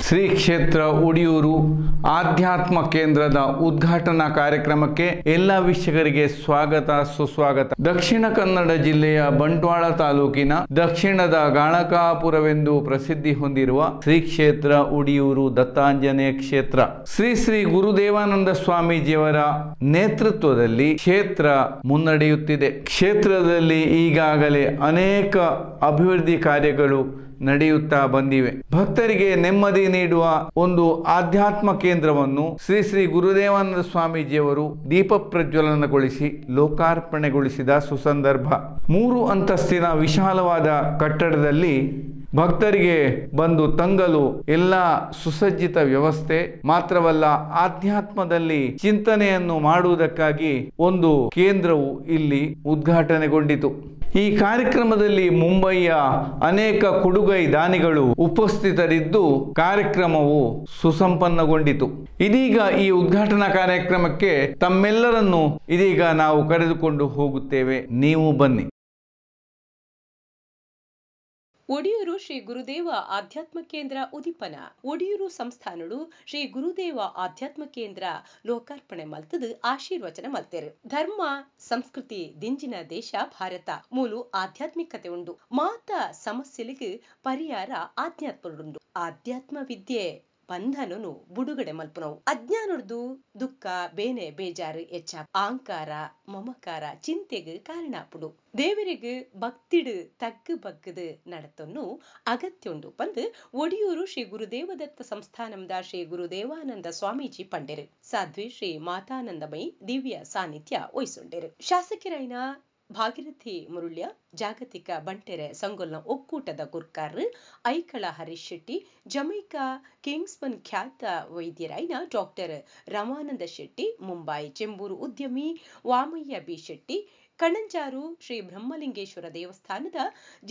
ಶ್ರೀ ಕ್ಷೇತ್ರ ಉಡಿಯೂರು ಆಧ್ಯಾತ್ಮ ಕೇಂದ್ರದ ಉದ್ಘಾಟನಾ ಕಾರ್ಯಕ್ರಮಕ್ಕೆ ಎಲ್ಲ ವೀಕ್ಷಕರಿಗೆ ಸ್ವಾಗತ ಸುಸ್ವಾಗತ. ದಕ್ಷಿಣ ಕನ್ನಡ ಜಿಲ್ಲೆಯ ಬಂಟ್ವಾಳ ತಾಲೂಕಿನ ದಕ್ಷಿಣದ ಗಾಣಕಾಪುರವೆಂದು ಪ್ರಸಿದ್ಧಿ ಹೊಂದಿರುವ ಶ್ರೀ ಕ್ಷೇತ್ರ ಉಡಿಯೂರು ದತ್ತಾಂಜನೇಯ ಕ್ಷೇತ್ರ ಶ್ರೀ ಶ್ರೀ ಗುರುದೇವಾನಂದ ಸ್ವಾಮೀಜಿಯವರ ನೇತೃತ್ವದಲ್ಲಿ ಕ್ಷೇತ್ರ ಮುನ್ನಡೆಯುತ್ತಿದೆ. ಕ್ಷೇತ್ರದಲ್ಲಿ ಈಗಾಗಲೇ ಅನೇಕ ಅಭಿವೃದ್ಧಿ ಕಾರ್ಯಗಳು ನಡೆಯುತ್ತಾ ಬಂದಿವೆ. ಭಕ್ತರಿಗೆ ನೆಮ್ಮದಿ ನೀಡುವ ಒಂದು ಆಧ್ಯಾತ್ಮ ಕೇಂದ್ರವನ್ನು ಶ್ರೀ ಶ್ರೀ ಗುರುದೇವಾನಂದ ಸ್ವಾಮೀಜಿಯವರು ದೀಪ ಪ್ರಜ್ವಲನಗೊಳಿಸಿ ಲೋಕಾರ್ಪಣೆಗೊಳಿಸಿದ ಸುಸಂದರ್ಭ. 3 ಅಂತಸ್ತಿನ ವಿಶಾಲವಾದ ಕಟ್ಟಡದಲ್ಲಿ ಭಕ್ತರಿಗೆ ಬಂದು ತಂಗಲು ಎಲ್ಲ ಸುಸಜ್ಜಿತ ವ್ಯವಸ್ಥೆ ಮಾತ್ರವಲ್ಲ, ಆಧ್ಯಾತ್ಮದಲ್ಲಿ ಚಿಂತನೆಯನ್ನು ಮಾಡುವುದಕ್ಕಾಗಿ ಒಂದು ಕೇಂದ್ರವು ಇಲ್ಲಿ ಉದ್ಘಾಟನೆಗೊಂಡಿತು. ಈ ಕಾರ್ಯಕ್ರಮದಲ್ಲಿ ಮುಂಬಯಿಯ ಅನೇಕ ಕೊಡುಗೈ ದಾನಿಗಳು ಉಪಸ್ಥಿತರಿದ್ದು ಕಾರ್ಯಕ್ರಮವು ಸುಸಂಪನ್ನಗೊಂಡಿತು. ಇದೀಗ ಈ ಉದ್ಘಾಟನಾ ಕಾರ್ಯಕ್ರಮಕ್ಕೆ ತಮ್ಮೆಲ್ಲರನ್ನು ಇದೀಗ ನಾವು ಕರೆದುಕೊಂಡು ಹೋಗುತ್ತೇವೆ. ನೀವು ಬನ್ನಿ. ಒಡಿಯೂರು ಶ್ರೀ ಗುರುದೇವ ಆಧ್ಯಾತ್ಮ ಕೇಂದ್ರ ಉದಿಪನ ಒಡಿಯೂರು ಸಂಸ್ಥಾನಡು ಶ್ರೀ ಗುರುದೇವ ಆಧ್ಯಾತ್ಮ ಕೇಂದ್ರ ಲೋಕಾರ್ಪಣೆ ಮಲ್ತದು ಆಶೀರ್ವಚನ ಮಲ್ತೇರು. ಧರ್ಮ ಸಂಸ್ಕೃತಿ ದಿಂಜಿನ ದೇಶ ಭಾರತ. ಮೂಲು ಆಧ್ಯಾತ್ಮಿಕತೆ ಉಂಡು. ಮಾತ ಸಮಸ್ಯೆಲಿಗೆ ಪರಿಹಾರ ಆಧ್ಯಾತ್ಮಡುಂಡು. ಆಧ್ಯಾತ್ಮ ವಿದ್ಯೆ ಬಂಧನನು ಬುಡುಗಡೆ ಮಲ್ಪನವು. ಅಜ್ಞಾನರ್ದು ದುಃಖ ಬೇನೆ ಬೇಜಾರು ಹೆಚ್ಚ ಆಂಕಾರ ಮಮಕಾರ ಚಿಂತೆಗೆ ಕಾರಣಾಪುಡು. ದೇವರಿಗೆ ಭಕ್ತಿಡು ತಗ್ಗು ಬಗ್ಗದು ನಡತನ್ನು ಅಗತ್ಯ ಉಂಡು ಬಂದು ಒಡಿಯೂರು ಶ್ರೀ ಗುರುದೇವದತ್ತ ಸಂಸ್ಥಾನದ ಶ್ರೀ ಗುರುದೇವಾನಂದ ಸ್ವಾಮೀಜಿ ಪಂಡೆರು. ಸಾಧ್ವಿ ಶ್ರೀ ಮಾತಾನಂದಮಯಿ ದಿವ್ಯ ಸಾನ್ನಿಧ್ಯ ವಹಿಸುಂಡೆರು. ಶಾಸಕರೈನ ಭಾಗೀರಥಿ ಮುರುಳ್ಯ, ಜಾಗತಿಕ ಬಂಟೆರೆ ಸಂಗೊಲ್ನ ಒಕ್ಕೂಟದ ಗುರ್ಕಾರ್ ಐಕಳ ಹರೀಶ್ ಶೆಟ್ಟಿ, ಜಮೈಕಾ ಕಿಂಗ್ಸ್ಮನ್ ಖ್ಯಾತ ವೈದ್ಯರಾಯಿನ ಡಾಕ್ಟರ್ ರಮಾನಂದ ಶೆಟ್ಟಿ, ಮುಂಬೈ ಚೆಂಬೂರು ಉದ್ಯಮಿ ವಾಮಯ್ಯ ಬಿ ಶೆಟ್ಟಿ, ಕಣಂಜಾರು ಶ್ರೀ ಬ್ರಹ್ಮಲಿಂಗೇಶ್ವರ ದೇವಸ್ಥಾನದ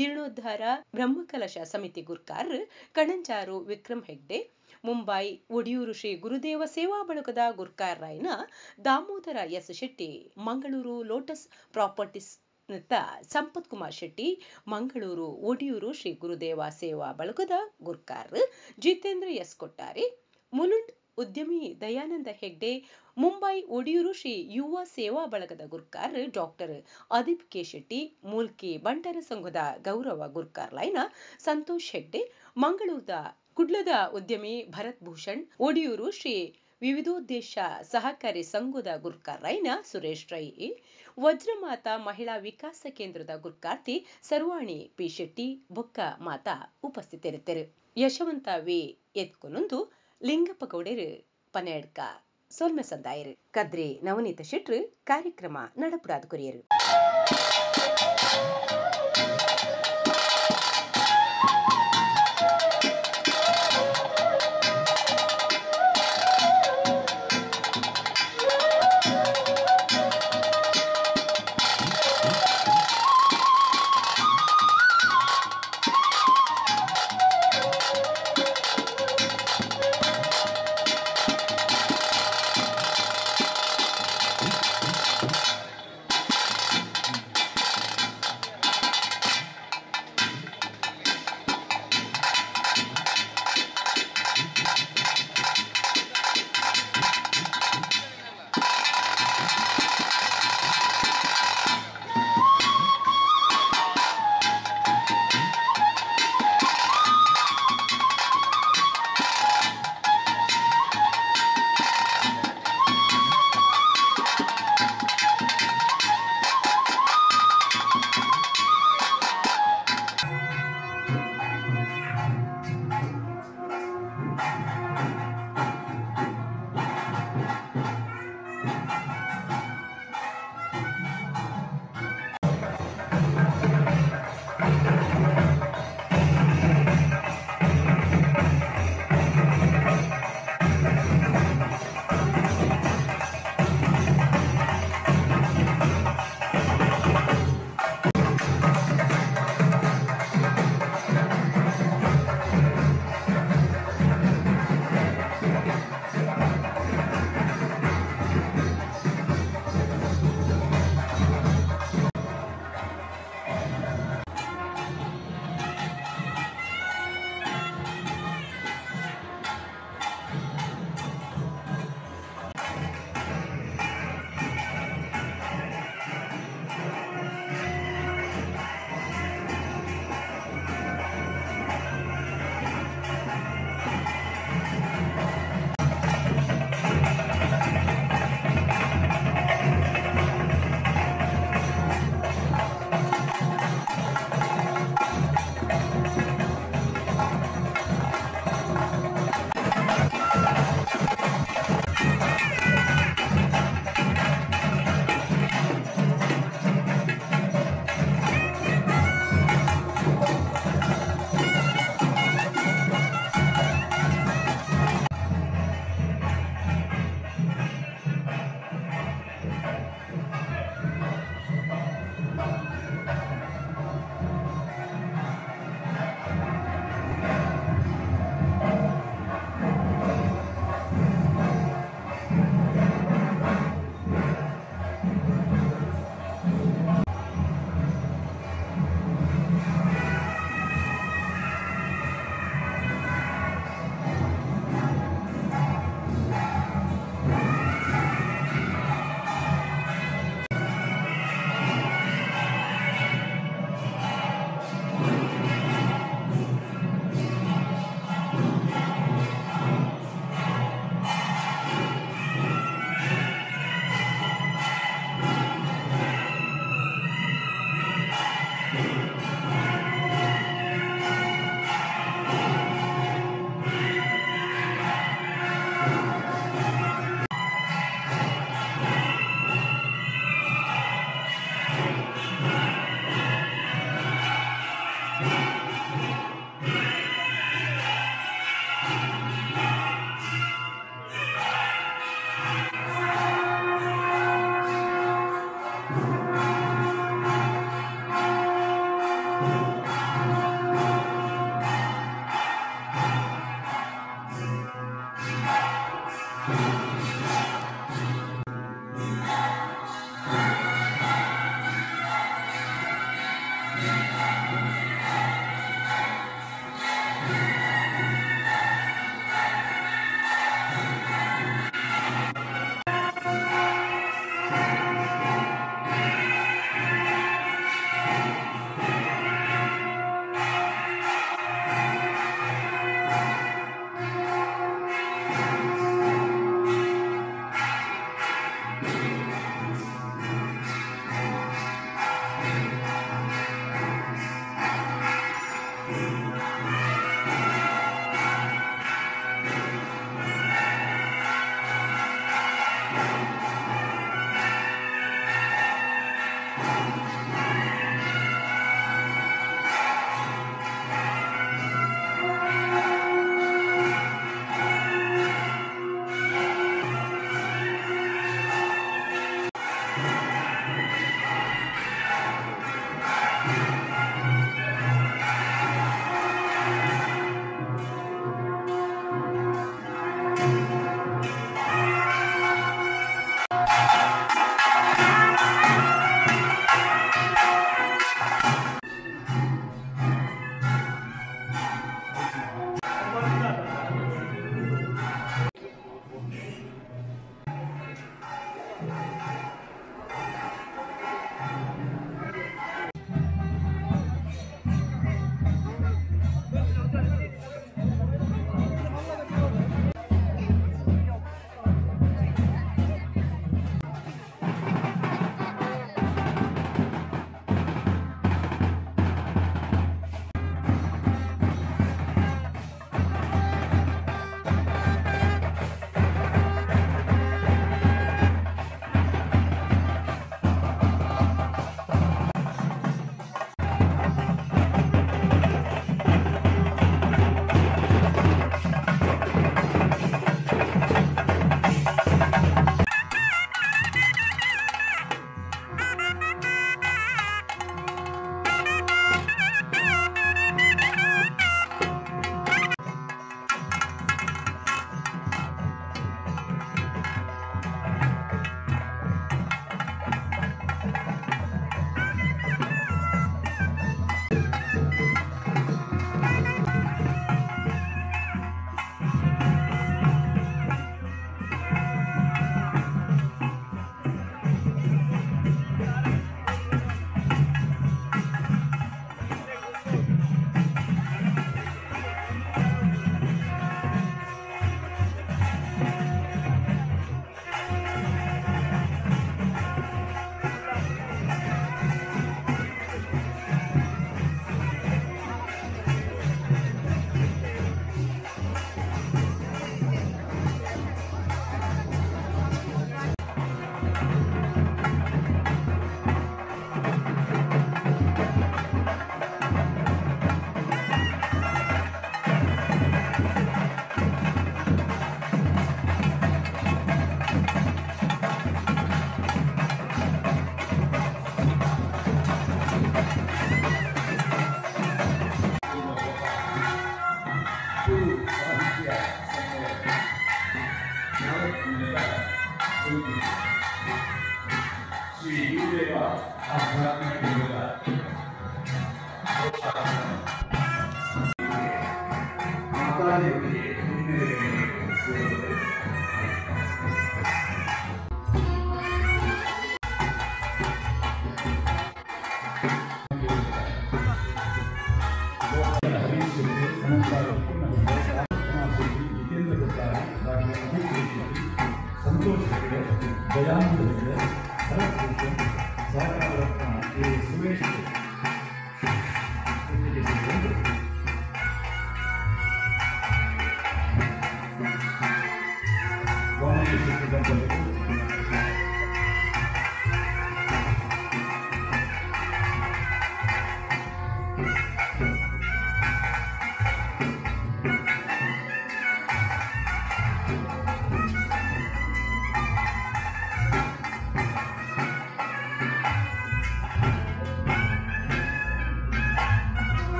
ಜೀರ್ಣೋದ್ಧಾರ ಬ್ರಹ್ಮಕಲಶ ಸಮಿತಿ ಗುರ್ಕಾರ್ ಕಣಂಜಾರು ವಿಕ್ರಮ್ ಹೆಗ್ಡೆ, ಮುಂಬೈ ಒಡಿಯೂರು ಶ್ರೀ ಗುರುದೇವ ಸೇವಾ ಬಳಗದ ಗುರ್ಕಾರ್ ರಾಯ್ನ Damodara S Shetty, Mangaluru Lotus Properties Sampath Kumar Shetty, Mangaluru Odiyur Shri Gurudeva Seva ಬಳಗದ ಗುರ್ಕಾರ್ ಜಿತೇಂದ್ರ ಎಸ್ ಕೊಟ್ಟಾರೆ, ಮುಲುಂಡ್ ಉದ್ಯಮಿ ದಯಾನಂದ ಹೆಗ್ಡೆ, ಮುಂಬೈ ಒಡಿಯೂರು ಶ್ರೀ ಯುವ ಸೇವಾ ಬಳಗದ ಗುರ್ಕಾರ್ ಡಾಕ್ಟರ್ ಅದೀಪ್ ಕೆ ಶೆಟ್ಟಿ, ಮೂಲ್ಕಿ ಬಂಟರ ಸಂಘದ ಗೌರವ ಗುರ್ಕಾರ್ ಲೈನ ಸಂತೋಷ್ ಹೆಗ್ಡೆ, ಮಂಗಳೂರದ ಕುಡ್ಲದ ಉದ್ಯಮಿ ಭರತ್ ಭೂಷಣ್, ಒಡಿಯೂರು ಶ್ರೀ ವಿವಿಧೋದ್ದೇಶ ಸಹಕಾರಿ ಸಂಘದ ಗುರ್ಕಾರ್ ರೈನ ಸುರೇಶ್ ರೈ, ವಜ್ರಮಾತಾ ಮಹಿಳಾ ವಿಕಾಸ ಕೇಂದ್ರದ ಗುರ್ಕಾರ್ತಿ ಸರ್ವಾಣಿ ಪಿ ಶೆಟ್ಟಿ ಬೊಕ್ಕ ಮಾತಾ ಉಪಸ್ಥಿತರಿದ್ದರು. ಯಶವಂತ ವಿ ಎತ್ಕೊನೊಂದು ಲಿಂಗಪ್ಪ ಗೌಡರು ಪನೆಡ್ಕ ಸೊಲ್ಮೆ ಸಂದಾಯರು ಕದ್ರಿ ನವನೀತ ಶೆಟ್ರು ಕಾರ್ಯಕ್ರಮ ನಡಪುರಾದ ಕೊರಿಯರು.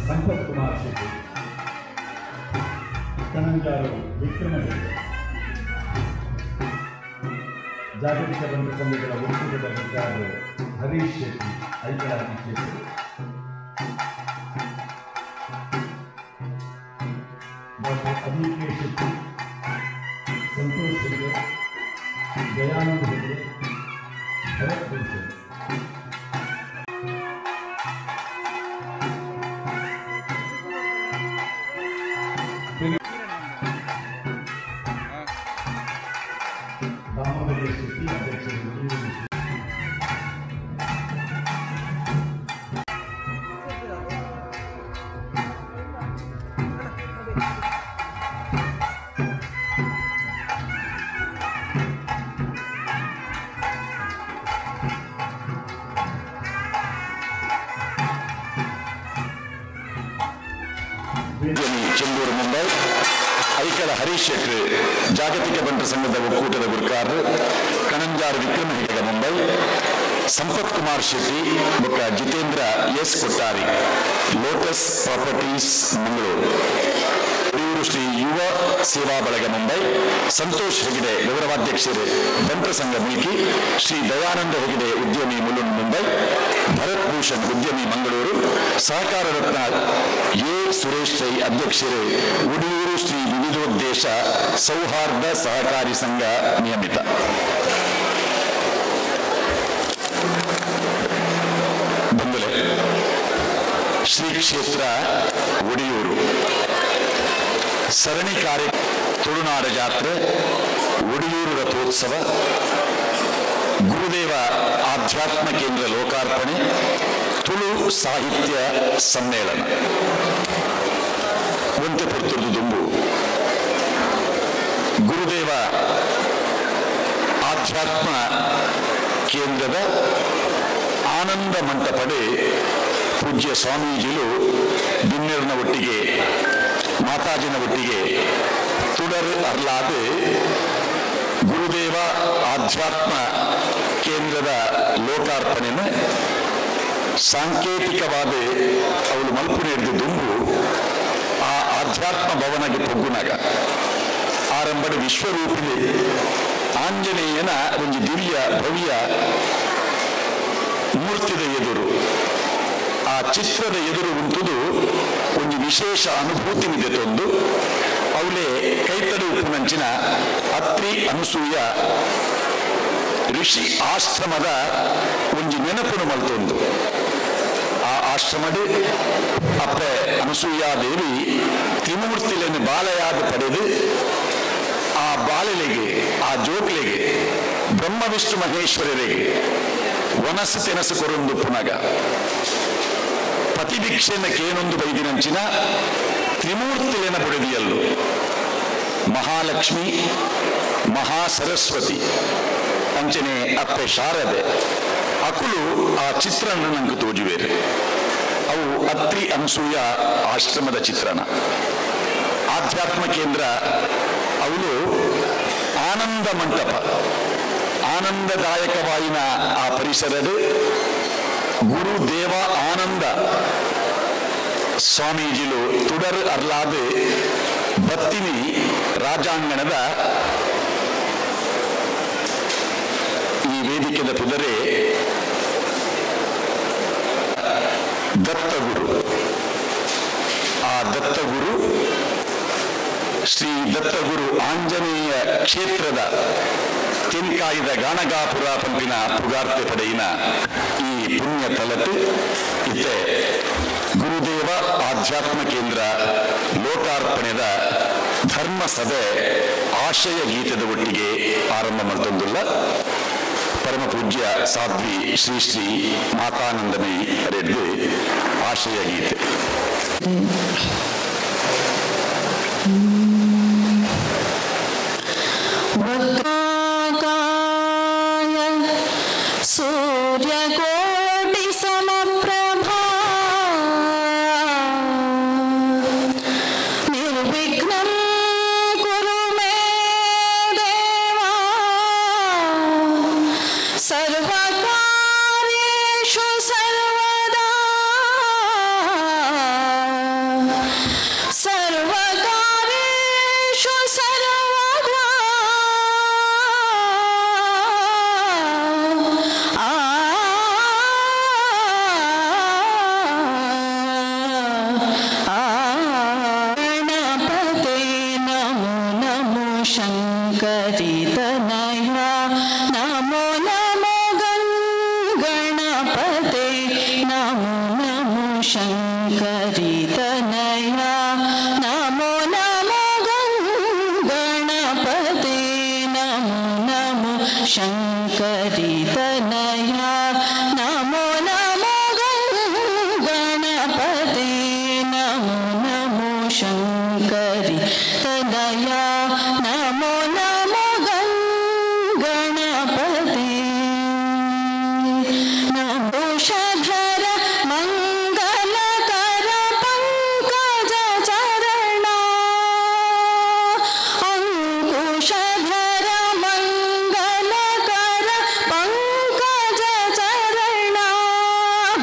ಸಂಪತ್ ಕುಮಾರ್ ಶೆಟ್ಟಿ, ಕಣಂಜಾರು ವಿಕ್ರಮಲಿಂಗ, ಜಾಗತಿಕ ಬಂಧು ಸಂಘಗಳ ಒಕ್ಕೂಟದ ಅಧಿಕಾರರು ಹರೀಶ್ ಶೆಟ್ಟಿ, ಐಕ್ಯರಾಜ್ಯ ಕ್ಷೇತ್ರ, ಡಾಕ್ಟರ್ ಅಭಿಕೆ ಶೆಟ್ಟಿ, ಸಂತೋಷ್ ಹೆಗ್ಡೆ, ದಯಾನಂದ್ ಹೆಗ್ಡೆ, ಭರತ್ ಭೂಷಣ್. ಹರೀಶ್ ಶೆಟ್ಟಿ ಅಧ್ಯಕ್ಷರು ಉಡಿಯೂರು ಚೆಂಬೂರು ಮುಂಬೈ ಐಕಳ ಹರೀಶ್ ಶೆಟ್ಟಿ ಜಾಗತಿಕ ಬಂಟರ ಸಂಘದ ಒಕ್ಕೂಟದ ಗುರುಕಾರರು ಕಣಂಜಾರ್ ವಿಕ್ರಮ ಹೆಗಡೆ ಮುಂಬೈ ಸಂಪತ್ ಕುಮಾರ್ ಶೆಟ್ಟಿ ಬೊಕ್ಕ ಜಿತೇಂದ್ರ ಎಸ್ ಕೊಟ್ಟಾರಿ ಲೋಟಸ್ ಪ್ರಾಪರ್ಟೀಸ್ ಮಂಗಳೂರು ಉಡಿಯೂರು ಶ್ರೀ ಯುವ ಸೇವಾ ಬಳಗ ಮುಂಬೈ ಸಂತೋಷ್ ಹೆಗಡೆ ಗೌರವಾಧ್ಯಕ್ಷರು ಬಂಟರ ಸಂಘ ಮುಲ್ಕಿ ಶ್ರೀ ದಯಾನಂದ ಹೆಗಡೆ ಉದ್ಯಮಿ ಮುಲುಂಡ್ ಮುಂಬೈ ಭರತ್ ಭೂಷಣ್ ಉದ್ಯಮಿ ಮಂಗಳೂರು ಸಹಕಾರ ರತ್ನ ಎ ಸುರೇಶ್ ಚೈ ಅಧ್ಯಕ್ಷರು ಉಡಿಯೂರು ಶ್ರೀ ವಿವಿಧೋದ್ದೇಶ ಸೌಹಾರ್ದ ಸಹಕಾರಿ ಸಂಘ ನಿಯಮಿತ. ಬಂಧುಗಳೇ, ಶ್ರೀ ಕ್ಷೇತ್ರ ಉಡಿಯೂರು ಸರಣಿ ಕಾರ್ಯ ತುಳುನಾಡ ಜಾತ್ರೆ, ಉಡಿಯೂರು ರಥೋತ್ಸವ, ಗುರುದೇವ ಆಧ್ಯಾತ್ಮ ಕೇಂದ್ರ ಲೋಕಾರ್ಪಣೆ, ತುಳು ಸಾಹಿತ್ಯ ಸಮ್ಮೇಳನ ಒಂತೆ ಪುರ್ತುರ್ದು ದುಂಬು ಗುರುದೇವ ಆಧ್ಯಾತ್ಮ ಕೇಂದ್ರದ ಆನಂದ ಮಂಟಪಡೆ ಪೂಜ್ಯ ಸ್ವಾಮೀಜಿಲು ಬಿನ್ನೆರ್ನ ಒಟ್ಟಿಗೆ ಮಾತಾಜಿನ ಒಟ್ಟಿಗೆ ತುಡರ್ ಅರ್ಲಾದು ಗುರುದೇವ ಆಧ್ಯಾತ್ಮ ಕೇಂದ್ರದ ಲೋಕಾರ್ಪಣೆಯನ್ನು ಸಾಂಕೇತಿಕವಾದ ಅವಳು ಮಲ್ಪುನೆ ಹಿಡಿದು ದುಂಬು ಆ ಆಧ್ಯಾತ್ಮ ಭವನಗೆ ಪೊಗ್ಗುನಾಗ ಆರಂಭದ ವಿಶ್ವರೂಪಿಣಿ ಆಂಜನೇಯನ ಒಂದು ದಿವ್ಯ ಭವ್ಯ ಮೂರ್ತಿದ ಎದುರು ಆ ಚಿತ್ರದ ಎದುರು ಉಂಟುದು ಒಂದು ವಿಶೇಷ ಅನುಭೂತಿ ಇದೆ ತಂದು ಅವಳೇ ಕೈತಡು ಉಪ್ಪುನಂಚಿನ ಅತ್ರಿ ಅನಸೂಯ ಋಷಿ ಆಶ್ರಮದ ಒಂದು ನೆನಪನ್ನು ಮಲ್ತೊಂದು ಆ ಆಶ್ರಮದ ಅಪ್ಪೆ ಅನಸೂಯಾದೇವಿ ತ್ರಿಮೂರ್ತಿಗಳನ್ನು ಬಾಲೆಯಾದ ಪಡೆದು ಆ ಬಾಲೆಲೆಗೆ ಆ ಜೋಕ್ಲೆಗೆ ಬ್ರಹ್ಮ ವಿಷ್ಣು ಮಹೇಶ್ವರರಿಗೆ ವನಸ್ಸು ತೆನಸು ಕೊರೊಂದು ಪುನಗ ಪತಿಭಿಕ್ಷೆನ ಕೇನೊಂದು ಬೈದಿನಂಚಿನ ತ್ರಿಮೂರ್ತಿಲೆನ ಬುಡದಿಯಲ್ಲು ಮಹಾಲಕ್ಷ್ಮಿ ಮಹಾಸರಸ್ವತಿ ಅಂಚನೆ ಅಪ್ಪೆ ಶಾರದೆ ಅಕುಲು ಆ ಚಿತ್ರಣ ನಂಗೆ ತೋಜುವೇರು ಅವು ಅತ್ರಿ ಅನಸೂಯ ಆಶ್ರಮದ ಚಿತ್ರಣ ಆಧ್ಯಾತ್ಮ ಕೇಂದ್ರ ಅವಳು ಆನಂದ ಮಂಟಪ ಆನಂದದಾಯಕವಾಯಿನ ಆ ಪರಿಸರದ ಗುರುದೇವ ಆನಂದ ಸ್ವಾಮೀಜಿಲು ತುಡರ್ ಅರ್ಲಾದ ಬತ್ತಿನಿ ರಾಜಾಂಗಣದ ಈ ವೇದಿಕೆದ ಪುದರೆ ದತ್ತಗುರು ಆ ದತ್ತಗುರು ಶ್ರೀ ದತ್ತಗುರು ಆಂಜನೇಯ ಕ್ಷೇತ್ರದ ತೆನ್ಕಾಯ್ದ ಗಾಣಗಾಪುರ ಪಂಪಿನ ಪುಗಾರ್ತೆ ಪಡೆಯಿನ ಈ ಪುಣ್ಯ ತಲತು ಇತ್ತೆ ಗುರುದೇವ ಆಧ್ಯಾತ್ಮ ಕೇಂದ್ರ ಲೋಕಾರ್ಪಣೆದ ಧರ್ಮ ಸಭೆ ಆಶಯ ಗೀತದ ಒಟ್ಟಿಗೆ ಆರಂಭ ಮಾಡ್ತೊಂದುಲ್ಲ ಪರಮ ಪೂಜ್ಯ ಸಾಧ್ವಿ ಶ್ರೀ ಶ್ರೀ ಮಾತಾನಂದಮಯಿ ರೆಡ್ಡಿ ಆಶಯ ಗೀತೆ. सूर्यकोटि समप्रभा निर्विघ्नं कुरु मे देवा सर्वकार्येषु सर्वदा सर्वकार्येषु सर्वदा शङ्करितनया नमो नमो गणपते नमो नमो शङ्करितनया नमो नमो गणपते नमो नमो ಶಂಕರಿ ತನಯ ನಮೋ ನಮೋ ಗಣಪತಿ ನಮೋ ನಮೋ ಶಂಕರಿ ತನಯ ನಮೋ ನಮೋ ಗಣಪತಿ ನಮೋ ಶಧರ ಮಂಗಲಕರ ಪಂಕಜ ಚರಣ ಅಂಕುಶಧರ ಮಂಗಲಕರ ಪಂಕಜ ಚರಣ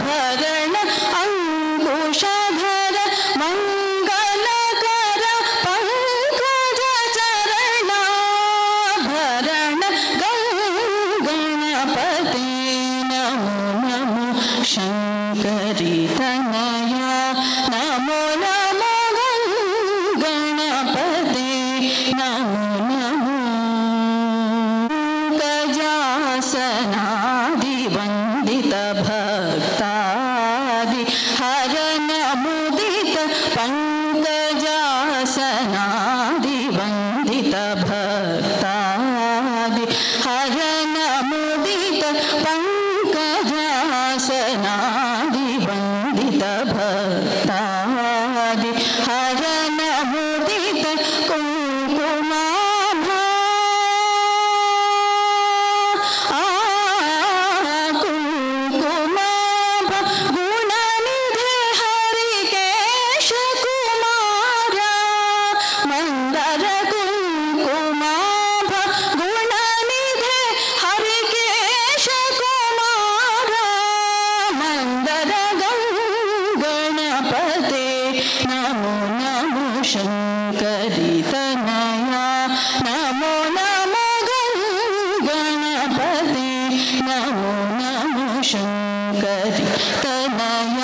ಭರಣ ಅಂಕುಶಧರ ಮಂಗಲಕರ ಪಂಕಜ ಚರಣ ಭರಣ ಗಣಪತಿ ನಮೋ ನಮೋ ಶಂಕರಿ ತನಯ ನಮೋ ನಮೋ ಗಣಪತಿ ನಮೋ ನಮೋ ಗಜಾಸನಾದಿ ವಂದಿತ ಭಕ್ತಾದಿ ಹರನ ಮುದಿತ ಪಂಕಜಾಸನಾದಿ ವಂದಿತ ಭಕ್ತಾದಿ ಹರನ ಮುದಿತ ಪಂಕಜಾಸನಾದಿ ವಂದಿತ ಭಕ್ತಾದಿ ಹರನ ಮುದಿತ ಕುಂಕುಮಾಭ ಕುಂಕುಮಾಭ ಗುಣನಿಧಿ ಹರಿಕೇಶ ಕುಮಾರ ಮಂದರ ಕುಂಕುಮಾಭ ಗುಣನಿಧಿ ಹರಿಕೇಶ ಕುಮಾರ ಮಂದರ ಗಣಪತಿ ನಮೋ ನಮೋ ಶಂಕರಿ ತನಯ ನಮೋ ನಮೋ ಗಣಪತಿ ನಮೋ ನಮೋ ಶಂಕರಿ ತನಯ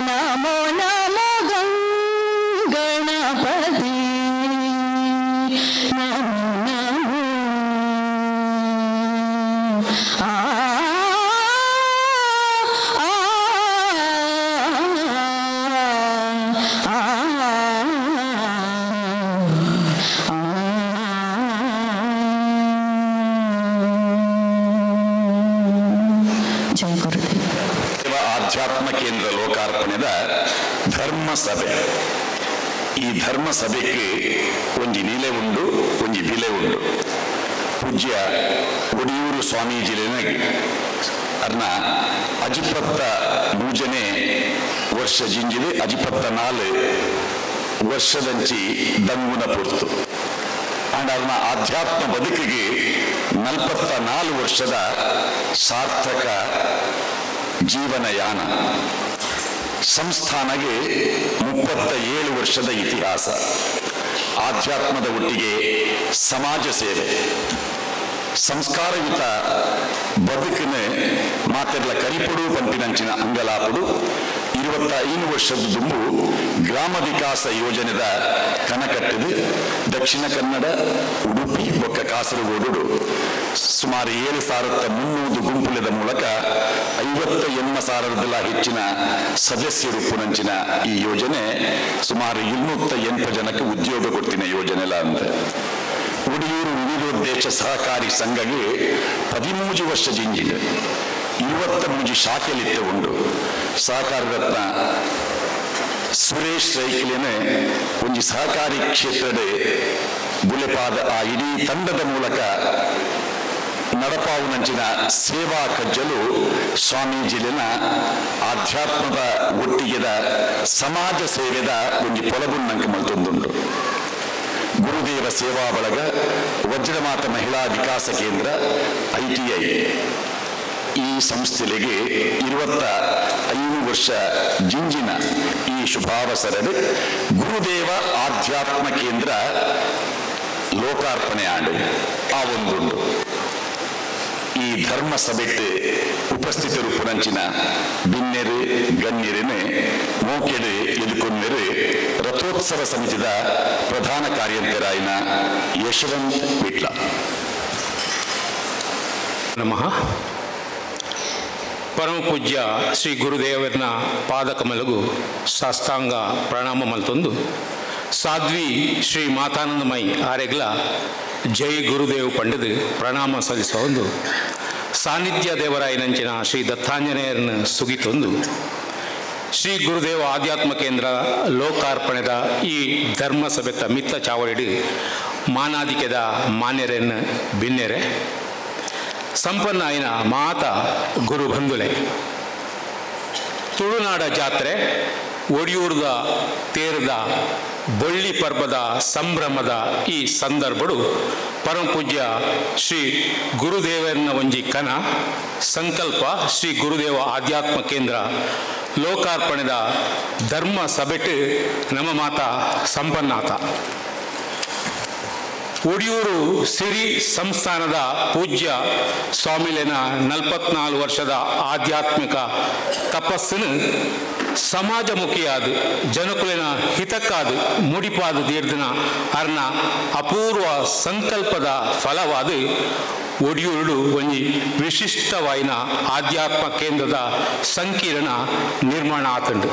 ನಮೋ ನಮೋ ಗಣಪತಿ ನಮೋ ನಮೋ ಜಯ ಗುರುದೇವ. ಆಧ್ಯಾತ್ಮ ಕೇಂದ್ರ ಲೋಕಾರ್ಪಣೆದ ಧರ್ಮ ಸಭೆ. ಈ ಧರ್ಮ ಸಭೆಗೆ ಒಂಜಿ ನೀಲೆ ಉಂಡು, ಒಂಜಿ ಬಿಲೆ ಉಂಡು. ಪೂಜ್ಯ ಒಡಿಯೂರು ಸ್ವಾಮೀಜಿಲಿನ ಅರ್ನ ಅಜಿಪತ್ತ 3ನೇ ವರ್ಷ ಜಿಂಜಿದೆ ಅಜಿಪತ್ತ 4 ವರ್ಷದಂಚಿ ದಂಗುನ ಪುರ್ತು ಅಂಡ್ ಅರ್ನ ಆಧ್ಯಾತ್ಮ ಬದುಕಿಗೆ 44 ವರ್ಷದ ಸಾರ್ಥಕ ಜೀವನಯಾನ. ಸಂಸ್ಥಾನಗೆ 37 ವರ್ಷದ ಇತಿಹಾಸ. ಆಧ್ಯಾತ್ಮದ ಒಟ್ಟಿಗೆ ಸಮಾಜ ಸೇವೆ, ಸಂಸ್ಕಾರಯುತ ಬದುಕಿನ ಮಾತೆರ್ಲ ಕರಿಪುಡು ಪಂಪಿನಂಚಿನ ಅಂಗಲಾಪುಡು 25 ವರ್ಷದ ದುಂಬು ಗ್ರಾಮ ವಿಕಾಸ ಯೋಜನೆದ ಕನಕಟ್ಟಿದು ದಕ್ಷಿಣ ಕನ್ನಡ, ಉಡುಪಿ ಬೊಕ್ಕ ಕಾಸರಗೋಡು ಸುಮಾರು 7,300 ಗುಂಪುಲದ ಮೂಲಕ 58,000 ಹೆಚ್ಚಿನ ಸದಸ್ಯರು ಪುನಂಚಿನ ಈ ಯೋಜನೆ ಸುಮಾರು 208 ಜನಕ್ಕೆ ಉದ್ಯೋಗ ಕೊಡ್ತಿನ ಯೋಜನೆಲ ಅಂದ. ಒಡಿಯೂರು ವಿವಿಧೋದ್ದೇಶ ಸಹಕಾರಿ ಸಂಘಗೆ 13 ವರ್ಷ ಜಿಂಜಿದೆ. 23 ಶಾಖೆಲಿತ್ತೆ ಉಂಡು. ಸಹಕಾರ ರತ್ನ ಸುರೇಶ್ ರೈಕಿಲೇನೆ ಒಂಜಿ ಸಹಕಾರಿ ಕ್ಷೇತ್ರದ ಬುಲೆಪಾದ ಆ ಇಡೀ ತಂಡದ ಮೂಲಕ ನಡಪಾವುನಂಚಿನ ಸೇವಾ ಕಜ್ಜಲು ಸ್ವಾಮೀಜಿಲಿನ ಆಧ್ಯಾತ್ಮದ ಒಟ್ಟಿಗೆದ ಸಮಾಜ ಸೇವೆದ ಒಂಜಿ ಪೊಲಗುನ್ನಂಗೆ ಮಲ್ತೊಂದುಂಡು. ಗುರುದೇವ ಸೇವಾ ಬಳಗ, ವಜ್ರಮಾತ ಮಹಿಳಾ ವಿಕಾಸ ಕೇಂದ್ರ, ITI ಈ ಸಂಸ್ಥೆಗೆ 25 ವರ್ಷ ಜಿಂಜಿನ ಈ ಶುಭಾವಸರದ ಗುರುದೇವ ಆಧ್ಯಾತ್ಮ ಕೇಂದ್ರ ಲೋಕಾರ್ಪಣೆ ಆಂಡು ಆ ಒಂದುಂಡು. ಈ ಧರ್ಮ ಸಭೆಟ್ಟು ಉಪಸ್ಥಿತರು ಪುನಂಚಿನ ಬಿನ್ನೆರು ಗಣ್ಯರೇನೆ ಮೋಕೆಡು ಎದುಕೊಂಡರು ರಥೋತ್ಸವ ಸಮಿತಿದ ಪ್ರಧಾನ ಕಾರ್ಯಂತರಾಯಿನ ಯಶವಂತ್ ವಿಟ್ಲ. ನಮಃ. ಪರಮ ಪೂಜ್ಯ ಶ್ರೀ ಗುರುದೇವರನ ಪಾದಕಮಲಗು ಸಾಷ್ಟಾಂಗ ಪ್ರಣಾಮ ಮಲ್ತೊಂದು ಸಾಧ್ವಿ ಶ್ರೀ ಮಾತಾನಂದಮಯಿ ಆರೆಗ್ಲ ಜೈ ಗುರುದೇವ್ ಪಂಡದು ಪ್ರಣಾಮ ಸಲ್ಲಿಸುವ ಒಂದು ಸಾನ್ನಿಧ್ಯ ದೇವರಾಯನಂಚಿನ ಶ್ರೀ ದತ್ತಾಂಜನೇಯರನ್ನು ಸುಗಿತೊಂದು ಶ್ರೀ ಗುರುದೇವ ಆಧ್ಯಾತ್ಮ ಕೇಂದ್ರ ಲೋಕಾರ್ಪಣೆದ ಈ ಧರ್ಮ ಸಭೆತ ಮಿತ್ತ ಚಾವಡಿಡು ಮಾನಾದಿಕೆದ ಮಾನ್ಯರನ್ನು ಭಿನ್ನೆರೆ ಸಂಪನ್ನ ಆಯ್ನ ಮಾತ ಗುರು ಬಂಧುಲೆ ತುಳುನಾಡ ಜಾತ್ರೆ ಒಡಿಯೂರ್ದ ತೇರದ ಬೊಳ್ಳಿ ಪರ್ವದ ಸಂಭ್ರಮದ ಈ ಸಂದರ್ಭಡು ಪರಮಪೂಜ್ಯ ಶ್ರೀ ಗುರುದೇವರನ್ನ ಒಂಜಿ ಕನ ಸಂಕಲ್ಪ ಶ್ರೀ ಗುರುದೇವ ಆಧ್ಯಾತ್ಮ ಕೇಂದ್ರ ಲೋಕಾರ್ಪಣೆದ ಧರ್ಮ ಸಭೆಟ್ ನಮ್ಮ ಮಾತ ಸಂಪನ್ನಾತ ಒಡಿಯೂರು ಸಿರಿ ಸಂಸ್ಥಾನದ ಪೂಜ್ಯ ಸ್ವಾಮಿಲೆನ 44 ವರ್ಷದ ಆಧ್ಯಾತ್ಮಿಕ ತಪಸ್ಸನ್ನು ಸಮಾಜಮುಖಿಯಾದ ಜನಕುಲಿನ ಹಿತಕ್ಕಾದ ಮುಡಿಪಾದ ದೀರ್ಘನ ಅರ್ನ ಅಪೂರ್ವ ಸಂಕಲ್ಪದ ಫಲವಾದ ಒಡಿಯೂರು ಒಂಜಿ ವಿಶಿಷ್ಟವಾಯಿನ ಆಧ್ಯಾತ್ಮ ಕೇಂದ್ರದ ಸಂಕೀರ್ಣ ನಿರ್ಮಾಣ ಆತಂಡು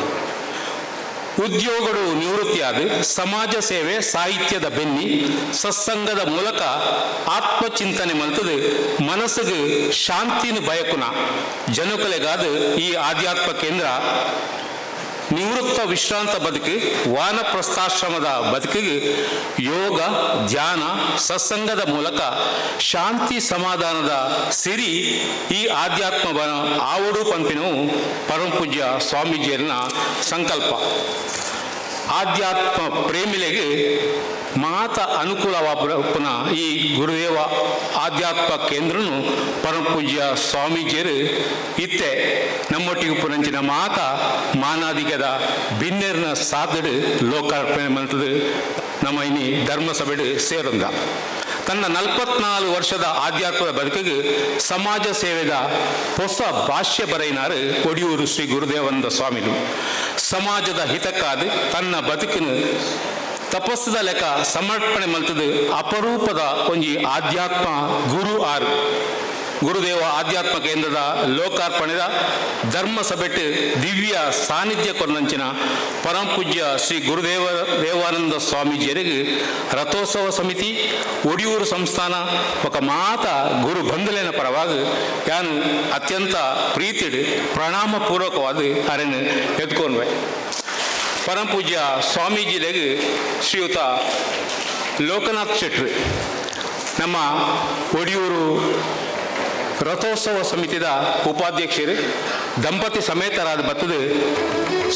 ಉದ್ಯೋಗಗಳು ನಿವೃತ್ತಿಯಾದ ಸಮಾಜ ಸೇವೆ ಸಾಹಿತ್ಯದ ಬೆನ್ನಿ ಸತ್ಸಂಗದ ಮೂಲಕ ಆತ್ಮಚಿಂತನೆ ಮಲ್ತದು ಮನಸ್ಸಿಗೆ ಶಾಂತಿನ ಬಯಕುನ ಜನಕಲೆಗಾದ ಈ ಆಧ್ಯಾತ್ಮ ಕೇಂದ್ರ ನಿವೃತ್ತ ವಿಶ್ರಾಂತ ಬದುಕು ವಾನಪ್ರಸ್ಥಾಶ್ರಮದ ಬದುಕಿಗೆ ಯೋಗ ಧ್ಯಾನ ಸತ್ಸಂಗದ ಮೂಲಕ ಶಾಂತಿ ಸಮಾಧಾನದ ಸಿರಿ ಈ ಆಧ್ಯಾತ್ಮ ಆವಡು ಪಂಪಿನವು ಪರಮಪೂಜ್ಯ ಸ್ವಾಮೀಜಿಯರನ್ನ ಸಂಕಲ್ಪ ಆಧ್ಯಾತ್ಮ ಪ್ರೇಮಿಲೆಗೆ ಮಾತ ಅನುಕೂಲವಾಪನ ಈ ಗುರುದೇವ ಆಧ್ಯಾತ್ಮ ಕೇಂದ್ರನು ಪರಮಪೂಜ್ಯ ಸ್ವಾಮೀಜಿಯರು ಇತ್ತೆ ನಮ್ಮೊಟ್ಟಿಗೆ ಪುರಂಚಿನ ಮಾತ ಮಾನಾದಿಗದ ಭಿನ್ನೆರ್ನ ಸಾಧಡು ಲೋಕಾರ್ಪಣೆ ಮಂತದು ನಮ್ಮ ಇನಿ ಧರ್ಮಸಭೆಡು ಸೇರೊಂದ ತನ್ನ 44 ವರ್ಷದ ಆಧ್ಯಾತ್ಮದ ಬದುಕಿಗೆ ಸಮಾಜ ಸೇವೆದ ಹೊಸ ಭಾಷ್ಯ ಬರೆಯಿನಾರು ಒಡಿಯೂರು ಶ್ರೀ ಗುರುದೇವಾನಂದ ಸ್ವಾಮಿಲು ಸಮಾಜದ ಹಿತಕ್ಕಾದ ತನ್ನ ಬದುಕಿನ ತಪಸ್ಸದ ಲೆಕ್ಕ ಸಮರ್ಪಣೆ ಮಲ್ತದು ಅಪರೂಪದ ಒಂಜಿ ಆಧ್ಯಾತ್ಮ ಗುರು ಆರು ಗುರುದೇವ ಆಧ್ಯಾತ್ಮ ಕೇಂದ್ರದ ಲೋಕಾರ್ಪಣೆದ ಧರ್ಮ ಸಭೆಟ್ ದಿವ್ಯ ಸಾನ್ನಿಧ್ಯ ಕೊರ್ನಂಚಿನ ಪರಮಪೂಜ್ಯ ಶ್ರೀ ದೇವಾನಂದ ಸ್ವಾಮೀಜಿಯರಿಗೆ ರಥೋತ್ಸವ ಸಮಿತಿ ಒಡಿಯೂರು ಸಂಸ್ಥಾನ ఒక ಮಾತ ಗುರು ಬಂಧುಲಿನ ಪರವಾಗಿ ಯಾನು ಅತ್ಯಂತ ಪ್ರೀತಿಡು ಪ್ರಣಾಮ ಪೂರ್ವಕವಾದ ಅರೆನ್ನು ಎತ್ಕೊಂಡ್ವೆ ಪರಮಪೂಜ್ಯ ಸ್ವಾಮೀಜಿಲೆಗೆ ಶ್ರೀಯುತ ಲೋಕನಾಥ್ ಶೆಟ್ರು ನಮ್ಮ ಒಡಿಯೂರು ರಥೋತ್ಸವ ಸಮಿತಿದ ಉಪಾಧ್ಯಕ್ಷರು ದಂಪತಿ ಸಮೇತರಾದ ಬತ್ತದು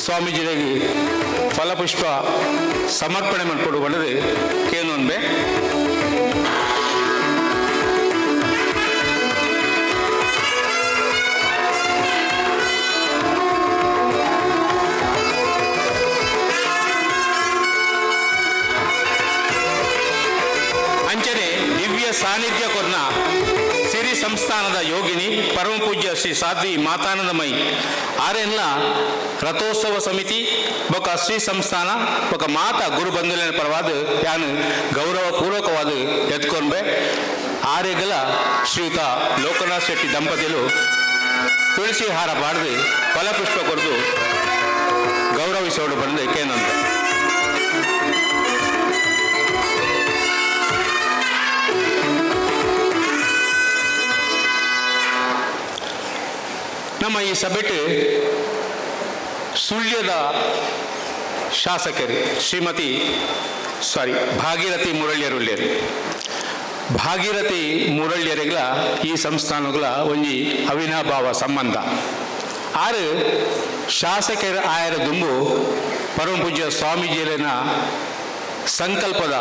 ಸ್ವಾಮೀಜಿಗೆ ಫಲಪುಷ್ಪ ಸಮರ್ಪಣೆ ಮಾಡಿಕೊಡು ಬಂದದು ಕೇನೊಂಬೆ ಅಂಚನೆ ದಿವ್ಯ ಸಾನ್ನಿಧ್ಯ ಕೊರ್ನ ಸಿರಿ ಸಂಸ್ಥಾನದ ಯೋಗಿನಿ ಪರಮಪೂಜ್ಯ ಶ್ರೀ ಸಾಧ್ವಿ ಮಾತಾನಂದಮಯಿ ಆರೆಲ್ಲ ರಥೋತ್ಸವ ಸಮಿತಿ ಬೊಕ ಶ್ರೀ ಸಂಸ್ಥಾನ ಬೊಕ ಮಾತ ಗುರು ಬಂಧುಲಿನ ಪರವಾದ ಯಾನು ಗೌರವ ಪೂರ್ವಕವಾದ ಎತ್ಕೊಂಡ್ಬೆ ಆರೆಗಲ ಶ್ರೀಯುತ ಲೋಕನಾಥ್ ಶೆಟ್ಟಿ ದಂಪತಿಗಳು ತುಳಸಿ ಹಾರ ಬಾಡ್ದು ಫಲಪುಷ್ಪ ಕೊಡ್ದು ಗೌರವಿಸೋಡು ಬಂದು ಕೇನಂತ ನಮ್ಮ ಈ ಸಭೆಟ್ ಸುಳ್ಯದ ಶಾಸಕರು ಭಾಗೀರಥಿ ಮುರಳ್ಯರುಳ್ಯರು ಭಾಗೀರಥಿ ಮುರಳ್ಯರಿಗಳ ಈ ಸಂಸ್ಥಾನಗಳ ಒಂಜಿ ಅವಿನಾಭಾವ ಸಂಬಂಧ ಆರು ಶಾಸಕರ ಆಯರ ದುಂಬು ಪರಮಪೂಜ್ಯ ಸ್ವಾಮೀಜಿಯಲ್ಲಿನ ಸಂಕಲ್ಪದ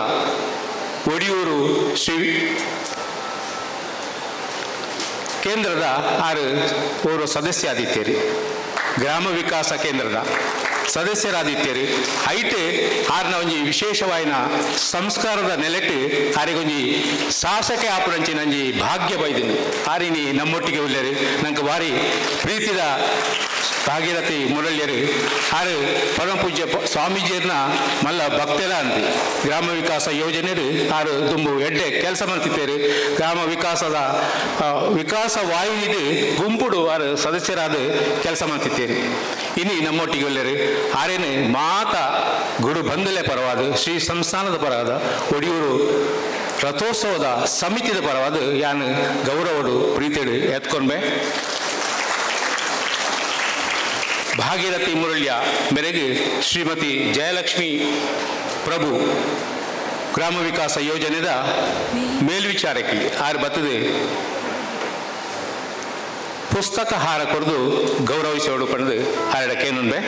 ಒಡಿಯೂರು ಶ್ರೀ ಕೇಂದ್ರದ ಆರು ಓರ್ವ ಸದಸ್ಯರಾದಿತ್ಯರು ಗ್ರಾಮ ವಿಕಾಸ ಕೇಂದ್ರದ ಸದಸ್ಯರಾದಿತ್ಯರು ಐಟು ಆರ್ನ ಒಂಜಿ ವಿಶೇಷವಾಯಿನ ಸಂಸ್ಕಾರದ ನೆಲೆಟ್ಟು ಆರಿಗೊಂಜಿ ಶಾಸಕ ಆಪುರಂಚಿನಂಜಿ ಭಾಗ್ಯ ಬೈದಿನಿ ಆರಿನಿ ನಮ್ಮೊಟ್ಟಿಗೆ ಉಳ್ಳರು ನಂಗೆ ಭಾರಿ ಪ್ರೀತಿದ ಭಾಗೀರಥಿ ಮುರಳ್ಯರು ಆರು ಪರಮಪೂಜ್ಯ ಸ್ವಾಮೀಜಿಯರ್ನ ಮಲ್ಲ ಭಕ್ತೆಲ ಅಂತಿ ಗ್ರಾಮ ವಿಕಾಸ ಯೋಜನೆರು ಆರು ತುಂಬು ಎಡ್ಡೆ ಕೆಲಸ ಮಾಡ್ತಿದ್ದೇರು ಗ್ರಾಮ ವಿಕಾಸದ ವಿಕಾಸ ವಾಹಿನಿದು ಗುಂಪುಡು ಆರು ಸದಸ್ಯರಾದ ಕೆಲಸ ಮಾಡ್ತಿದ್ದೇರು ಇನಿ ನಮ್ಮೊಟ್ಟಿಗೆ ಉಳ್ಳರು ಆರೇನು ಮಾತ ಗುರು ಬಂಧುಲೆ ಪರವಾದ ಶ್ರೀ ಸಂಸ್ಥಾನದ ಪರವಾದ ಒಡಿಯೂರು ರಥೋತ್ಸವದ ಸಮಿತಿದ ಪರವಾದ ಯಾನು ಗೌರವಡು ಪ್ರೀತಿಡು ಎತ್ಕೊಂಡ್ಬೆ ಭಾಗೀರಥಿ ಮುರಳ್ಯ ಮೇರೆಗೆ ಶ್ರೀಮತಿ ಜಯಲಕ್ಷ್ಮಿ ಪ್ರಭು ಗ್ರಾಮ ವಿಕಾಸ ಯೋಜನೆದ ಮೇಲ್ವಿಚಾರಕಿ ಆರು ಬತ್ತದು ಪುಸ್ತಕ ಹಾರ ಕೊಡ್ದು ಗೌರವಿಸೋಡು ಪಡೆದು ಹಾರಡಕ್ಕೇನುಂಬೆ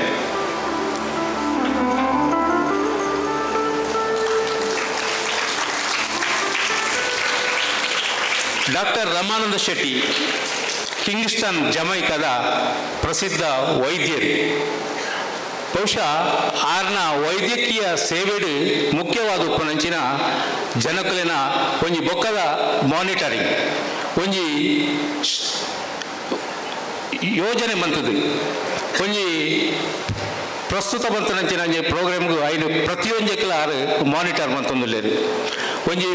ಡಾಕ್ಟರ್ ರಮಾನಂದ ಶೆಟ್ಟಿ ಕಿಂಗ್ಸ್ಟನ್ ಜಮೈಕಾದ ಪ್ರಸಿದ್ಧ ವೈದ್ಯರು ಬಹುಶಃ ಆರ್ನ ವೈದ್ಯಕೀಯ ಸೇವೆಡು ಮುಖ್ಯವಾದ ಉಪನಂಚಿನ ಜನಕಲಿನ ಒಂಜಿ ಬೊಕ್ಕದ ಮಾನಿಟರಿಂಗ್ ಒಂಜಿ ಯೋಜನೆ ಬಂತದು ಒಂಜಿ ಪ್ರಸ್ತುತ ಬಂತನಂಚಿನ ಪ್ರೋಗ್ರಾಮ್ಗೂ ಐನು ಪ್ರತಿಯೊಂದಕ್ಕೆಲ್ಲ ಆರು ಮಾನಿಟರ್ ಬಂತಂದುಲ್ಲೇರು ಒಂಜಿ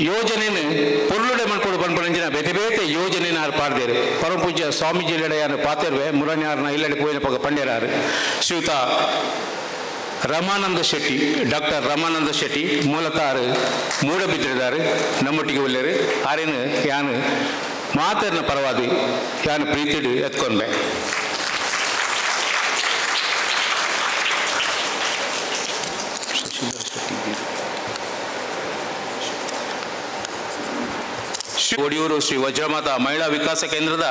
ಯೋಜನೆಯನ್ನು ಪೊರ್ಲುಡೆ ಮಾಡ್ಕೊಂಡು ಬಂದ್ಪಂಚಿನ ಬೇತೆ ಬೇತೆ ಯೋಜನೆನ ಆರು ಪಾಡ್ದೇರು ಪರಮ ಪೂಜ್ಯ ಸ್ವಾಮೀಜಿಲೆಡೆ ಯಾರು ಪಾತಿರುವೆ ಮುರಣ್ಯಾರನ ಇಲ್ಲಡೆ ಪೋಯಿನ ಪಗ ಪಂಡ್ಯರಾರು ಶ್ರೀಯುತ ರಮಾನಂದ ಶೆಟ್ಟಿ ಡಾಕ್ಟರ್ ರಮಾನಂದ ಶೆಟ್ಟಿ ಮೂಲತಃ ಆರು ಮೂಡಬಿದ್ರಿದಾರು ನಮ್ಮೊಟ್ಟಿಗೆ ಒಳ್ಳೆಯರು ಆರೇನು ಯಾನು ಮಾತರ್ನ ಪರವಾದಿ ಯಾನು ಪ್ರೀತಿಡು ಎತ್ಕೊಂಡೆ ಒಡಿಯೂರು ಶ್ರೀ ವಜ್ರಮಾತಾ ಮಹಿಳಾ ವಿಕಾಸ ಕೇಂದ್ರದ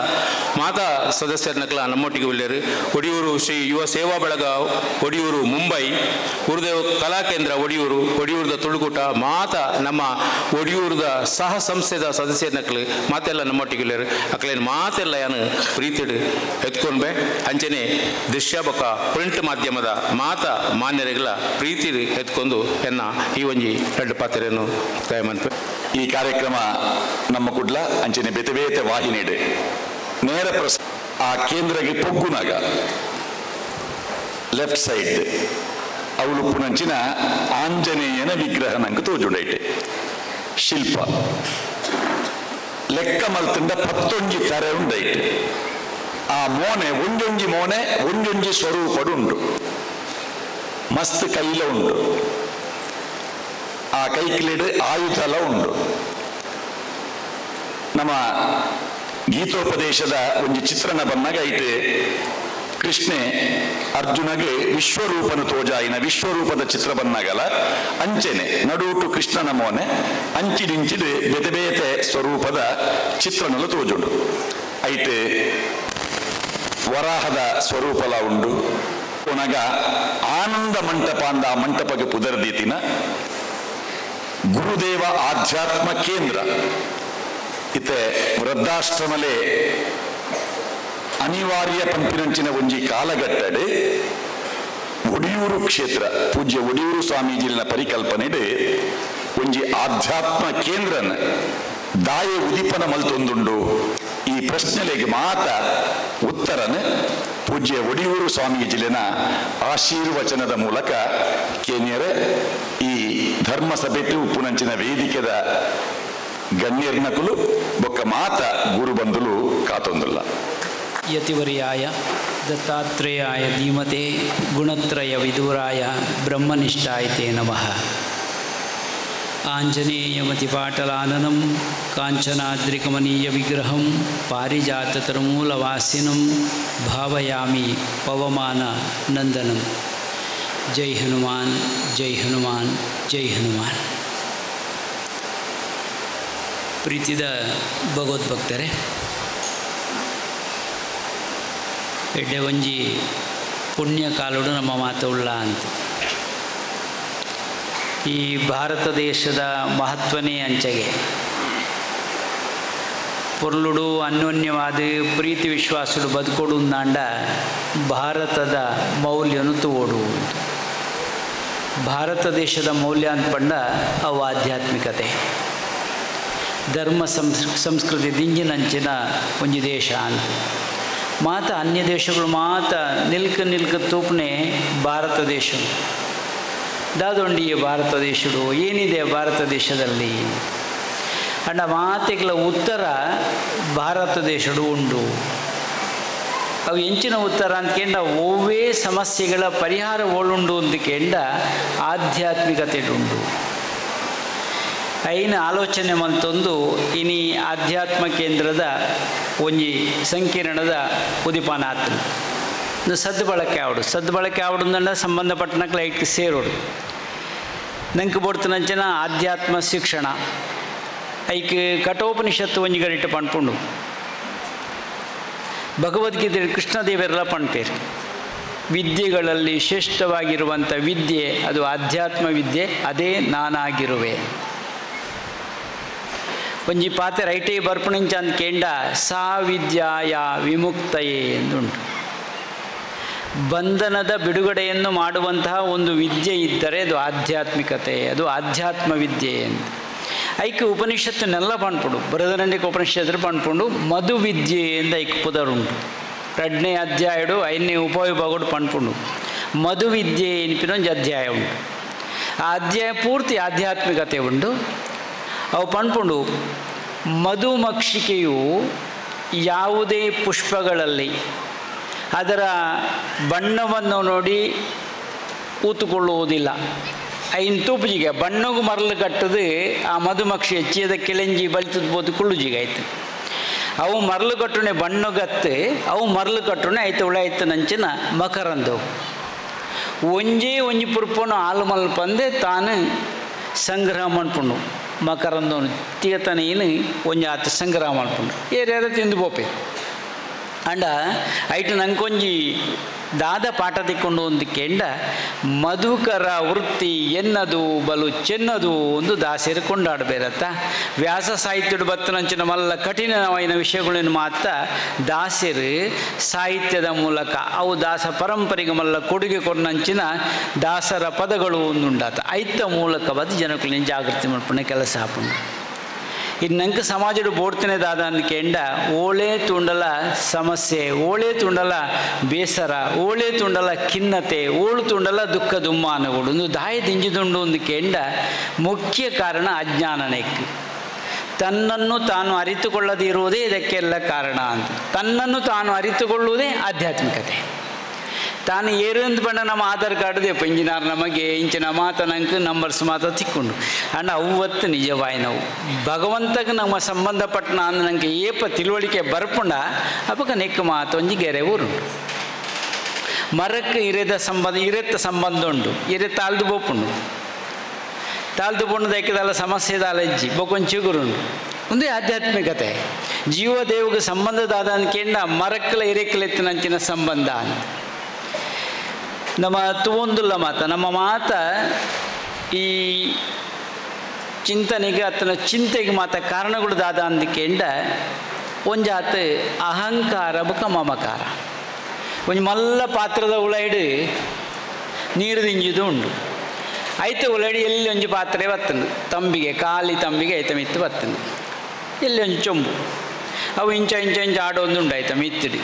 ಮಾತಾ ಸದಸ್ಯರನ್ನಕಲ ನಮ್ಮೊಟ್ಟಿಗೆ ಒಳ್ಳೆಯರು ಒಡಿಯೂರು ಶ್ರೀ ಯುವ ಸೇವಾ ಬಳಗ ಒಡಿಯೂರು ಮುಂಬೈ ಗುರುದೇವ ಕಲಾ ಕೇಂದ್ರ ಒಡಿಯೂರು ಒಡಿಯೂರದ ತುಳುಕೂಟ ಮಾತಾ ನಮ್ಮ ಒಡಿಯೂರದ ಸಹ ಸಂಸ್ಥೆದ ಸದಸ್ಯರನ್ನಕಲು ಮಾತೆಲ್ಲ ನಮ್ಮೊಟ್ಟಿಗೆ ಒಳ್ಳೆಯರು ಅಕಲೇನು ಮಾತೆಲ್ಲ ಯಾನು ಪ್ರೀತಿಡು ಎತ್ಕೊಂಡ್ಬೆ ಅಂಚನೆ ದೃಶ್ಯ ಬೊಕ್ಕ ಪ್ರಿಂಟ್ ಮಾಧ್ಯಮದ ಮಾತಾ ಮಾನ್ಯರಿಗಳ ಪ್ರೀತಿಡು ಎತ್ಕೊಂಡು ಎನ್ನ ಈ ಒಂಜಿ ಎರಡು ಪಾತ್ರೆಯನ್ನು ಮುಕ್ತಾಯ ಮಾಡ್ಪೆ ಈ ಕಾರ್ಯಕ್ರಮ ನಮ್ಮ ಕುಡ್ಲ ಅಂಚನೆ ಬೇತೆ ಬೇತೆ ವಾಹಿನಿಡೆ ನೇರ ಆ ಕೇಂದ್ರಕ್ಕೆ ಪೊಗ್ಗುನಾಗ ಲೆಫ್ಟ್ ಸೈಡ್ ಅವಳು ಪುನಂಚಿನ ಆಂಜನೇಯನ ವಿಗ್ರಹ ನಂಗೆ ತೋಜುಂಡೈತೆ ಶಿಲ್ಪ ಲೆಕ್ಕ ಮಲ್ತಿಂದ 11 ತರ ಉಂಡೈತೆ ಆ ಮೋನೆ ಒಂದೊಂಜಿ ಮೋನೆ ಒಂದೊಂಜಿ ಸ್ವರೂಪಡುಂಡು ಮಸ್ತ್ ಕೈಲ ಉಂಡು ಆ ಕೈಕಿಲಿಡು ಆಯುಧಲ ಉಂಡು ನಮ್ಮ ಗೀತೋಪದೇಶದ ಒಂದು ಚಿತ್ರಣ ಬಂದಾಗ ಐತೆ ಕೃಷ್ಣೆ ಅರ್ಜುನಗೆ ವಿಶ್ವರೂಪನ ತೋಜಾಯಿನ ವಿಶ್ವರೂಪದ ಚಿತ್ರ ಬಂದಾಗಲ್ಲ ಅಂಚೆನೆ ನಡುಟು ಕೃಷ್ಣನ ಮೋನೆ ಅಂಚಿಡಿಂಚಿಡು ಬೇತೆ ಬೇತೆ ಸ್ವರೂಪದ ಚಿತ್ರಣಲು ತೋಜುಂಡು ಐತೆ ವರಾಹದ ಸ್ವರೂಪಲ ಉಂಡು ಒನಗ ಆನಂದ ಮಂಟಪ ಅಂದ ಆ ಮಂಟಪಕ್ಕೆ ಪುದರ್ದೀತಿನ ಗುರುದೇವ ಆಧ್ಯಾತ್ಮ ಕೇಂದ್ರ ಇತ್ತೆ ವೃದ್ಧಾಶ್ರಮಲೆ ಅನಿವಾರ್ಯ ಪಂಪಿನಂಚಿನ ಒಂಜಿ ಕಾಲಘಟ್ಟಡೆ ಒಡಿಯೂರು ಕ್ಷೇತ್ರ ಪೂಜ್ಯ ಒಡಿಯೂರು ಸ್ವಾಮೀಜಿನ ಪರಿಕಲ್ಪನೆಡೆ ಒಂಜಿ ಆಧ್ಯಾತ್ಮ ಕೇಂದ್ರನ ದಾಯ ಉದಿಪನ ಮಲ್ತೊಂದುಂಡು ಈ ಪ್ರಶ್ನೆಲೆಗೆ ಮಾತ ಉತ್ತರನ ಪೂಜ್ಯ ಒಡಿಯೂರು ಸ್ವಾಮೀಜಿಲಿನ ಆಶೀರ್ವಚನದ ಮೂಲಕ ಕೇನ್ಯರ ಈ ಧರ್ಮ ಸಭೆಟು ಉಪ್ಪುನಂಚಿನ ವೇದಿಕೆದ ಗಣ್ಯರ್ನಕುಲು ಬೊಕ್ಕ ಮಾತ ಗುರು ಬಂಧುಲು ಕಾತೊಂದುಲ್ಲ ಯತಿವರ್ಯಾಯ ದತ್ತಾತ್ರೇಯಾಯ ಧೀಮತೆ ಗುಣತ್ರಯ ವಿದೂರಾಯ ಬ್ರಹ್ಮನಿಷ್ಠಾಯತೆ ನಮಃ ಆಂಜನೇಯಮತಿಪಾಟಲಾನನಂ ಕಾಂಚನಾದ್ರಿಕಮನೀಯ ವಿಗ್ರಹಂ ಪಾರಿಜಾತತರುಮೂಲವಾಸಿನಂ ಭಾವಯಾಮಿ ಪವಮಾನ ನಂದನಂ ಜೈ ಹನುಮಾನ್ ಜೈ ಹನುಮಾನ್ ಜೈ ಹನುಮಾನ್. ಪ್ರೀತಿದ ಭಗವದ್ಭಕ್ತರೇ, ಎಡ್ಡೆ ಒಂಜಿ ಪುಣ್ಯ ಕಾಲುಡು ನಮ್ಮ ಮಾತುಳ್ಳ ಅಂತ ಈ ಭಾರತ ದೇಶದ ಮಹತ್ವನೇ ಅಂಚೆಗೆ ಪೊರ್ಲುಡು ಅನ್ಯೋನ್ಯವಾದ ಪ್ರೀತಿ ವಿಶ್ವಾಸಡು ಬದುಕೊಡು ನಾಂಡ ಭಾರತದ ಮೌಲ್ಯನು ತೋಡು. ಭಾರತ ದೇಶದ ಮೌಲ್ಯ ಅಂತ ಪಂಡ ಅವು ಆಧ್ಯಾತ್ಮಿಕತೆ ಧರ್ಮ ಸಂಸ್ಕೃತಿ ದಿಂಜಿನಂಚಿನ ಒಂಜಿ ದೇಶ ಅಂತ ಮಾತ ಅನ್ಯ ದೇಶಗಳು ಮಾತ ನಿಲ್ಕ ತೂಪನೆ ಭಾರತ ದೇಶ ದಾದೊಂಡಿ ಭಾರತ ದೇಶಡು ಏನಿದೆ ಭಾರತ ದೇಶದಲ್ಲಿ ಅಂಡ ಮಾತೆಗಳ ಉತ್ತರ ಭಾರತ ದೇಶಡು ಉಂಡು. ಅವು ಎಂಚಿನ ಉತ್ತರ ಅಂದ್ಕೆಂಡ ಒವ್ವೇ ಸಮಸ್ಯೆಗಳ ಪರಿಹಾರ ಓಳುಂಡು ಅಂದ್ಕೆಂಡ ಆಧ್ಯಾತ್ಮಿಕತೆ ಉಂಡು. ಐನ ಆಲೋಚನೆ ಮಲ್ತೊಂದು ಇನಿ ಆಧ್ಯಾತ್ಮ ಕೇಂದ್ರದ ಒಂಜಿ ಸಂಕೀರ್ಣದ ಉದಿಪಾನ ಆತನು ಒಂದು ಸದ್ಬಳಕೆ ಆವಡು ಸಂಬಂಧಪಟ್ಟನಕ್ಕೆ ಲೈಟ್ಗೆ ಸೇರೋಡು ನಂಗೆ ಬೋಡ್ತನಂಚಿನ ಆಧ್ಯಾತ್ಮ ಶಿಕ್ಷಣ ಐಕ್ ಕಠೋಪನಿಷತ್ತು ಒಂಜಿ ಗರಿಟ್ಟು ಪಣ್ಪುಂಡು ಭಗವದ್ಗೀತೆ ಕೃಷ್ಣದೇವರೆಲ್ಲ ಪಣ್ಪೇರು ವಿದ್ಯೆಗಳಲ್ಲಿ ಶ್ರೇಷ್ಠವಾಗಿರುವಂಥ ವಿದ್ಯೆ ಅದು ಆಧ್ಯಾತ್ಮ ವಿದ್ಯೆ, ಅದೇ ನಾನಾಗಿರುವೆ. ಒಂಜಿ ಪಾತೆ ರೈಟೇ ಬರ್ಪುಣಿಂಚ ಅಂತ ಕೇಂಡ ಸಾ ವಿದ್ಯಾಯ ವಿಮುಕ್ತಯೇ ಎಂದುಂಟು. ಬಂಧನದ ಬಿಡುಗಡೆಯನ್ನು ಮಾಡುವಂತಹ ಒಂದು ವಿದ್ಯೆ ಇದ್ದರೆ ಅದು ಆಧ್ಯಾತ್ಮಿಕತೆ, ಅದು ಆಧ್ಯಾತ್ಮ ವಿದ್ಯೆ ಅಂತ. ಐಕೆ ಉಪನಿಷತ್ತನ್ನೆಲ್ಲ ಪಣ್ಪುಡು ಬರದರಂಡಿಗೆ ಉಪನಿಷತ್ತು ಪಣ್ಪುಂಡು ಮಧು ವಿದ್ಯೆ ಎಂದು ಐಕೆ ಪುದರುಂಟು. 2ನೇ ಅಧ್ಯಾಯಡು 5ನೇ ಉಪವಿಭಾಗಡು ಪಣ್ಪುಂಡು ಮಧು ವಿದ್ಯೆ ಎನ್ಪಿನೊಂದು ಅಧ್ಯಾಯ ಉಂಟು. ಆ ಅಧ್ಯಾಯ ಪೂರ್ತಿ ಆಧ್ಯಾತ್ಮಿಕತೆ ಉಂಟು. ಅವು ಪಣ್ಪುಂಡು ಮಧುಮಕ್ಷಿಕೆಯು ಯಾವುದೇ ಪುಷ್ಪಗಳಲ್ಲಿ ಅದರ ಬಣ್ಣವನ್ನು ನೋಡಿ ಊತುಕೊಳ್ಳುವುದಿಲ್ಲ. ಐನ್ ತೂಪುಜಿಗೆ ಬಣ್ಣಗೂ ಮರಳು ಕಟ್ಟದು ಆ ಮಧುಮಕ್ಷಿ ಹೆಚ್ಚಿದ ಕೆಳಂಜಿ ಬಲಿತದ ಬೋದು ಕುಳ್ಳುಜಿಗೆ ಆಯ್ತು. ಅವು ಮರಳು ಕಟ್ಟುನೆ ಬಣ್ಣಗತ್ತೆ, ಅವು ಮರಳು ಕಟ್ಟುನೆ ಆಯ್ತು ಉಳಾಯ್ತು ನಂಚಿನ ಮಕರಂದವು ಒಂಜಿ ಪುರ್ಪನು ಹಾಲು ಮಲ್ಪಂದೆ ತಾನು ಸಂಗ್ರಹ ಮಾಡ್ಕೊಂಡು ಮಕರಂದವನು ತೀಗತನೇನು ಒಂಜಿ ಆತ ಸಂಗ್ರಹ ಮಾಡ್ಕೊಂಡು ಏರ್ಯಾರ ತಿಂದು ಬೋಪೆ ಅಂಡ ಐಟು ನಂಗೊಂಜಿ ದಾದ ಪಾಠ ತಿಕ್ಕೊಂಡು ಒಂದು ಕೆಂಡ ಮಧುಕರ ವೃತ್ತಿ ಎನ್ನದು ಬಲು ಚೆನ್ನದು ಒಂದು ದಾಸರು ಕೊಂಡಾಡಬೇರತ್ತ. ವ್ಯಾಸ ಸಾಹಿತ್ಯಡು ಬತ್ತನಂಚಿನ ಮಲ್ಲ ಕಠಿಣವಾದ ವಿಷಯಗಳನ್ನು ಮಾತ್ರ ದಾಸರು ಸಾಹಿತ್ಯದ ಮೂಲಕ ಅವು ದಾಸ ಪರಂಪರೆಗೆ ಮಲ್ಲ ಕೊಡುಗೆ ಕೊಡನಂಚಿನ ದಾಸರ ಪದಗಳು ಒಂದುಂಡಾತ ಐತ ಮೂಲಕವಾದ ಜನಗಳನ್ನ ಜಾಗೃತಿ ಮಾಡ್ಪಣೆ ಕೆಲಸ ಹಾಕೊಂಡು ಇದು ನಂಗೆ ಸಮಾಜಡು ಬೋಡ್ತೇನೆ ದಾದ ಅಂದ್ಕೆಂಡ ಓಳೆ ತುಂಡಲ ಸಮಸ್ಯೆ, ಓಳೆ ತುಂಡಲ ಬೇಸರ, ಓಳೆ ತುಂಡಲ ಖಿನ್ನತೆ, ಓಳು ತುಂಡಲ ದುಃಖ ದುಮ್ಮಾನಗಳು ಒಂದು ದಾಯ ದಿಂಜಿದುಂಡು ಅಂದ್ಕೆಂಡ ಮುಖ್ಯ ಕಾರಣ ಅಜ್ಞಾನನೆಕ್ಕೆ. ತನ್ನನ್ನು ತಾನು ಅರಿತುಕೊಳ್ಳದಿರುವುದೇ ಇದಕ್ಕೆಲ್ಲ ಕಾರಣ ಅಂತ. ತನ್ನನ್ನು ತಾನು ಅರಿತುಕೊಳ್ಳುವುದೇ ಆಧ್ಯಾತ್ಮಿಕತೆ. ತಾನು ಏರಂದು ಬಣ್ಣ ನಮ್ಮ ಆಧಾರ್ ಕಾರ್ಡ್ದೇ ಇಂಜಿನಾರ್ ನಮಗೆ ಇಂಚಿನ ಮಾತ ನಂಗೆ ನಂಬರ್ಸ್ ಮಾತ ತಿಕ್ಕೊಂಡು ಅಂಡ್ ಅವತ್ತು ನಿಜವಾಯಿ ನಾವು ಭಗವಂತಗೆ ನಮ್ಮ ಸಂಬಂಧಪಟ್ಟನ ಅಂದು ನಂಗೆ ಏಪ ತಿಳುವಳಿಕೆ ಬರ್ಪುಂಡ ಅಪ್ಪಗ ನೆಕ್ಕ ಮಾತು ಒಂಜಿ ಗೆರೆ ಊರುಂಟು. ಮರಕ್ಕೆ ಇರೆತ್ತ ಸಂಬಂಧ ಉಂಟು, ಇರೆ ತಾಳ್ದು ಬೋಪುಂಡು, ತಾಳ್ದು ಪುಂಡು ದಕ್ಕಿದಲ್ಲ ಸಮಸ್ಯೆದ ಅಲಜ್ಜಿ ಬೊಕೊಂದು ಚಿಗುರುಂಡು. ಒಂದೇ ಆಧ್ಯಾತ್ಮಿಕತೆ ಜೀವದೇವಿಗೆ ಸಂಬಂಧದಾದ ಅಂದ್ಕೆಂಡ ಮರಕ್ಕಲ ಇರೆಕ್ಕಲೆತ್ತಿನಂಚಿನ ಸಂಬಂಧ ಅಂತ. ನಮ್ಮ ತುವೊಂದುಲ್ಲ ನಮ್ಮ ಮಾತ ಈ ಚಿಂತನೆಗೆ ಆತನ ಚಿಂತೆಗೆ ಮಾತ ಕಾರಣಗಳು ದಾದ ಅಂದ್ಕೆಂಡ ಒಂಜಾತ ಅಹಂಕಾರ ಬುಕ ಮಮಕಾರ. ಒಂಜಿ ಮಲ್ಲ ಪಾತ್ರದ ಉಳೈಡು ನೀರು ದಿಂಜಿದು ಉಂಡು ಐತೆ ಉಳೈಡು ಎಲ್ಲಿ ಒಂಜಿ ಪಾತ್ರೆ ಬತ್ತನು ತಂಬಿಗೆ ಖಾಲಿ ತಂಬಿಗೆ ಐತ ಮಿತ್ತು ಬತ್ತನು ಎಲ್ಲಿ ಒಂಜಿ ಚೊಂಬು ಅವು ಇಂಚ ಆಡೊಂದುಂಡು ಆಯ್ತ ಮಿತ್ತಿಡಿ.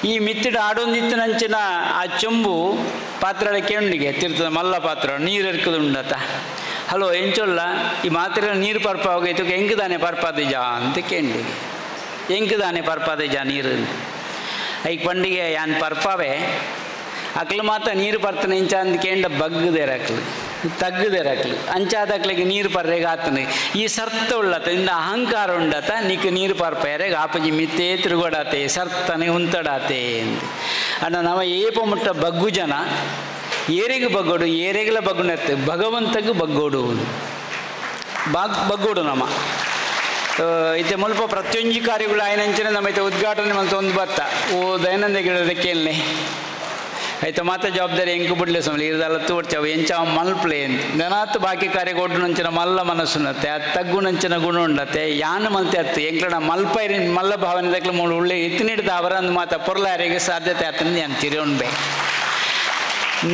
ಈ ಮಿತ್ತಿಡು ಆಡೊಂದಿತ್ತು ನಂಚಿನ ಆ ಚೊಂಬು ಪಾತ್ರೆ ಕೆಂಡಿಗೆ ತಿರ್ತದ ಮಲ್ಲ ಪಾತ್ರ ನೀರು ಎರ್ಕದು ಉಂಡತ. ಹಲೋ ಎಂಚೊಲ್ಲ ಈ ಮಾತ್ರೆ ನೀರು ಪರ್ಪ ಹೋಗೈತು ಹೆಂಗದಾನೆ ಪರ್ಪಾದೆ ಜಾ ಅಂತ ಕೆಂಡಿಗೆ ಹೆಂಗದಾನೆ ಪರ್ಪಾದೆ ಜಾ ನೀರು ಐಕ್ ಪಂಡಿಗೆ ಯಾನ್ ಪರ್ಪಾವೆ ಅಕ್ಲು ಮಾತ ನೀರು ಪರ್ತನೆ ಇಂಚ ಅಂದ ಕೆಂಡ ಬಗ್ಗದೇರಕ್ಲು ತಗ್ಗದೇರಕ್ಲು ಅಂಚಾದಕ್ಲಿಗೆ ನೀರು ಪರ್ರೆಗೆ ಆತನೆ ಈ ಸರ್ತ ಉಳ್ಳತ ಇಂದ ಅಹಂಕಾರ ಉಂಡತ ನೀಕು ನೀರು ಪರ್ಪೆರೆಗೆ ಆಪಜಿ ಮಿತ್ತೇ ತಿರುಗೋಡಾತೆ ಸರ್ತನೆ ಉಂತಡಾತೆ ಅಂತ ಅಣ್ಣ ನಾವು ಏಪ ಮುಟ್ಟ ಬಗ್ಗು ಜನ ಏರೆಗೆ ಬಗ್ಗೋಡು ಏರೆಗಲ ಬಗ್ಗುನತ್ತೆ ಭಗವಂತಗೂ ಬಗ್ಗೋಡು ಬಗ್ಗೋಡು ನಮ್ಮ ಇತ್ತೆ ಮುಲ್ಪ ಪ್ರತಿಯೊಂದು ಕಾರ್ಯಗಳು ಆಯ್ನಂಚಿನ ನಮ್ಮ ಐತೆ ಉದ್ಘಾಟನೆ ಮಂತ ಒಂದು ಬತ್ತ ಓ ದಯಾನಂದ ಗಿಡದಕ್ಕೆಲ್ಲೇ ಆಯ್ತು ಮಾತ ಜವಾಬ್ದಾರಿ ಹೆಂಗೆ ಬಿಡ್ಲೆ ಸಮಲಿ ಇರದಲ್ಲ ತೋಡ್ಚಾವು ಎಂಚ ಮಲ್ಪ್ಲೆ ಅಂತ ಗನಾತ್ ಬಾಕಿ ಕಾರ್ಯ ಕೊಟ್ಟು ನಂಚಿನ ಮಲ್ಲ ಮನಸ್ಸುನತ್ತೆ ಅದು ತಗ್ಗು ನಂಚಿನ ಗುಣ ಉಂಡತ್ತೆ ಯಾನು ಮಲ್ತೆ ಅತ್ತು ಎಂಕ್ಲಣ ಮಲ್ಪ ಇರಿನ ಮಲ್ಲ ಭಾವನೆದಕ್ಲು ಮೂಡು ಉಳ್ಳೆ ಎತ್ತಿನಿಡ್ದ ಅವರಂದು ಮಾತ ಪೊರ್ಲಾರಿಗೆ ಸಾಧ್ಯತೆ ಆತಂದು ನಾನು ತಿರುವಣ್ಬೆ.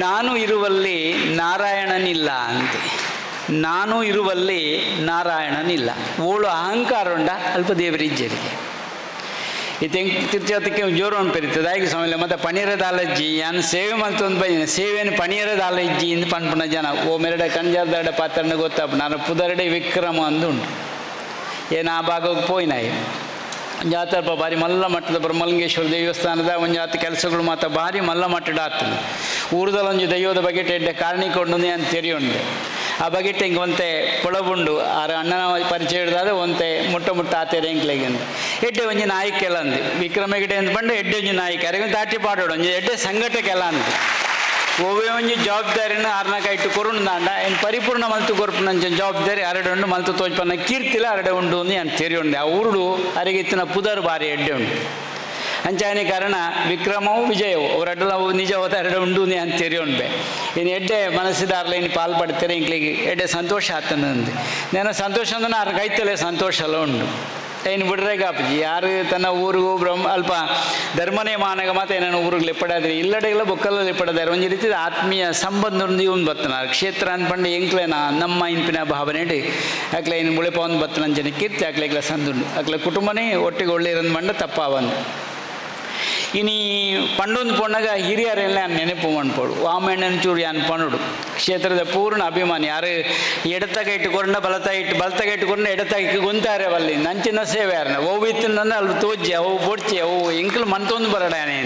ನಾನು ಇರುವಲ್ಲಿ ನಾರಾಯಣನಿಲ್ಲ ಅಂತೆ, ನಾನು ಇರುವಲ್ಲಿ ನಾರಾಯಣನಿಲ್ಲ ಓಳು ಅಹಂಕಾರ ಉಂಡ ಅಲ್ಪ ದೇವರಿಜ್ಜರಿಗೆ ಇದು ಹೆಂಗೆ ತಿರ್ಚಾತಕ್ಕೆ ಜೋರು ಅನ್ಪೆರಿತದೆ ಆಗಿ ಸಮಯ ಮತ್ತು ಪನೀರದ ಅಲಜ್ಜಿ ನಾನು ಸೇವೆ ಮಲ್ತೊಂದು ಬಂದಿನ ಸೇವೆಯನ್ನು ಪನೀರದ ಅಲಜ್ಜಿ ಇಂದು ಪನ್ಪುಣ ಜನ ಓ ಮೆರಡೆ ಕಂಜಾರ್ದಡೆ ಪಾತ್ರನ ಗೊತ್ತಾಪ ನಾನು ಪುದರಡೆ ವಿಕ್ರಮ ಅಂದುಂಟು ಏನು ಆ ಭಾಗಕ್ಕೆ ಪೋಯ್ನಾಯಿ ಜಾತರಪ್ಪ ಭಾರಿ ಮಲ್ಲ ಮಟ್ಟದ ಬ್ರಹ್ಮಲಿಂಗೇಶ್ವರ ದೇವಸ್ಥಾನದ ಒಂದು ಜಾತಿ ಕೆಲಸಗಳು ಮಾತ್ರ ಭಾರಿ ಮಲ್ಲ ಮಟ್ಟದ ಆಗ್ತದೆ ಊರದಲ್ಲೊಂದು ದೈವದ ಬಗ್ಗೆ ಎಡ್ಡೆ ಕಾರಣಿಕೊಂಡು ಅಂತ ತೆರೆಯುಂಡೆ ಆ ಬಗೆಟ್ ಹಿಂಗೆ ಒಂತೆ ಪೊಳಬುಂಡು ಆರು ಅಣ್ಣನ ಪರಿಚಯ ಹಿಡಿದಾದ ಒಂತೆ ಮುಟ್ಟ ಆತೇರೆ ಎಂಕ್ಲೆಗೆ ಅಂತ ಎಡ್ಡೆ ಒಂಜಿ ನಾಯಿಕೆಲ್ಲ ಅಂದು ವಿಕ್ರಮ ಹೆಗಡೆ ಅಂತ ಬಂದು ಎಡ್ಡೆ ಒಂಜಿ ನಾಯಿಕೆ ಅರೆಗೆ ದಾಟಿ ಪಾಡೋಡು ಒಂಜಿ ಎಡ್ಡೆ ಸಂಘಟಕ್ಕೆಲ್ಲ ಅಂದು ಓವೇ ಒಂಜಿ ಜವಾಬ್ದಾರಿನ ಆರ್ನಾಕ ಇಟ್ಟು ಕೊರುಂದಾಂಡ ಏನು ಪರಿಪೂರ್ಣ ಮಲ್ತು ಕೊರ್ಪು ನಂಚ ಜವಾಬ್ದಾರಿ ಅರಡೆ ಉಂಡು ಮಲ್ತು ತೋಜ್ಪನ್ನ ಕೀರ್ತಿಲ ಅರಡೆ ಉಂಡು ಅಂತ ನಾನು ತೆರಿ ಉಂಡೆ ಆ ಊರುಡು ಅರಿಗಿತ್ತಿನ ಪುದರ್ ಬಾರಿ ಎಡ್ಡೆ ಉಂಡು ಅಂಚಾನೆ ಕಾರಣ ವಿಕ್ರಮವು ವಿಜಯವು ಅವರಡ್ಡಲ ನಿಜವಾದ ಎರಡು ಉಂಡು ಅಂತ ತೆರಿ ಉಂಡೆ ಇನ್ನು ಎಡ್ಡೆ ಮನಸ್ಸಿದಾರ್ಲ ಇನ್ನು ಪಾಲ್ ಪಡ್ತಾರೆ ಇಂಕ್ಲಿಗೆ ಎಡ್ಡೆ ಸಂತೋಷ ಆತನಂದು ನಾನು ಸಂತೋಷ ಅಂದ್ರೆ ಆರು ಕೈತಲೆ ಸಂತೋಷ ಎಲ್ಲ ಉಂಡು ಏನು ಬಿಡ್ರೆ ಗಾಪಜಿ ಯಾರು ತನ್ನ ಊರಿಗೂ ಅಲ್ಪ ಧರ್ಮನೇ ಮಾನಗ ಮಾತ್ರ ಏನೇನು ಊರಿಗೆ ಲೆಪ್ಪಡಾದ್ರಿ ಇಲ್ಲಡೆಲ್ಲ ಬೊಕ್ಕಲ್ಲ ಲೆಪ್ಪಡಾರೆ ಒಂದು ರೀತಿ ಆತ್ಮೀಯ ಸಂಬಂಧ ಒಂದು ಬತ್ತನ ಕ್ಷೇತ್ರ ಅಂದ್ಪಂಡು ಎಂಕ್ಲೇನ ನಮ್ಮ ಇಂಪಿನ ಭಾವನೆ ಅಕ್ಲೆ ಇನ್ನು ಮುಳಿಪ ಒಂದು ಬತ್ತನ ಜನ ಕೀರ್ತಿ ಅಕ್ಲೆಗ್ಲ ಸಂದುಂಡು ಅಕ್ಲೆ ಕುಟುಂಬನೇ ಒಟ್ಟಿಗೆ ಒಳ್ಳೆಯರಂದು ಮಂಡ ತಪ್ಪಾವಂದು ಇನಿ ಪಂಡೊಂದು ಪೊಣ್ಣಾಗ ಹಿರಿಯರೆಲ್ಲ ನೆನಪು ಮಾಡ್ಪೋಡು ವಾಮಣ್ಣನ ಚೂರು ಯಾನ್ ಪಣುಡು ಕ್ಷೇತ್ರದ ಪೂರ್ಣ ಅಭಿಮಾನಿ ಯಾರು ಎಡತಾಗ ಇಟ್ಟುಕೊಂಡ ಬಲತಾಗ ಇಟ್ಟುಕೊಂಡು ಎಡತಾಗ ಗೊಂತಾರೆ ಅಲ್ಲಿ ನಂಚಿನ ಸೇವೆ ಯಾರನ್ನ ಅವು ಇತ್ತಿನ ಅಲ್ಲಿ ತೋಜಿ ಅವು ಬೊಡ್ಚಿ ಅವು ಎಂಕಲು ಮಂತೊಂದು ಬರಡಾನೆ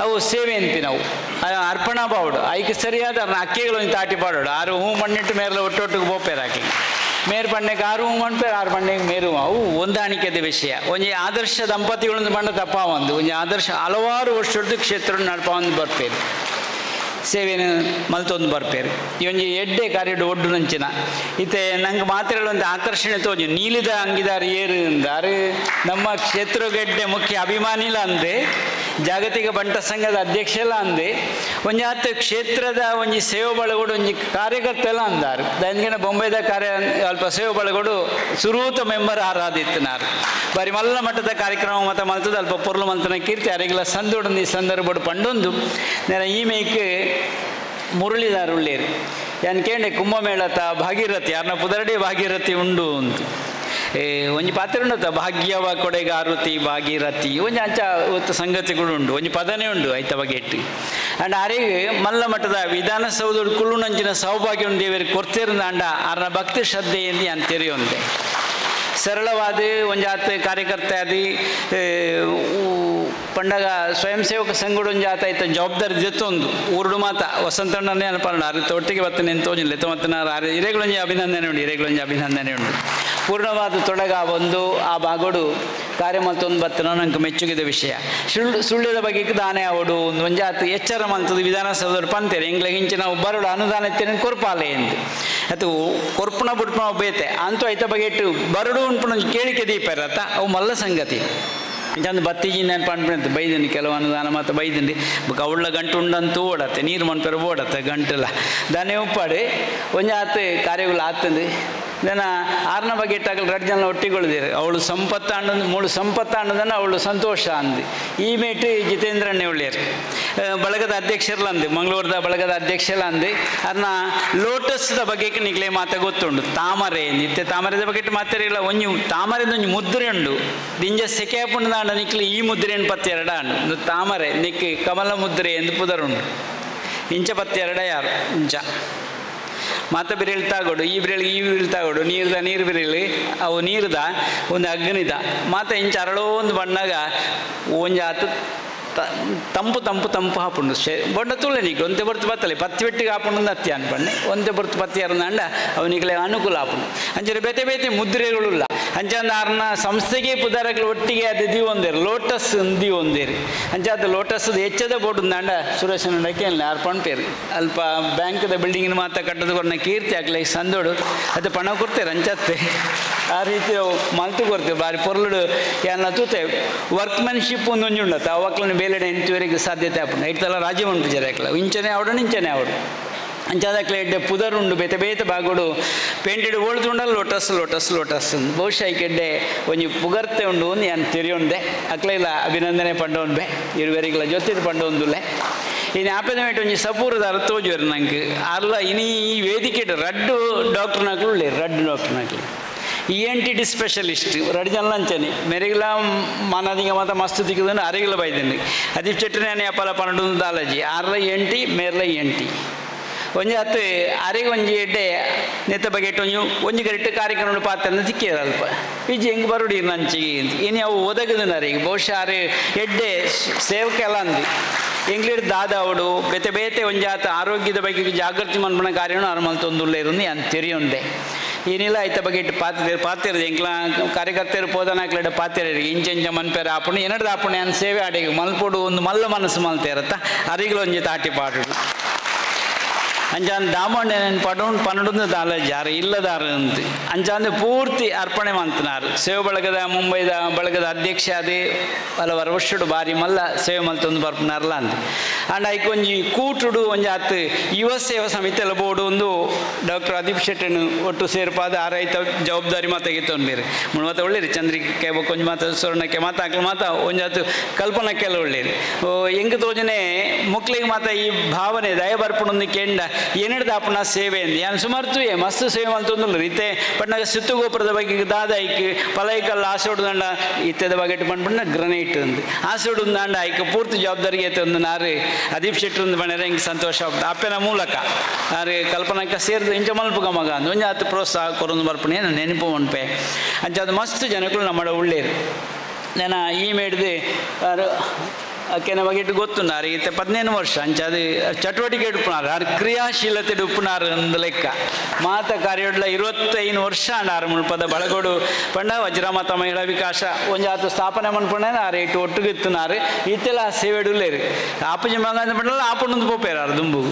ಅವು ಸೇವೆ ಅನ್ಪಿ ನಾವು ಅರ್ಪಣಾ ಬಾವುಡು ಐಕೆ ಸರಿಯಾದ ಅಕ್ಕಿಗಳು ತಾಟಿ ಪಾಡೋಡು ಆರು ಹೂ ಮಣ್ಣಿಟ್ಟು ಮೇರೆಲ್ಲ ಒಟ್ಟೊಟ್ಟಿಗೆ ಬೋಪೇರಾಕಿ ಮೇರು ಪಣ್ಣೆಗೆ ಆರು ಹೂ ಮಣ್ಪೇರು ಆರು ಪಣ್ಣೆಗೆ ಮೇರು ಅವು ಹೊಂದಾಣಿಕೆದ ವಿಷಯ ಒಂಜಿ ಆದರ್ಶ ದಂಪತಿಗಳನ್ನು ಬಂಡ ತಪ್ಪ ಒಂದು ಒಂಜಿ ಆದರ್ಶ ಹಲವಾರು ವರ್ಷದ್ದು ಕ್ಷೇತ್ರ ನಡಪ ಒಂದು ಬರ್ಪೇರು ಸೇವೆನ ಮಲ್ತೊಂದು ಬರ್ಪೇರು ಈ ಒಂಜಿ ಎಡ್ಡೆ ಕಾರ್ಯಡು ಒಡ್ಡು ನಂಚಿನ ಇತ್ತೆ ನಂಗೆ ಮಾತ್ರೆಗಳು ಒಂದು ಆಕರ್ಷಣೆ ತೋಜು ನೀಲಿದ ಅಂಗಿದಾರು ಏರು ಅಂದಾರು ನಮ್ಮ ಕ್ಷೇತ್ರಗೆಡ್ಡೆ ಮುಖ್ಯ ಅಭಿಮಾನಿಲ ಅಂದೆ ಜಾಗತಿಕ ಬಂಟ ಸಂಘದ ಅಧ್ಯಕ್ಷ ಎಲ್ಲ ಅಂದೆ ಒಂಜಿ ಆತ ಕ್ಷೇತ್ರದ ಒಂಜಿ ಸೇವೆ ಬಳಗೋಡು ಒಂಜಿ ಕಾರ್ಯಕರ್ತ ಎಲ್ಲ ಅಂದಾರು ದಂಗಿನ ಬೊಂಬೈದ ಅಲ್ಪ ಸೇವೆ ಬಳಗೋಡು ಸುರೂತ ಮೆಂಬರ್ ಆರಾಧಿತ್ತನಾರು ಬಾರಿ ಮಲ್ಲ ಮಟ್ಟದ ಕಾರ್ಯಕ್ರಮ ಮತ್ತು ಮಲ್ತದ ಅಲ್ಪ ಪೊರ್ಲು ಮಂತನ ಕೀರ್ತಿ ಅರೆಗಿಲ್ಲ ಸಂದೋಡು ಈ ಸಂದರ್ಭ ಪಂಡೊಂದು ನಾನು ಈ ಮೇಯ್ಕೆ ಮುರಳಿದಾರು ಉಳ್ಳೇರು ಯಾನ್ ಕೇಂಡೆ ಕುಂಭಮೇಳತ ಭಾಗೀರಥಿ ಯಾರನ್ನ ಪುದರಡಿ ಭಾಗೀರಥಿ ಉಂಡು ಅಂತ ಒಂಜಿ ಪಾತ್ರ ಉಂಡತ ಭಾಗ್ಯವ ಕೊಡೆಗಾರುತಿ ಭಾಗೀರಥಿ ಒಂಜಿ ಅಂಚ ಒತ್ತು ಸಂಗತಿಗಳು ಉಂಡು ಒಂಜಿ ಪದನೇ ಉಂಡು ಐತ ಬಗೆಟ್ಟು ಅಂಡ್ ಆರಿಗೆ ಮಲ್ಲ ಮಟ್ಟದ ವಿಧಾನಸೌಧ ಕುಳ್ಳು ನಂಚಿನ ಸೌಭಾಗ್ಯ ಉಂಡು ದೇವರಿಗೆ ಕೊಡ್ತಿರಂದ ಅಂಡ ಆರ್ನ ಭಕ್ತಿ ಶ್ರದ್ಧೆ ಎಂದು ನಾನು ತೆರೆಯೊಂದೆ ಸರಳವಾದ ಒಂಜಾತ ಕಾರ್ಯಕರ್ತ ಆದಿ ಪಂಡಗ ಸ್ವಯಂ ಸೇವಕ ಸಂಘಡು ಒಂದು ಜಾತ ಆಯ್ತು ಜವಾಬ್ದಾರಿ ಜೊತ್ತೊಂದು ಊರುಡು ಮಾತ ವಸಂತಣ್ಣನೇ ಅನ್ಪಂಡ ಅರಿತ ಒಟ್ಟಿಗೆ ಬತ್ತನೆ ಎಂತೋಜಿಲ್ಲ ಎತ್ತಮತ್ತನ ಹಿರೇಗಳೊಂಜಿ ಅಭಿನಂದನೆ ಉಂಡು ಅಭಿನಂದನೆ ಉಂಡು ಪೂರ್ಣವಾದ ತೊಡಗ ಒಂದು ಆ ಬಾಗೋಡು ಕಾರ್ಯ ಮತ್ತೊಂದು ಬತ್ತನ ನಂಗೆ ಮೆಚ್ಚುಗಿದ ವಿಷಯ ಸುಳ್ಳ್ಯದ ಬಗೆಗೆ ದಾನೆ ಆವಡು ಒಂದು ಜಾತಿ ಎಚ್ಚರ ಮಂತದ ವಿಧಾನಸೌಧ ಪಂತೇನೆ ಎಂಗ್ಲಗಿಂಚ ನಾವು ಬರೋಡು ಅನುದಾನ ಎತ್ತೇನೆ ಕೊರ್ಪಾಲೆ ಎಂದು ಅದು ಕೊರ್ಪುಣ ಬುಡ್ಪುಣ ಬೇತೆ ಅಂತೂ ಐತ ಬಗೆಟ್ಟು ಬರಡು ಉಂಟು ಕೇಳಿಕೆ ದೀಪ ಇರತ್ತ ಅವು ಮಲ್ಲ ಸಂಗತಿ ಚಂದ ಬತ್ತಿಜಿ ನಾನು ಪಂಡ್ಬಿಡಂತೆ ಬೈದನಿ ಕೆಲವು ಅನುದಾನ ಮತ್ತು ಬೈದನಿ ಕೌಳ್ಳ ಗಂಟು ಉಂಡಂತೂ ಓಡತ್ತೆ ನೀರು ಮನ್ಪೇರು ಓಡತ್ತೆ ಗಂಟೆಲ್ಲ ದಾನೆ ಉಪ್ಪಾಡಿ ಒಂಜಿ ಆತು ಕಾರ್ಯಗಳು ಆತಂದು ದನ ಆರನ ಬಗ್ಗೆ ಇಟ್ಟಾಗಲು ಎರಡು ಜನ ಒಟ್ಟಿಗೊಳ್ದಿರು ಅವಳು ಮೂಳು ಸಂಪತ್ತಾಂಡದನ್ನ ಅವಳು ಸಂತೋಷ ಅಂದು ಈ ಮೇಟು ಜಿತೇಂದ್ರನ್ನೇ ಒಳ್ಳೆಯರು ಬಳಗದ ಅಧ್ಯಕ್ಷರಲ್ಲ ಅಂದು ಮಂಗಳೂರದ ಬಳಗದ ಅಧ್ಯಕ್ಷಲ್ಲ ಅಂದು ಅದನ್ನ ಲೋಟಸ್ದ ಬಗ್ಗೆ ನಿಗ್ಲೆ ಮಾತ ಗೊತ್ತುಂಡು ತಾಮರೆ ನಿತ್ಯ ತಾಮರದ ಬಗ್ಗೆ ಮಾತಾಡಿಲ್ಲ ಒಂಜಿ ತಾಮರೆದ ಒಂಜಿ ಮುದ್ರೆ ಉಂಡು ದಿಂಜ ಸೆಕೆ ಹಾಪುಂಡು ಅಂಡ ನಿಕ್ಲಿ ಈ ಮುದ್ರೆಯನ್ನು ಪತ್ತೆ ಎರಡ ಅಂಡು ತಾಮರೆ ನಿಕ್ಕಿ ಕಮಲ ಮುದ್ರೆ ಎಂದು ಪುದರುಂಡು ಇಂಚ ಪತ್ತೆ ಎರಡ ಯಾರು ಇಂಚ ಮಾತ ಬಿರಿಯಲ್ಲಿ ತಾಗೋಡು ಈ ಬಿರಿಯಲ್ಲಿ ಈ ಬಿರಿಯಲ್ಲಿ ತಾಗೋಡು ನೀರು ಬಿರಿಯಲ್ಲಿ ಅವು ನೀರ್ದ ಒಂದು ಅಗ್ನಿದ ಮಾತ ಇಂಚ ಅರಳೋ ಒಂದು ಬಣ್ಣಾಗ ಒಂಜಿ ಆತು ತಂಪು ಹಾಪುಂಡು ಬೊಂಡ ತುಳ್ಳೆ ನೀಕು ಒಂತೆ ಬರ್ತು ಬತ್ತಲೆ ಪತ್ತಿ ಬೆಟ್ಟಿಗೆ ಹಾಪುಂಡು ಅತ್ತಿ ಅನ್ಪಣ್ಣೆ ಒಂತೆ ಬರ್ತು ಪತ್ತಿ ಅರಂದ ಅವನಿಗೆ ಅನುಕೂಲ ಹಾಪುಂಡು ಅಂಚೆ ಬೇತೆ ಮುದ್ರೆಗಳುಲ್ಲ ಅಂಚಂದ ಆರ್ನ ಸಂಸ್ಥೆಗೆ ಪುದಾರಗಳು ಒಟ್ಟಿಗೆ ಅದು ಒಂದೇರು ಲೋಟಸ್ ಒಂದೇರಿ ಅಂಚೆ ಅದು ಲೋಟಸ್ದು ಹೆಚ್ಚದ ಬೋರ್ಡು ಅಂಡ ಸುರೇಶನ ಡಕ್ಕೆ ಆರು ಪಣ್ಪೇರು ಅಲ್ಪ ಬ್ಯಾಂಕ್ದ ಬಿಲ್ಡಿಂಗಿನ ಮಾತ ಕಟ್ಟದ ಕೊರನ ಕೀರ್ತಿ ಆಗ್ಲಿ ಸಂದೋಡು ಅದು ಪಣ ಕೊಡ್ತೇವೆ ಅಂಚತ್ತೆ ಆ ರೀತಿ ಮಲ್ತು ಕೊಡ್ತೇವೆ ಬಾರಿ ಪೊರ್ಲುಡು ಏನ ತೂತೆ ವರ್ಕ್ಮೆನ್ಶಿಪ್ ಒಂದು ಉಂಡತ್ತ ಅವಕ್ಲನ್ನು ಬೇಲೆಡೆ ಎಂಟುವರೆಗೆ ಸಾಧ್ಯತೆ ಹಾಪುಂಡು ಐತಲ್ಲ ರಾಜ್ಯ ಉಂಟು ಜರಕ್ಲ ಇಂಚನೆ ಇಂಚನೆ ಅವಡು ಅಂಚಾದಕ್ಲೆ ಎಡ್ಡೆ ಪುದರುಂಡು ಬೇತೆ ಬಾಗೋಡು ಪೇಂಟೆಡ್ ಓಳ್ದುಂಡಲ್ಲ ಲೋಟಸ್ ಬಹುಶಃ ಈಕೆಡ್ಡೆ ಒಂಜಿ ಪುಗರ್ತೆ ಉಂಡು ನಾನು ತೆರೆಯುಂಡೆ ಅಕ್ಲೆಲ್ಲ ಅಭಿನಂದನೆ ಪಂಡೋನ್ಬೆ ಇರುವರಿಗಳ ಜೊತೆ ಪಂಡೊಂದುಲ್ಲೆ ಇನ್ನು ಆಪದ ಮೇಟು ಒಂಜಿ ಸಪೂರದ ಅರ್ಥೋಜುವರು ನಂಗೆ ಅಲ್ಲ ಇನಿ ಈ ವೇದಿಕೆ ರಡ್ಡು ಡಾಕ್ಟರ್ನಾಗ್ಲು ಉಳ್ಳೆ ENT ಸ್ಪೆಷಲಿಸ್ಟ್ ಎರಡು ಜನ ಅಂಚನೆ ಮೆರೆಗಿಲ ಮಾನದಿಗ ಮಾತ ಮಸ್ತ್ ದಿಕ್ಕದನ್ನು ಅರೆಗಿಲ ಬೈದೆಂದು ಅದೀಪ್ ಚಟ್ರಿ ಅಪ್ಪಲ ಪನ್ನೊಂದು ದಾಲಜಿ ಆರ್ಲ ENT ಮೇರ್ಲ ENT ಒಂಜಿ ಹತ್ತು ಅರೆಗೆ ಒಂಜಿ ಎಡ್ಡೆ ನೆತ್ತ ಬಗೆಟ್ ಒಂಜಿ ಗರಿಟ್ಟು ಕಾರ್ಯಕ್ರಮ ಪಾತ್ರ ಸಿಕ್ಕಿದ ಅಲ್ಪ ಇಜ್ಜಿ ಹೆಂಗೆ ಬರೋಡಿ ನಂಚಿ ಇನ್ನು ಅವು ಒದಗದ ಅರೆಗೆ ಬಹುಶಃ ಅರೆ ಎಡ್ಡೆ ಸೇವಕ ಎಲ್ಲ ಅಂದು ಎಂಗ್ಲಿಡ್ ದಾದಾವಡು ಬೇತೆ ಬೇತೆ ಒಂಜಾತ ಆರೋಗ್ಯದ ಬಗ್ಗೆ ಜಾಗೃತಿ ಮನ್ಪಣ ಕಾರ್ಯವನ್ನು ಅರ್ಮಲ್ತೊಂದುಲ್ಲ ಇருந்து ಅಂತ ತೆರಿಯುಂಡೆ ಏನಿಲ್ಲ ಐತ ಬಗ್ಗೆ ಇಟ್ಟು ಪಾತಿರದು ಎಂಕ್ಲ ಕಾರ್ಯಕರ್ತರು ಪೋದನಾಕ್ಲಿಡ ಪಾತಿರರಿಗೆ ಇಂಚೆಂಚ ಮನ್ಪೇರ ಆಪುಣಿ ಏನಡ್ದು ಆಪುಣಿ ಅನ್ ಸೇವೆ ಆಡಿಗೆ ಮಲ್ಪೊಡು ಒಂದು ಮಲ್ಲ ಮನಸ್ಸು ಮಲ್ತೆ ಇರತ್ತ ಅರಿಗಳು ಒಂಜಿ ತಾಟಿ ಪಾಡು ಅಂಚಾಂದು ದಾಮಣ್ಣ ಪಡೋಣ ಪನ್ನಡು ದಾಲ ಜಾರ ಇಲ್ಲದಾರ ಅಂತ ಅಂಚಾಂದು ಪೂರ್ತಿ ಅರ್ಪಣೆ ಮಂತನಾರು ಸೇವೆ ಬಳಗದ ಮುಂಬೈದ ಬಳಗದ ಅಧ್ಯಕ್ಷ ಅದೇ ಹಲವಾರು ವರ್ಷಡು ಬಾರಿ ಮಲ್ಲ ಸೇವೆ ಮಲ್ತೊಂದು ಬರ್ಪನಾರಲ್ಲ ಅಂತ ಅಂಡ್ ಐಕೊಂಜಿ ಕೂಟುಡು ಒಂಜಿ ಆತು ಯುವ ಸೇವಾ ಸಮಿತಿ ಎಲ್ಲ ಬೋರ್ಡು ಒಂದು ಡಾಕ್ಟರ್ ಅದೀಪ್ ಶೆಟ್ಟನು ಒಟ್ಟು ಸೇರ್ಪಾದ ಆರೈತ ಜವಾಬ್ದಾರಿ ಮಾತಾಗಿತ್ತವನು ಬೇರೆ ಮುಳ್ಮತ ಒಳ್ಳೇರಿ ಚಂದ್ರಿಕೆ ಕೊಂಚ ಮಾತ ಸ್ವರ್ಣಕ್ಕೆ ಮಾತಾಕ್ಲು ಮಾತ ಒಂಜಾತು ಕಲ್ಪನಕ್ಕೆಲ್ಲ ಒಳ್ಳೇರಿ ಹೆಂಗೆ ತೋಜನೆ ಮುಕ್ಳಿಗೆ ಮಾತ ಈ ಭಾವನೆ ದಯ ಬರ್ಪಣೊಂದು ಕೆಂಡ ಏನಿಡ್ದ ಅಪ್ಪನ ಸೇವೆ ಅಂದು ಯಾನು ಸುಮಾರ್ತುವೆ ಮಸ್ತ್ ಸೇವೆ ಮಲ್ತೊಂದು ರೀತೆ ಪಟ್ನಾಗ ಸುತ್ತುಗೋಪುರದ ಬಗ್ಗೆ ದಾದಾಯ್ಕೆ ಪಲೈಕಲ್ಲ ಆಸೋಡ್ದಂಡ ಇತ್ಯದ ಬಗ್ಗೆ ಪಂಡ್ಪಣ್ಣ ಗ್ರನೈಟ್ ಅಂದು ಆಸೋಡ್ದಂಡ ಆಯ್ಕೆ ಪೂರ್ತಿ ಜವಾಬ್ದಾರಿಗೆ ಒಂದು ನಾರು ಅದೀಪ್ ಶೆಟ್ಟರು ಬಣ್ಣ ಹಿಂಗೆ ಸಂತೋಷ ಆಗ್ತದೆ ಅಪ್ಪನ ಮೂಲಕ ನಾರು ಕಲ್ಪನಾಕ ಸೇರಿದ ಇಂಚ ಮಲ್ಪಗ ಮಗ ಅಂದು ಒಂಜ ಹತ್ತು ಪ್ರೋತ್ಸಾಹ ಕೊರೊಂದು ಬರ್ಪಣೆ ನೆನಪು ಮನ್ಪೆ ಅಂಚ ಅದು ಮಸ್ತ್ ಜನಗಳು ನಮ್ಮಡ ಒಳ್ಳೇರು ನಾನು ಈ ಮೇಡ್ದು ಅಕ್ಕೆನ ಬಗೆಟ್ಟು ಗೊತ್ತುನಾರು ಈತ 15 ವರ್ಷ ಅಂಚ ಅದು ಚಟುವಟಿಕೆ ಇಡುಪುನಾರು ಅದು ಕ್ರಿಯಾಶೀಲತೆ ಇಡುಪುನಾರು ಅಂದ ಲೆಕ್ಕ ಮಾತ ಕಾರ್ಯೋಡ್ಲ 25 ವರ್ಷ ಅಂಡಾರು ಮುಳ್ಪದ ಬಳಗೋಡು ಪಂಡ ವಜ್ರಮತ ಮಹಿಳಾ ವಿಕಾಸ ಒಂಜಾತು ಸ್ಥಾಪನೆ ಮನ್ಪುಣ ಆ ರೇಟು ಒಟ್ಟಿಗೆ ಇತ್ತುನಾರು ಇತ್ತೆಲ್ಲ ಸೇವೆಡುಲ್ಲೇರು ಆಪುಜಿ ಮಗ ಅಂತ ಪಂಡಲ್ಲ ಆಪುಂಡು ಪೋಪೇರಾರು ದುಂಬು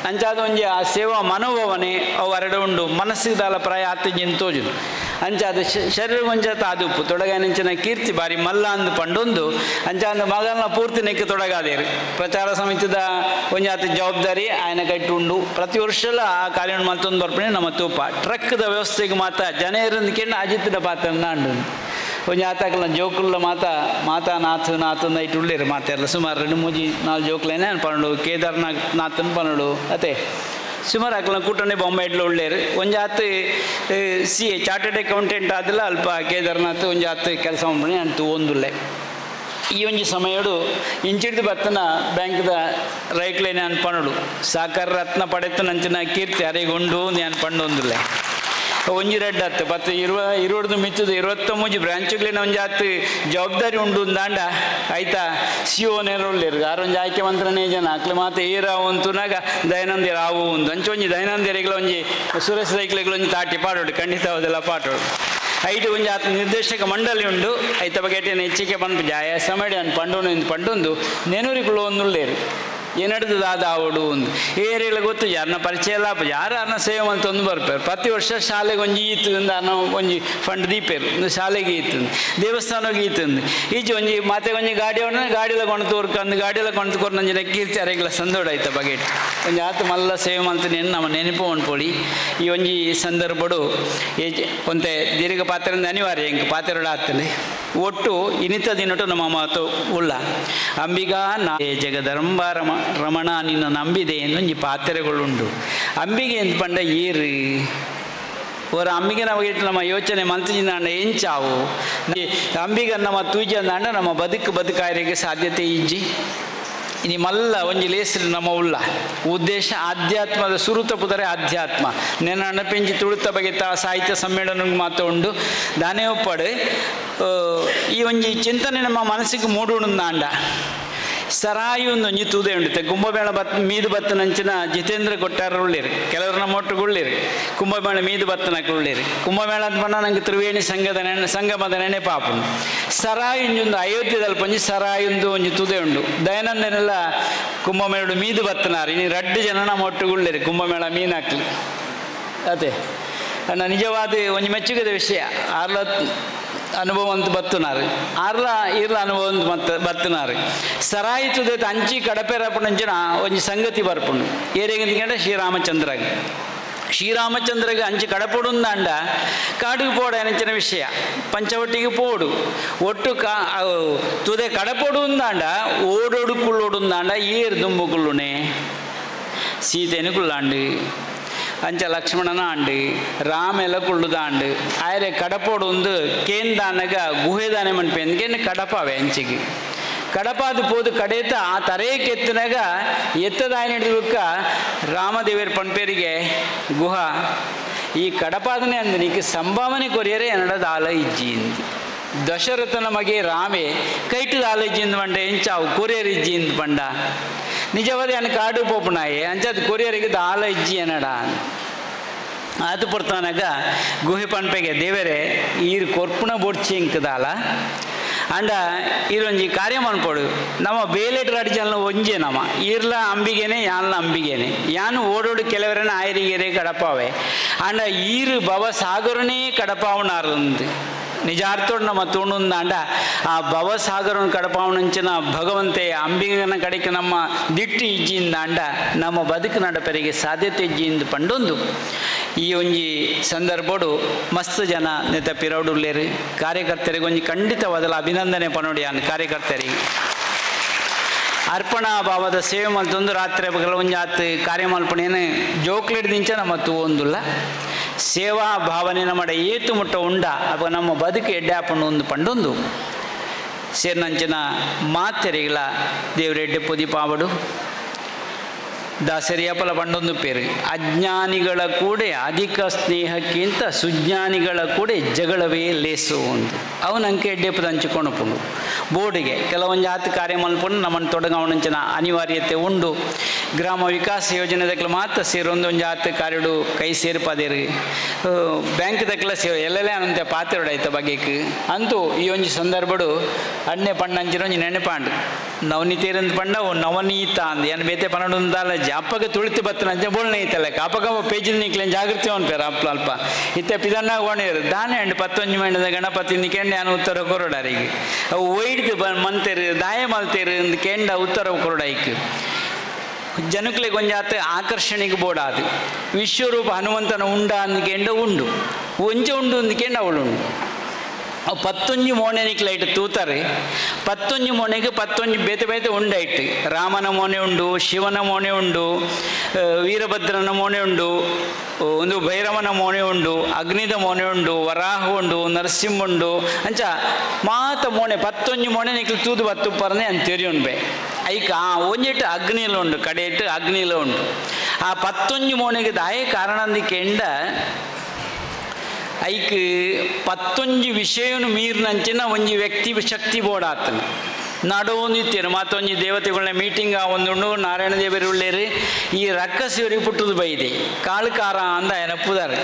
ಅಂಚಾದ ಒಂಜಿ ಆ ಸೇವಾ ಮನೋಭಾವನೆ ಅವು ಎರಡು ಉಂಡು ಮನಸ್ಸಿಗೆ ದಾಲ ಪ್ರಾಯ ಆತಜಿನ ತೋಜುದು ಅಂಚಾದ ಶರೀರ ಒಂಜಾತ ಆದುಪ್ಪು ತೊಡಗಾನಿಂಚಿನ ಕೀರ್ತಿ ಬಾರಿ ಮಲ್ಲ ಅಂದು ಪಂಡೊಂದು ಅಂಚಾದ ಮಗನ ಪೂರ್ತಿ ನೆಕ್ಕೆ ತೊಡಗಾದೇರು ಪ್ರಚಾರ ಸಮಿತಿದ ಒಂಜಾತ ಜವಾಬ್ದಾರಿ ಆಯನ ಕಟ್ಟು ಉಂಡು ಪ್ರತಿ ವರ್ಷಲ ಆ ಕಾರ್ಯ ಮತ್ತೊಂದು ಬರ್ಪಣೆ ನಮ್ಮ ತೂಪ ಟ್ರಕ್ದ ವ್ಯವಸ್ಥೆಗೆ ಮಾತ ಜನ ಇರಂದಕ್ಕೆ ಅಜಿತದ ಪಾತ್ರನ ಅಂಡು ಒಂಜಿ ಆತಾಕಲ ಜೋಕುಲ್ಲ ಮಾತಾ ನಾಥ್ ನೈಟ್ ಉಳ್ಳೇರು ಮಾತೆಲ್ಲ ಸುಮಾರು 2-3-4 ಜೋಕ್ಲೇನೆ ಪನ್ನಡು ಕೇದಾರ್ನಾಥ್ ಪನ್ನಡು ಅತೆ ಸುಮಾರು ಆಕಲ ಕೂಟನೆ ಬೊಂಬೆ ಇಡ್ಲು ಉಳ್ಳೇರು ಒಂಜಾತು CA ಚಾರ್ಟರ್ಡ್ ಅಕೌಂಟೆಂಟ್ ಆದಿಲ್ಲ ಅಲ್ಪ ಕೇದಾರ್ನಾಥ್ ಒಂಜಾತು ಕೆಲಸ ಮಾಡಿ ಅಂತು ಒಂದುಲ್ಲೆ ಈ ಒಂಜಿ ಸಮಯಡು ಇಂಚಿಡ್ದು ಬತ್ತನ ಬ್ಯಾಂಕ್ದ ರೈಕ್ಲೇನೆ ಅನ್ಪಣ್ಣಡು ಸಾಕಾರ ರತ್ನ ಪಡೆತು ನಂಚಿನ ಕೀರ್ತಿ ಅರೆಗೊಂಡು ನಾನು ಪಂಡೊಂದುಲ್ಲೆ ಒಂಜಿ ರೆಡ್ ಹತ್ತು 20 ಮಿತ್ತದು 23 ಬ್ರಾಂಚ್ಗಳೇನ ಒಂಜಾತು ಜವಾಬ್ದಾರಿ ಉಂಡು ಅಂದಾಂಡ ಆಯ್ತಾ CO ನೆರೊಳ್ಳೇರು ಆರೊಂಜಿ ಆಯ್ಕೆ ಮಂತ್ರನೇ ಜನ ಅಕ್ಲೆ ಮಾತ ಏರಾವು ಅಂತುನಾಗ ದಯಾನಂದ ರಾವು ಒಂದು ಅಂಚೊಂಜಿ ದಯಾನಂದರಿಗಳ ಒಂಜಿ ಸುರೇಶ್ ರೈಕ್ಲೆಗಳು ಒಂಜಿ ತಾಟಿ ಪಾಡೋಡು ಖಂಡಿತ ಅದೆಲ್ಲ ಪಾಡೋಡು ಐದು ಒಂಜಿ ಆತ ನಿರ್ದೇಶಕ ಮಂಡಳಿ ಉಂಡು ಐತ ಬಗೆಟೇನು ಹೆಚ್ಚಿಗೆ ಪಂಪು ಜಾಯ ಸಮಯ ಅನ್ ಪಂಡೊಂದು ನೆನೂರಿಗಳು ಒಂದುಳ್ಳೇರು ಏನಡ್ದು ದಾದಾವಡು ಒಂದು ಏರಿಯಲ್ಲ ಗೊತ್ತು ಯಾರನ್ನ ಪರಿಚಯ ಇಲ್ಲ ಯಾರನ್ನ ಸೇವೆ ಮಲ್ತೊಂದು ಬರ್ಪೇರು ಪ್ರತಿ ವರ್ಷ ಶಾಲೆಗೆ ಒಂಜಿ ಈತಂದು ಅನ್ನೋ ಒಂಜಿ ಫಂಡ್ ದೀಪೇರು ಒಂದು ಶಾಲೆಗೆ ಈತಂದು ದೇವಸ್ಥಾನಕ್ಕೆ ಈತಂದು ಈಚೆ ಒಂಜಿ ಮತ್ತೆ ಒಂಜಿ ಗಾಡಿ ಹೊಂಡ ಗಾಡಿಲ ಕೊಂಡ್ತು ಹೊರ್ಕಂದು ಗಾಡಿಲ ಕೊಂಡ್ತು ಕೊರ ನಂಜಿನ ಕೀರ್ತಿ ಅರೆಗಳ ಸಂದೋಡಾಯ್ತ ಬಗೆಟ್ ಒಂಜಿ ಆತ ಮಲ್ಲ ಸೇವೆ ಮಲ್ತೀನಿ ನಮ್ಮ ನೆನಪು ಅನ್ಪೊಡಿ ಈ ಒಂಜಿ ಸಂದರ್ಭಡು ಒಂತೆ ದೀರ್ಘ ಪಾತ್ರೆಯಿಂದ ಅನಿವಾರ್ಯ ಹೆಂಗೆ ಪಾತ್ರೆಡ ಆಗ್ತದೆ ಒಟ್ಟು ಇನಿತ ದಿನಟು ನಮ್ಮ ಮಾತು ಉಳ್ಳ ಅಂಬಿಗಾ ನಾ ಜಗದಂಬ ರಮಣ ನಿನ್ನ ನಂಬಿದೆ ಇನ್ನೊಂಜಿ ಪಾತ್ರೆಗಳುಂಡು ಅಂಬಿಗೆ ಎಂತ ಪಂಡ ಏರು ஒரு ಅಂಬಿಗೆ ನಮಗೆ ನಮ್ಮ ಯೋಚನೆ ಮಂತಿಜಿಂದಾಂಡ ಎಂಚಾವು ಅಂಬಿಗೆ ನಮ್ಮ ತೂಜಿ ಅಂದಾಂಡ ನಮ್ಮ ಬದುಕಾಯರಿಗೆ ಸಾಧ್ಯತೆ ಇಜ್ಜಿ ಇನಿ ಮಲ್ಲ ಒಂಜಿ ಲೇಸರು ನಮ್ಮ ಉಳ್ಳ ಉದ್ದೇಶ ಆಧ್ಯಾತ್ಮದ ಸುರುತ ಪುದರೆ ಆಧ್ಯಾತ್ಮ ನೆನ ಅಣಪೆಂಜಿ ತುಳುತ ಬಗೆತ ಸಾಹಿತ್ಯ ಸಮ್ಮೇಳನ ಮಾತು ಉಂಡು ದಾನೆ ಒಪ್ಪಡು ಈ ಒಂಜಿ ಚಿಂತನೆ ನಮ್ಮ ಮನಸ್ಸಿಗೆ ಮೂಡುಂದಾಂಡ ಸರಾಯಿ ಒಂದು ಒಂಜಿ ತೂದೆ ಉಂಡಿತೆ ಕುಂಭಮೇಳ ಮೀದು ಬತ್ತನಂಚಿನ ಜಿತೇಂದ್ರ ಕೊಟ್ಟಾರ ಉಳ್ಳೇರಿ ಕೆಲವರು ನಮ್ಮ ಒಟ್ಟಿಗೆ ಉಳ್ಳೇರಿ ಕುಂಭಮೇಳ ಮೀದು ಬತ್ತನಕ್ಕೆ ಉಳ್ಳೇರಿ ಕುಂಭಮೇಳ ಅಂತ ಬಂದ ನಂಗೆ ತ್ರಿವೇಣಿ ಸಂಗಮದ ನೆನೆ ಪಾಪು ಸರಾಯಿ ಒಂಜೊಂದು ಅಯೋಧ್ಯದಲ್ಲಿ ಪಂಜಿ ಸರಾಯಿ ಒಂಜಿ ತೂದೆ ಉಂಡು ದಯಾನಂದನೆಲ್ಲ ಕುಂಭಮೇಳ ಮೀದು ಬತ್ತನಾರು ಇನ್ನು 2 ಜನ ನಮ್ಮ ಒಟ್ಟಿಗೆ ಉಳ್ಳೇರಿ ಕುಂಭಮೇಳ ಮೀನಾಕ್ಲಿ ಅದೇ ಅಣ್ಣ ನಿಜವಾದ ಒಂಜಿ ಮೆಚ್ಚುಗದ ವಿಷಯ ಆರ್ಲ ಅನುಭವ ಅಂತ ಬತ್ತುನಾರು ಆರ್ಲ ಇರ್ಲ ಅನುಭವ ಅಂತ ಮತ್ತೆ ಬತ್ತುನಾರು ಸರಾಯಿತುದ ಅಂಚಿ ಕಡಪೆರಪುಣಂಚಿನ ಒಂಜಿ ಸಂಗತಿ ಬರ್ಪುಂಡು ಏರೆಗಂತ ಶ್ರೀರಾಮಚಂದ್ರಗೆ ಅಂಚಿ ಕಡಪುಡುಂದಾಂಡ ಕಾಡಿಗೆ ಪೋಡ ಏನಂಚಿನ ವಿಷಯ ಪಂಚವಟ್ಟಿಗೆ ಪೋಡು ಒಟ್ಟು ತುದೆ ಕಡಪೊಡು ఉందాండ ఓడోడు కుళ్ళోడు ఉందాండ ఏరు దుంబు కుళ్ళునే సీతేని కుళ్ళాండు ಅಂಚ ಲಕ್ಷ್ಮಣನ ಆಂಡು ರಾಮೆಲ್ಲ ಕುಳ್ಳುದಾಂಡು ಆಯ್ರೆ ಕಡಪೋಡು ಒಂದು ಕೇಂದಾನಗ ಗುಹೆದಾನೆ ಮನ್ಪೆಂದ್ಗೆ ಕಡಪವೆ ಅಂಚಿಗೆ ಕಡಪಾದು ಪೋದು ಕಡೇತ ಆ ತರೇಕೆತ್ತಿನಾಗ ಎತ್ತದಾಯ ಹಿಡಿದುಕ ರಾಮದೇವರ ಪಂಪೇರಿಗೆ ಗುಹಾ ಈ ಕಡಪಾದನೆ ಅಂದು ನೀಕೆ ಸಂಭಾವನೆ ಕೊರಿಯರೆ ಎನ್ನಡದ ಆಲ ಇಜ್ಜಿ ದಶರಥನ ಮಗೆ ರಾಮೆ ಕೈಟದ ಆಲೋಚಿಂದ ಪಂಡ ಎಂಚಾವು ಕೊರಿಯರ್ ಇಜ್ಜಿಂದ ಪಂಡ ನಿಜವಾದ ಅನ್ನ ಕಾಡು ಪೋಪುನಾಯೆ ಅಂಚದು ಕೊರಿಯರಿಗೆ ದಾಲ ಇಜ್ಜಿ ಅನ್ನಡ ಅದು ಪಡ್ತಾನಾಗ ಗುಹೆ ಪನ್ಪೆಗೆ ದೇವರೇ ಈರು ಕೊರ್ಪುಣ ಬೊಡ್ಚಿ ಇಂಕದಾಲ ಅಂಡ ಈರೊಂಜಿ ಕಾರ್ಯ ಮನ್ಪೊಡು ನಮ್ಮ ಬೇಲೆಟ್ರ ಅಡಿಜಲ್ನ ಒಂಜೆ ನಮ್ಮ ಈರ್ಲ ಅಂಬಿಗೆನೆ ಯಾನ್ಲ ಅಂಬಿಗೆನೆ ಯಾನು ಓಡೋಡು ಕೆಲವರನ್ನ ಆಯರಿಗೆರೆ ಕಡಪಾವೆ ಅಂಡ ಈರು ಭವ ಸಾಗರನೇ ಕಡಪಾವನಾರಂದು ನಿಜಾರ್ಥೋಡು ನಮ್ಮ ತೋಣುಂದಾಂಡ ಆ ಭವಸಾಗರನ ಕಡಪಾವನಂಚಿನ ಭಗವಂತೆ ಅಂಬಿಗನ ಕಡೆಗೆ ನಮ್ಮ ದಿಟ್ಟಿ ಇಜ್ಜಿಂದಾಂಡ ನಮ್ಮ ಬದುಕು ನಡಪರಿಗೆ ಸಾಧ್ಯತೆ ಇಜ್ಜಿಂದು ಪಂಡೊಂದು ಈ ಒಂಜಿ ಸಂದರ್ಭಡು ಮಸ್ತ್ ಜನ ನೆತ ಪಿರೌಡುಲ್ಲೇರು ಕಾರ್ಯಕರ್ತರಿಗೆ ಒಂಜಿ ಖಂಡಿತವಾದಲ್ಲ ಅಭಿನಂದನೆ ಪನೋಡಿ ಅನ್ ಕಾರ್ಯಕರ್ತರಿಗೆ ಅರ್ಪಣಾ ಭಾವದ ಸೇವೆ ಮಲ್ತೊಂದು ರಾತ್ರಿ ಒಂಜಿ ಆತು ಕಾರ್ಯ ಮಲ್ಪಣೆಯನ್ನು ಜೋಕ್ಲೆಟ್ ದಿಂಚ ನಮ್ಮ ತೂವೊಂದುಲ್ಲ ಸೇವಾ ಭಾವನೆ ನಮ್ಮ ಏತು ಮುಟ್ಟ ಉಂಡ ಅಪ್ಪ ನಮ್ಮ ಬದುಕು ಎಡ್ಡೆ ಹಾಪಣ್ಣು ಒಂದು ಪಂಡೊಂದು ಸೇರ್ನಂಚಿನ ಮಾತೆರಿಗಳ ದೇವರೆಡ್ಡೆ ಪೊದಿಪಾವಡು ದಾಸರಿಯಪ್ಪಲ ಪಂಡೊಂದು ಪೇರು ಅಜ್ಞಾನಿಗಳ ಕೂಡೆ ಅಧಿಕ ಸ್ನೇಹಕ್ಕಿಂತ ಸುಜ್ಞಾನಿಗಳ ಕೂಡೆ ಜಗಳವೇ ಲೇಸು ಒಂದು ಅವನ ಅಂಕೆ ಎಡ್ಡೆಪ್ಪದ ಹಂಚಿಕೊಂಡು ಬೋರ್ಡಿಗೆ ಕೆಲವೊಂದು ಆತು ಕಾರ್ಯ ಮಲ್ಪುಂಡು ನಮ್ಮನ್ನು ತೊಡಗವನಂಚಿನ ಅನಿವಾರ್ಯತೆ ಉಂಡು ಗ್ರಾಮ ವಿಕಾಸ ಯೋಜನೆದಕ್ಕೆ ಮಾತ್ರ ಸೇರೊಂದು ಆತು ಕಾರ್ಯಡು ಕೈ ಸೇರ್ಪದೇರು ಬ್ಯಾಂಕ್ದಕ್ಕೆಲ್ಲ ಸೇವೆ ಎಲ್ಲೆಲ್ಲೇ ಅನಂತ ಪಾತ್ರೆಡಾಯ್ತ ಬಗೆಕ್ ಅಂತೂ ಈ ಒಂಜಿ ಸಂದರ್ಭಡು ಅಣ್ಣೆ ಪಂಡಂಚಿನ ಒಂಜಿ ನೆನೆಪಾಂಡು ನವನೀತೇರಂದು ಪಂಡ ನವನೀತ ಅಂದು ಏನು ಬೇತೆ ಪನ್ನಡು ಅಂದಲ್ಲ ಅಪ್ಪಗೆ ತುಳಿತು ಬತ್ತನಂಚ ಬೋಳ್ನೆ ಐತಲ್ಲ ಅಪ್ಪಗ ಪೇಜಿನ ನಿಕ್ಲೇನು ಜಾಗೃತಿ ಅವನ್ಪೇರು ಅಪ್ಪ ಅಲ್ಪ ಇತ್ತೆ ಪಿದನ್ನ ಗೋಣಿರು ದಾನೆ ಅಂಡು 11 ಮೇಣದ ಗಣಪತಿ ನಿಕೆಂಡು ನಾನು ಉತ್ತರ ಕೊರೋಡಾರಿಗೆ ಅವು ಒಯ್ದು ಮಂತೇರು ದಾಯ ಮಲ್ತೇರು ಅಂದು ಕೆಂಡ ಉತ್ತರ ಕೊರೋಡಾಯ್ಕು ಜನಕ್ಲೆ ಕೊಂಜಾತ ಆಕರ್ಷಣೆಗೆ ಬೋಡಾದು ವಿಶ್ವರೂಪ ಹನುಮಂತನ ಉಂಡ ಅಂದ್ಕೆಂಡ ಉಂಡು ಒಂಚ ಉಂಡು ಅಂದ್ಕೆಂಡು ಅವಳುಂಡು ಅವು 11 ಮೋನೆನಿಕ್ಲ ಇಟ್ಟು ತೂತಾರೆ 11 ಮೋನೆಗೆ 11 ಬೇತೆ ಬೇತೆ ಉಂಡಾಯ್ತು ರಾಮನ ಮೋನೆ ಉಂಡು ಶಿವನ ಮೋನೆ ಉಂಡು ವೀರಭದ್ರನ ಮೋನೆ ಉಂಡು ಒಂದು ಭೈರವನ ಮೋನೆ ಉಂಡು ಅಗ್ನಿದ ಮೋನೆ ಉಂಡು ವರಾಹ ಉಂಡು ನರಸಿಂಹ ಉಂಡು ಅಂಚ ಮಾತ ಮೋನೆ 11 ಮೋನೆ ನಿಕ್ಲು ತೂದು ಬತ್ತು ಪರ್ನೆ ಅಂತೇರಿ ಉಂಡ್ಬೆ ಐಕ ಒಂಜಿಟ್ಟು ಅಗ್ನಿಲ ಉಂಡು ಕಡೆ ಇಟ್ಟು ಅಗ್ನಿಲ ಉಂಡು ಆ 11 ಮೋನೆಗೆ ದಾಯ ಕಾರಣ ಅಂದಿಕೆಂಡ ಐಕ್ 11 ವಿಷಯನು ಮೀರಿನಂಚಿನ ಒಂಜಿ ವ್ಯಕ್ತಿ ಶಕ್ತಿ ಬೋಡಾತನು ನಡೋಂದಿತ್ತೇನು ಮತ್ತೊಂಜಿ ದೇವತೆಗಳನ್ನ ಮೀಟಿಂಗ್ ಒಂದುಂಡು ನಾರಾಯಣ ದೇವರು ಉಳ್ಳೇರಿ ಈ ರಕ್ಕಸಿವರಿ ಪುಟ್ಟದು ಬೈದೆ ಕಾಳುಕಾರ ಅಂದ ಎನಪ್ಪುದಾರೆ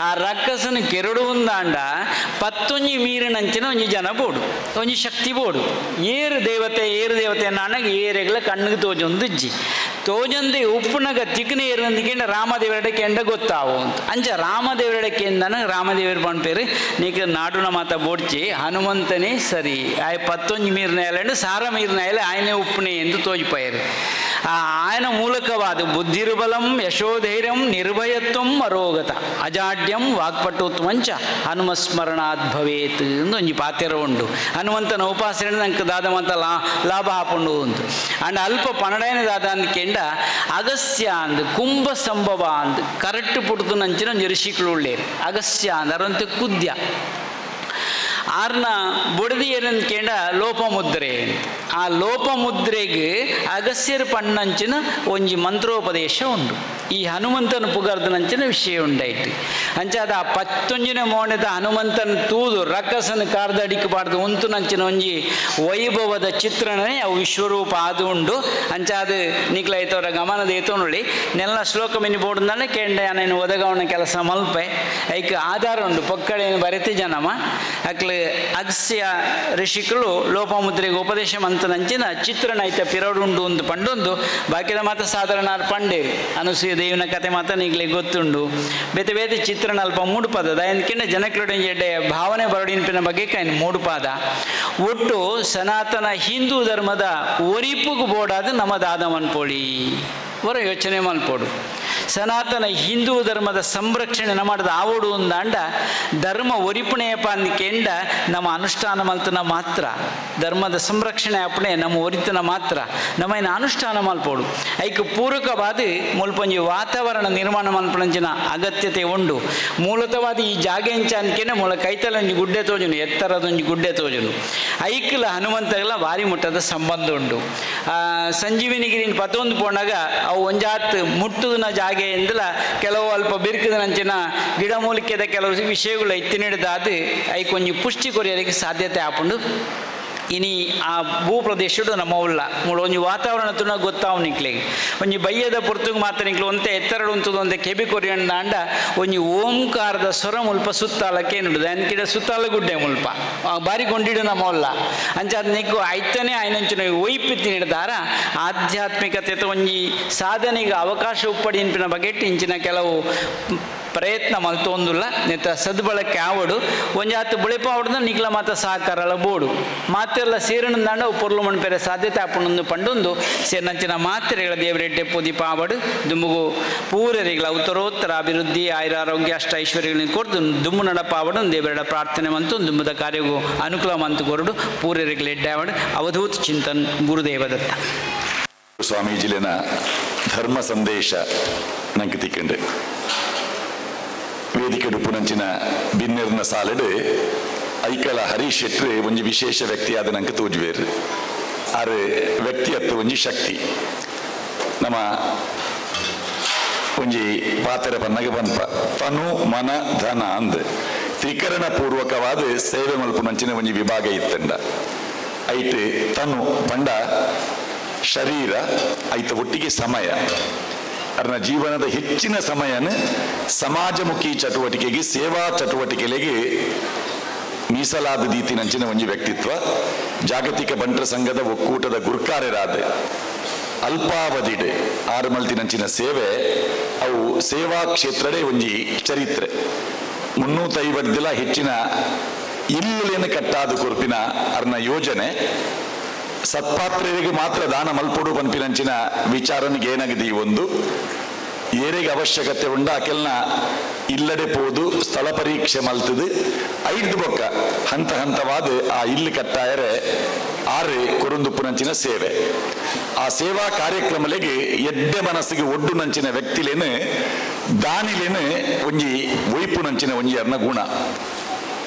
ಆ ರಕ್ಕಸನ ಕೆರಡು ಒಂದಾಂಡ 11 ಮೀರಿನಂಚಿನ ಒಂಜಿ ಜನ ಬೋಡು ಒಂಜಿ ಶಕ್ತಿ ಬೋಡು ಏರು ದೇವತೆ ನಾನಾಗ ಏರೆಗಳ ಕಣ್ಣಿಗೆ ತೋಜೊಂದು ಇಜ್ಜಿ ತೋಜಂದೆ ಉಪ್ಪುನಗ ತಿಕ್ಕನೆ ಏರಂದಿಕೆಂಡ ರಾಮದೇವರಡಕ್ಕೆ ಎಂಡ ಗೊತ್ತಾವು ಅಂತ ಅಂಚ ರಾಮದೇವರಡಕ್ಕೆ ಎಂದನ ರಾಮದೇವರು ಪಂಪೇರು ನೀಕ ನಾಡುನ ಮಾತ ಬೋಡ್ಚಿ ಹನುಮಂತನೇ ಸರಿ ಆಯ 11 ಮೀರಿನ ಎಲೆಂಡು ಸಾರ ಮೀರಿನ ಎಲೆ ಆಯನೇ ಉಪ್ಪುನೆ ಎಂದು ತೋಜಿಪಾಯರು ಆ ಆಯನ ಮೂಲಕವಾದ ಬುದ್ಧಿರ್ಬಲಂ ಯಶೋಧೈರ್ಯಂ ನಿರ್ಭಯತ್ವಂ ಅರೋಗತ ಅಜಾಡ್ಯಂ ವಾಕ್ಪಟುತ್ವಂಚ ಹನುಮಸ್ಮರಣಾತ್ ಭವೇತ್ ಎಂದು ಒಂಜಿ ಪಾತ್ಯರ ಉಂಡು ಹನುಮಂತನ ಉಪಾಸನೆ ನಂಗೆ ದಾದ ಮತ ಲಾಭ ಹಾಪುಂಡು ಉಂಟು ಅಂಡ್ ಅಲ್ಪ ಪನಡೈನ ದಾದ ಅಂದ್ಕೆಂಡ ಅಗಸ್ಯ ಅಂದು ಕುಂಭ ಸಂಭವ ಅಂದು ಕರೆಕ್ಟ್ ಪುಡ್ದು ನಂಚಿನ ಒಂಜಿ ಋಷಿಗಳು ಉಳ್ಳೇರು ಅಗಸ್ಯ ಅಂದ ಅರಂತ ಕುದ್ಯ ಆರ್ನ ಬುಡದಿ ಏನಂದ್ಕೆಂಡ ಲೋಪಮುದ್ರೆ ಆ ಲೋಪಮುದ್ರೆಗೆ ಅಗಸ್ಯರ ಪಣ್ಣಂಚಿನ ಒಂಜಿ ಮಂತ್ರೋಪದೇಶ ಉಂಡು ಈ ಹನುಮಂತನ ಪುಗರ್ದನಂಚಿನ ವಿಷಯ ಉಂಡಾಯ್ತು ಅಂಚಾದ ಆ 11 ಮೋಣದ ಹನುಮಂತನ ತೂದು ರಕ್ಕಸನ ಕಾರ್ದ ಅಡಿಕಬಾರ್ದು ಉಂತು ನಂಚಿನ ಒಂಜಿ ವೈಭವದ ಚಿತ್ರಣನೇ ಅವು ವಿಶ್ವರೂಪ ಆದು ಉಂಡು ಅಂಚಾದ ನಿಕ್ಲಾಯ್ತವರ ಗಮನದ ಏತೋ ನೋಡಿ ನೆಲ್ಲ ಶ್ಲೋಕ ಮಿನಿ ಬೋರ್ಡ್ನಲ್ಲೇ ಕೆಂಡ ನಾನು ಒದಗವನ ಕೆಲಸ ಮಲ್ಪೆ ಐಕ ಆಧಾರ ಉಂಡು ಪೊಕ್ಕಳೇನು ಬರೆತಿ ಜನಮ ಅಕ್ಲು ಅಗಸ್ಯ ಋಷಿಗಳು ಲೋಪಮುದ್ರೆಗೆ ಉಪದೇಶ ಮಂತನಂಚಿನ ಚಿತ್ರಣ ಐತ ಪಿರಡುಂಡು ಒಂದು ಪಂಡೊಂದು ಬಾಕಿದ ಮಾತ ಸಾಧಾರಣ ಪಂಡೇರು ಅನುಸೂಯ ದೇವಿನ ಕತೆ ಮಾತ ನೀಗ್ಲಿ ಗೊತ್ತುಂಡು ಬೇತೆ ಬೇತೆ ಚಿತ್ರಣ ಅಲ್ಪ ಮೂಡು ಪದ ದಯನ್ಕೆಂಡ ಜನಕ್ಲೊಡೆಂಜೆಡ್ಡೆ ಭಾವನೆ ಬರಡಿನ ಬಗ್ಗೆ ಕಾಯ್ನು ಮೂಡು ಪಾದ ಒಟ್ಟು ಸನಾತನ ಹಿಂದೂ ಧರ್ಮದ ಒರಿಪುಗು ಬೋಡಾದ ನಮ್ಮದಾದ ಮನ್ಪೋಳಿ ಹೊರ ಯೋಚನೆ ಮಲ್ಪೋಡು ಸನಾತನ ಹಿಂದೂ ಧರ್ಮದ ಸಂರಕ್ಷಣೆ ನಮ್ಮದು ಆವಡು ಅಂದಾಂಡ ಧರ್ಮ ಒರಿಪಣೆಯಪ್ಪ ಅಂದ್ಕೆಂಡ ನಮ್ಮ ಅನುಷ್ಠಾನ ಮಲ್ತನ ಮಾತ್ರ ಧರ್ಮದ ಸಂರಕ್ಷಣೆ ಅಪ್ಪಣೆ ನಮ್ಮ ಒರಿತನ ಮಾತ್ರ ನಮ್ಮ ಅನುಷ್ಠಾನ ಮಲ್ಪೋಡು ಐಕ್ ಪೂರಕವಾದ ಮುಲ್ಪೊಂಜಿ ವಾತಾವರಣ ನಿರ್ಮಾಣ ಮಲ್ಪಣಂಚಿನ ಅಗತ್ಯತೆ ಉಂಡು ಮೂಲತವಾದ ಈ ಜಾಗೆ ಎಂಚ ಅಂದ್ಕೆಂಡ ಮೂಲ ಕೈತಲೊಂಜಿ ಗುಡ್ಡೆ ತೋಜುನು ಎತ್ತರದೊಂಜಿ ಗುಡ್ಡೆ ತೋಜುನು ಐಕ್ಲ ಹನುಮಂತಗಳ ಭಾರಿ ಮುಟ್ಟದ ಸಂಬಂಧ ಉಂಡು ಸಂಜೀವಿನಿಗಿರಿನ 11 ಪೋಣಾಗ ಅವು ಒಂಜಾತ್ ಮುಟ್ಟುದನ ಜಾಗೆ ಜಾಗೆಯಿಂದಲ ಕೆಲವು ಅಲ್ಪ ಬಿರುಕದಂಚಿನ ಗಿಡಮೂಲಿಕೆದ ಕೆಲವು ವಿಷಯಗಳು ಎತ್ತಿ ನೀಡಿದಾದ ಐಕೊಂಜಿ ಪುಷ್ಟಿ ಕೊರಿಯರಿಗೆ ಸಾಧ್ಯತೆ ಆಪುಂಡು ಇನಿ ಆ ಭೂ ಪ್ರದೇಶಡು ನಮ್ಮ ಉಲ್ಲ ಮೂಳು ಒಂಜಿ ವಾತಾವರಣ ತುಣ ಗೊತ್ತಾವು ನಿಕ್ಲಿಗೆ ಒಂಜಿ ಬಯ್ಯದ ಪುರ್ತುಗೆ ಮಾತ್ರ ನಿಕ್ಲು ಒಂತೆ ಎತ್ತರಡು ಉಂತದ ಒಂತೆ ಕೆಬಿ ಕೊರಿಯಂಡ ಅಂಡ ಒಂಜಿ ಓಂಕಾರದ ಸ್ವರ ಮುಲ್ಪ ಸುತ್ತಾಲಕ್ಕೆ ಏನುಡು ಅದಕ್ಕಿಡ ಸುತ್ತಾಲ ಗುಡ್ಡೆ ಮುಲ್ಪ ಬಾರಿ ಕೊಂಡಿಡು ನಮ್ಮ ಉಲ್ಲ ಅಂಚಾದ ನಿಕ್ಕು ಐತನೇ ಆಯ್ನಂಚಿನ ಒಯ್ಪಿತ್ತಿ ನೀಡಿದಾರ ಆಧ್ಯಾತ್ಮಿಕತೆ ಒಂಜಿ ಸಾಧನೆಗೆ ಅವಕಾಶ ಉಪ್ಪಡಿ ಇಂಪಿನ ಬಗೆಟ್ ಇಂಚಿನ ಕೆಲವು ಪ್ರಯತ್ನ ಮಲ್ತೊಂದುಲ್ಲ ನೆತ್ತ ಸದ್ಬಳಕೆ ಆವಡು ಒಂಜಾತು ಬುಳಿಪ ಆವಡ್ದ ನಿಕ್ಲ ಮಾತ ಸಹಕಾರಲ ಬೋಡು ಮಾತೆಲ್ಲ ಸೇರಿನಂದಾಂಡ ಪೊರ್ಲು ಮಣ್ಪೆರೆ ಸಾಧ್ಯತೆ ಆಪುಂಡು ಪಂಡೊಂದು ಸೇರಿನಂಚಿನ ಮಾತ್ರೆಗಳ ದೇವರೆಡ್ಡೆ ಪುದೀಪ ಆವಡು ದುಮ್ಮುಗು ಪೂರರಿಗಳ ಉತ್ತರೋತ್ತರ ಅಭಿವೃದ್ಧಿ ಆಯುರಾರೋಗ್ಯ ಅಷ್ಟ ಐಶ್ವರ್ಯಗಳನ್ನು ಕೊಡ್ದು ದುಮ್ಮು ನಡಪ ಆವಡು ದೇವರೆಡ ಪ್ರಾರ್ಥನೆ ಮಂತು ದುಮ್ಮದ ಕಾರ್ಯಗೂ ಅನುಕೂಲ ಮಂತು ಕೊರಡು ಪೂರರಿಗಳ ಎಡ್ಡೆ ಆವಡು ಅವಧೂತ್ ಚಿಂತನ್ ಗುರುದೇವದತ್ತ ಸ್ವಾಮೀಜಿಲಿನ ಧರ್ಮ ಸಂದೇಶ ನಂಗೆ ತಿಕ್ಕಂಡು ವೇದಿಕೆ ಡುಪ್ಪುನಂಚಿನ ಬಿನ್ನೆರ್ನ ಸಾಲಡು ಐಕಲ ಹರೀಶ್ ಶೆಟ್ರು ಒಂಜಿ ವಿಶೇಷ ವ್ಯಕ್ತಿ ಆದ ನಂಗೆ ತೋಜುವೇರು ಆರು ವ್ಯಕ್ತಿಯತ್ವ ಒಂಜಿ ಶಕ್ತಿ ನಮ್ಮ ಒಂಜಿ ಪಾತ್ರ ಪನ್ನಗ ಪನ್ಪ ತನು ಮನ ಧನ ಅಂದ್ ತ್ರಿಕರಣ ಪೂರ್ವಕವಾದ ಸೇವೆ ಮಲ್ಪುನಂಚಿನ ಒಂಜಿ ವಿಭಾಗ ಇತ್ತಂಡ ಐಟ್ ತನು ಪಂಡ ಶರೀರ ಐತ ಒಟ್ಟಿಗೆ ಸಮಯ ಅವರ ಜೀವನದ ಹೆಚ್ಚಿನ ಸಮಯನ ಸಮಾಜಮುಖಿ ಚಟುವಟಿಕೆಗೆ ಸೇವಾ ಚಟುವಟಿಕೆಗಳಿಗೆ ಮೀಸಲಾದ ದೀತಿನಂಚಿನ ಒಂಜಿ ವ್ಯಕ್ತಿತ್ವ ಜಾಗತಿಕ ಬಂಟರ ಸಂಘದ ಒಕ್ಕೂಟದ ಗುರ್ಕಾರ್ಯರಾದ ಅಲ್ಪಾವಧಿಡೆ ಆರು ಮಲ್ತಿನಂಚಿನ ಸೇವೆ ಅವು ಸೇವಾ ಕ್ಷೇತ್ರಡೆ ಒಂಜಿ ಚರಿತ್ರೆ 350 ಹೆಚ್ಚಿನ ಇಲ್ಲೇನು ಕಟ್ಟಾದ ಕೊರ್ಪಿನ ಅರ್ನ ಯೋಜನೆ ಸತ್ಪಾತ್ರೆಗೆ ಮಾತ್ರ ದಾನ ಮಲ್ಪೊಡು ಪನ್ಪಿನಂಚಿನ ವಿಚಾರನಿಗೆ ಏನಾಗಿದೆ ಒಂದು ಏರಿಗೆ ಅವಶ್ಯಕತೆ ಉಂಡ ಅಕೆಲ್ನ ಇಲ್ಲಡೆ ಪೋದು ಸ್ಥಳ ಪರೀಕ್ಷೆ ಮಲ್ತದು ಐದು ಬೊಕ್ಕ ಹಂತ ಹಂತವಾದ ಆ ಇಲ್ಲಿ ಕಟ್ಟಾಯರೆ ಆರು ಕೊರುಂದುಪ್ಪುನಂಚಿನ ಸೇವೆ ಆ ಸೇವಾ ಕಾರ್ಯಕ್ರಮಲೆಗೆ ಎಡ್ಡೆ ಮನಸ್ಸಿಗೆ ಒಡ್ಡು ನಂಚಿನ ವ್ಯಕ್ತಿಲೇನು ದಾನಿಲೇನು ಒಂಜಿ ಒಯ್ಪುನಂಚಿನ ಒಂಜಿ ಅರ್ನ ಗುಣ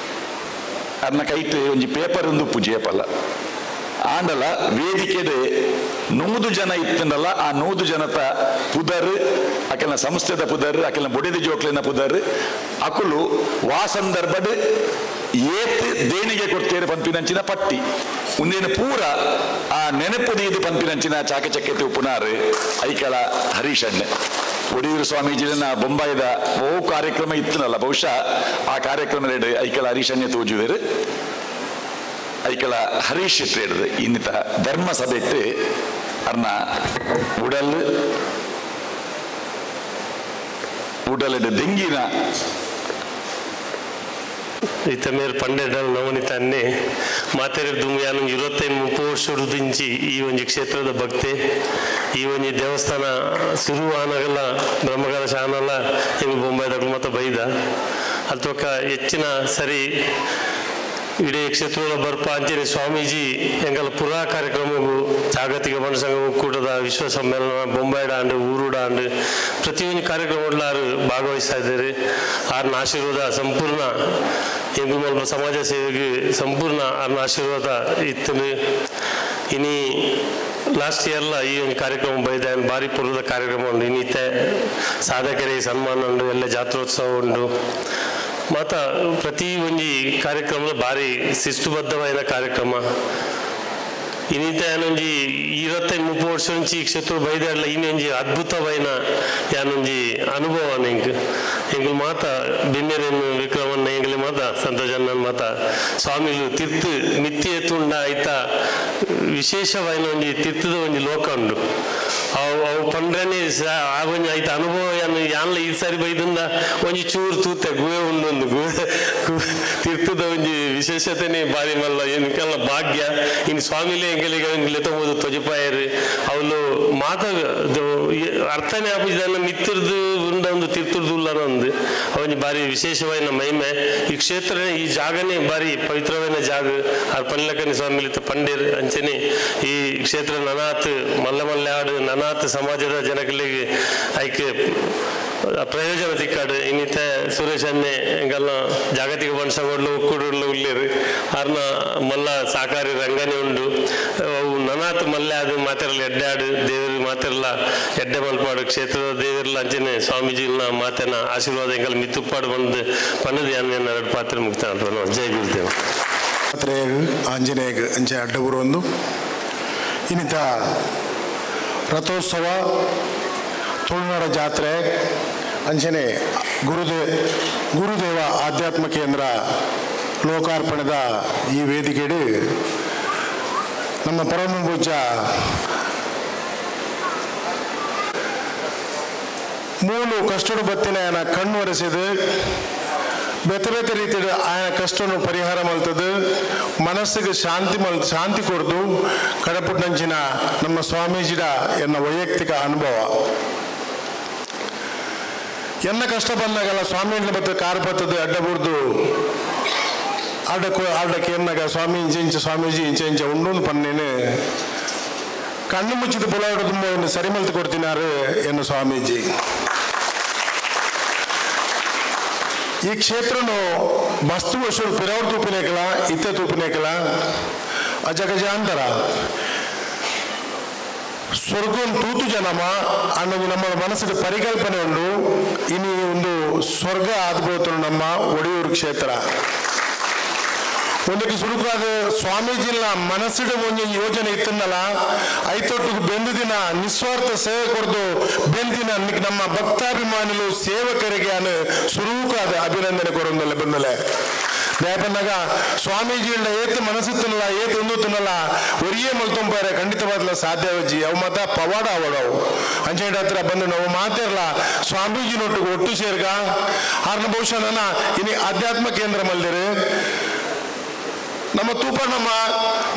ಅರ್ನ ಕೈಟ್ ಒಂಜಿ ಪೇಪರ್ ಒಂದು ಪುಜೇಪಲ್ಲ ಆಂಡಲ ವೇದಿಕೆಡೆ 100 ಜನ ಇತ್ತಂಡಲ್ಲ ಆ 100 ಜನತ ಪುದರ್ ಅಕಲ್ನ ಸಂಸ್ಥೆದ ಪುದರ್ ಅಕಲ್ನ ಬೊಡೆದ ಜೋಕ್ಲಿನ ಪುದರ್ ಅಕುಲು ವಾಸಂದರ್ಬಡ್ ಏತ್ ದೇಣಿಗೆ ಕೊಡ್ತೇನೆ ಪಂಪಿನಂಚಿನ ಪಟ್ಟಿ ಮುಂದೇನು ಪೂರ ಆ ನೆನಪುದೀದು ಪಂಪಿನಂಚಿನ ಚಾಕಚಕ್ಯತೆ ಉಪುನಾರು ಐಕಳ ಹರೀಶ್ ಅಣ್ಣೆ ಒಡಿಯೂರು ಸ್ವಾಮೀಜಿನ ಬೊಂಬಾಯಿದ ಕಾರ್ಯಕ್ರಮ ಇತ್ತನಲ್ಲ ಬಹುಶಃ ಆ ಕಾರ್ಯಕ್ರಮ ಐಕಳ ಹರೀಶ್ ಅಣ್ಣೆ ತೋಜುವೇರು ಐಕಳ ಹರೀಶ್ ಶೆಟ್ಟಿ ಇನ್ನಿತ ಧರ್ಮ ಸಭೆ ಇಟ್ಟು ಅರ್ನ ಉಡಲ್ ದೆಂಗಿನ ಇತ್ತ ಮೇರೆ ಪಂಡೆಡಲ್ ನವನಿತ ಅನ್ನೆ ಮಾತೆರೆ ದುಮ್ಯಾನು 25-30 ವರ್ಷ ದಿಂಚಿ ಈ ಒಂಜಿ ಕ್ಷೇತ್ರದ ಭಕ್ತೆ ಈ ಒಂಜಿ ದೇವಸ್ಥಾನ ಶುರುವಾನಗಲ್ಲ ಬ್ರಹ್ಮಗಾಲ ಶಾನಲ್ಲ ಹೆಂಗೆ ಬೊಂಬಾಯಿದಾಗ ಮತ್ತೆ ಬೈದ ಅಲ್ತೊಕ್ಕ ಹೆಚ್ಚಿನ ಸರಿ ಇಡೀ ಕ್ಷೇತ್ರದ ಬರ್ಪ ಅಂಚನೆ ಸ್ವಾಮೀಜಿ ಎಂಗಲ ಪುರಾ ಕಾರ್ಯಕ್ರಮಗೂ ಜಾಗತಿಕ ಮನಸಂಘ ಒಕ್ಕೂಟದ ವಿಶ್ವ ಸಮ್ಮೇಳನ ಬೊಂಬಾಯಿಡ ಆಂಡು ಊರುಡ ಆಂಡು ಪ್ರತಿಯೊಂದು ಕಾರ್ಯಕ್ರಮಗಳು ಆರು ಭಾಗವಹಿಸ್ತಾ ಇದ್ದಾರೆ ಆರ್ನ ಆಶೀರ್ವಾದ ಸಂಪೂರ್ಣ ಎಂಗು ಮಲ್ಪ ಸಮಾಜ ಸೇವೆಗೆ ಸಂಪೂರ್ಣ ಆರ್ನ ಆಶೀರ್ವಾದ ಇತ್ತು ಇನಿ ಲಾಸ್ಟ್ ಇಯರ್ಲ ಈ ಒಂದು ಕಾರ್ಯಕ್ರಮ ಬೈದ ಭಾರಿ ಪೂರ್ವದ ಕಾರ್ಯಕ್ರಮ ಉಂಟು ಇನ್ನಿತ್ತೆ ಸಾಧಕರಿಗೆ ಸನ್ಮಾನ ಉಂಟು ಎಲ್ಲ ಜಾತ್ರೋತ್ಸವ ಉಂಟು ಮಾತ ಪ್ರತಿ ಒಂಜಿ ಕಾರ್ಯಕ್ರಮ ಭಾರಿ ಶಿಸ್ತುಬದ್ಧವಾದ ಕಾರ್ಯಕ್ರಮ ಇನ್ನಿತ ಏನೊಂಜಿ 25-30 ವರ್ಷ నుంచి ಈ ಕ್ಷೇತ್ರ ಬೈದಾಡಲ ಇನ್ನೊಂಜಿ ಅದ್ಭುತವಾದ ಯಾನೊಂಜಿ ಅನುಭವ ಎಂಗಳು ಮಾತ ಬಿನ್ನೆರೇನು ವಿಕ್ರಮಣ್ಣ ಎಂಗಲಿ ಮಾತ ಸಂತೋಷನ್ನ ಮಾತ ಸ್ವಾಮಿಲು ತೀರ್ಥ ಮಿತ್ತಿ ಎತ್ತುಂಡ ಆಯ್ತ ವಿಶೇಷವಾದ ಒಂಜಿ ತೀರ್ಥದ ಒಂಜಿ ಲೋಕ ಉಂಡು ಅವು ಪಂಡ್ರನೇ ಆಗೊಂಜಿ ಆಯ್ತ ಅನುಭವ ಯಾನ್ಲ ಈ ಸಾರಿ ಬೈದಿಂದ ಒಂಜಿ ಚೂರು ತೂತೆ ಗುವೆ ಉಂಡೊಂದು ತೀರ್ಥದ ಒಂಜಿ ವಿಶೇಷತೆನೇ ಬಾರಿ ಮಲ್ಲ ಏನಕ್ಕೆಲ್ಲ ಭಾಗ್ಯ ಇನ್ನು ಸ್ವಾಮಿಲೇ ಎಂಗಲಿಗೆ ತಗೋದು ತೊಜಪಾಯರು ಅವನು ಮಾತ ಅರ್ಥನೇ ಆಪಿಸಿದ ಮಿತ್ರದು ಉಂಡ ಒಂದು ತೀರ್ಥದ್ದು ಉಲ್ಲ ಒಂದು ಅವನಿಗೆ ಭಾರಿ ವಿಶೇಷವಾದ ಮಹಿಮೆ ಈ ಕ್ಷೇತ್ರ ಈ ಜಾಗನೇ ಭಾರಿ ಪವಿತ್ರವಾದ ಜಾಗ ಅವ್ರ ಪಲ್ಲಕನಿ ಸ್ವಾಮಿಲಿತ ಪಂಡೇರ್ ಅಂಚನೆ ಈ ಕ್ಷೇತ್ರ ನನಾತ್ ಮಲ್ಲ ಮಲ್ಲಾಡು ನನಾತ್ ಸಮಾಜದ ಜನಗಳಿಗೆ ಆಯ್ಕೆ ಪ್ರಯೋಜನ ತಿಕ್ಕಾಡು ಇನ್ನಿತ ಸುರೇಶ್ ಅನ್ನೆ ಎಂಗೆಲ್ಲ ಜಾಗತಿಕ ಬಂಡ ಸಂಘಟನೆ ಒಕ್ಕೂಡಲು ಉಳ್ಳೇರು ಅವ್ರನ್ನ ಮಲ್ಲ ಸಾಕಾರಿ ರಂಗನೆ ಉಂಡು ಅವು ನನಾತ್ ಮಲ್ಲೆ ಅದು ಮಾತೆರಲ್ಲ ಎಡ್ಡೆ ಆಡು ದೇವರು ಮಾತೆರಲ್ಲ ಎಡ್ಡೆ ಮಲ್ಪಾಡು ಕ್ಷೇತ್ರದ ದೇವರಲ್ಲ ಅಂಚನೆ ಸ್ವಾಮೀಜಿನ ಮಾತೆನ ಆಶೀರ್ವಾದ ಎಂಗಲ್ ಮಿತ್ತುಪ್ಪಾಡು ಬಂದು ಪನ್ನದು ಅನ್ನೇನು ಎರಡು ಪಾತ್ರ ಮುಕ್ತ ಅಂತ ಜೈ ಗುರುದೇವ್ ಆಂಜನೇಯ ಅಂಚೆ ಅಡ್ಡಗುರು ಒಂದು ಇನ್ನಿತ ರಥೋತ್ಸವ ತುಳುನಾಡ ಜಾತ್ರೆ ಅಂಚನೆ ಗುರುದೇವ ಆಧ್ಯಾತ್ಮ ಕೇಂದ್ರ ಲೋಕಾರ್ಪಣೆದ ಈ ವೇದಿಕೆಡು ನಮ್ಮ ಪರಮ ಪೂಜ್ಯ ಮೂಲು ಕಷ್ಟಡು ಬತ್ತಿನ ಕಣ್ಣು ಒರೆಸಿದು ಬೇತೆ ಬೇತೆ ರೀತಿಯ ಆಯನ ಕಷ್ಟವನ್ನು ಪರಿಹಾರ ಮಲ್ತದು ಮನಸ್ಸಿಗೆ ಶಾಂತಿ ಕೊಡ್ದು ಕಡಪುಟ್ಟಂಚಿನ ನಮ್ಮ ಸ್ವಾಮೀಜಿರ ಎನ್ನ ವೈಯಕ್ತಿಕ ಅನುಭವ ಎನ್ನ ಕಷ್ಟ ಬಂದಾಗಲ್ಲ ಸ್ವಾಮೀಜಿನ ಬತ್ತ ಕಾರ್ ಬತ್ತದು ಅಡ್ಡ ಬುರ್ದು ಅಡ್ಡಕ್ಕೆ ಎನ್ನಾಗ ಸ್ವಾಮೀಜಿ ಇಂಚೆ ಉಂಡು ಪನ್ನೇನು ಕಣ್ಣು ಮುಚ್ಚಿದ ಪುಲಾಡು ತುಂಬ ಒಂದು ಸರಿಮಲ್ತು ಕೊಡ್ತಿನಾರು ಎನ್ನು ಸ್ವಾಮೀಜಿ ಈ ಕ್ಷೇತ್ರನು ಮಸ್ತು ವರ್ಷಗಳು ಪಿರವ್ರು ತೂಪಿನೇಕಲ ಇತ್ತೆ ತೂಪಿನೇಕಲ ಅಜಗಜಾಂತರ ಸ್ವರ್ಗಂ ತೂತು ಜನಮ ಅನ್ನೋದು ನಮ್ಮ ಮನಸ್ಸಿನ ಪರಿಕಲ್ಪನೆ ಉಂಡು ಇನ್ನು ಒಂದು ಸ್ವರ್ಗ ಆದ್ಬೋತನು ನಮ್ಮ ಒಡಿಯೂರು ಕ್ಷೇತ್ರ ಒಂದಕ್ಕೆ ಸುರುಕಾದ ಸ್ವಾಮೀಜಿನ ಮನಸ್ಸಿಡ ಒಂದು ಯೋಜನೆ ಇತ್ತನ್ನಲ್ಲ ಐತೊಟ್ಟಿಗೆ ಬೆಂದು ದಿನ ನಿಸ್ವಾರ್ಥ ಸೇವೆ ಕೊಡ್ದು ಬೆಂದಿನ ನಮ್ಮ ಭಕ್ತಾಭಿಮಾನಿಗಳು ಸೇವಕರಿಗೆ ಅನ್ನು ಸುರುಕಾದ ಅಭಿನಂದನೆ ಕೊಡೋದಲ್ಲ ಬಂದಲೆ ದಯಪನ್ನಾಗ ಸ್ವಾಮೀಜಿಗಳ ಏತು ಮನಸ್ಸಿತ್ತನಲ್ಲ ಏತು ಹೊಂದುತ್ತನಲ್ಲ ಒರಿಯೇ ಮಲ್ತೊಂಬಾರೆ ಖಂಡಿತವಾದ್ಲ ಸಾಧ್ಯವಜ್ಜಿ ಅವು ಮತ ಪವಾಡ ಅವಡವು ಅಂಚೆಂಡ ಹತ್ರ ಬಂದು ನಾವು ಮಾತಾಡಲ್ಲ ಸ್ವಾಮೀಜಿನೊಟ್ಟಿಗೆ ಒಟ್ಟು ಸೇರ್ಗ ಆರ್ನ ಬಹುಶಃ ನನ್ನ ಇನ್ನು ಆಧ್ಯಾತ್ಮ ಕೇಂದ್ರ ಮಲ್ದಿರು ನಮ್ಮ ತೂಪ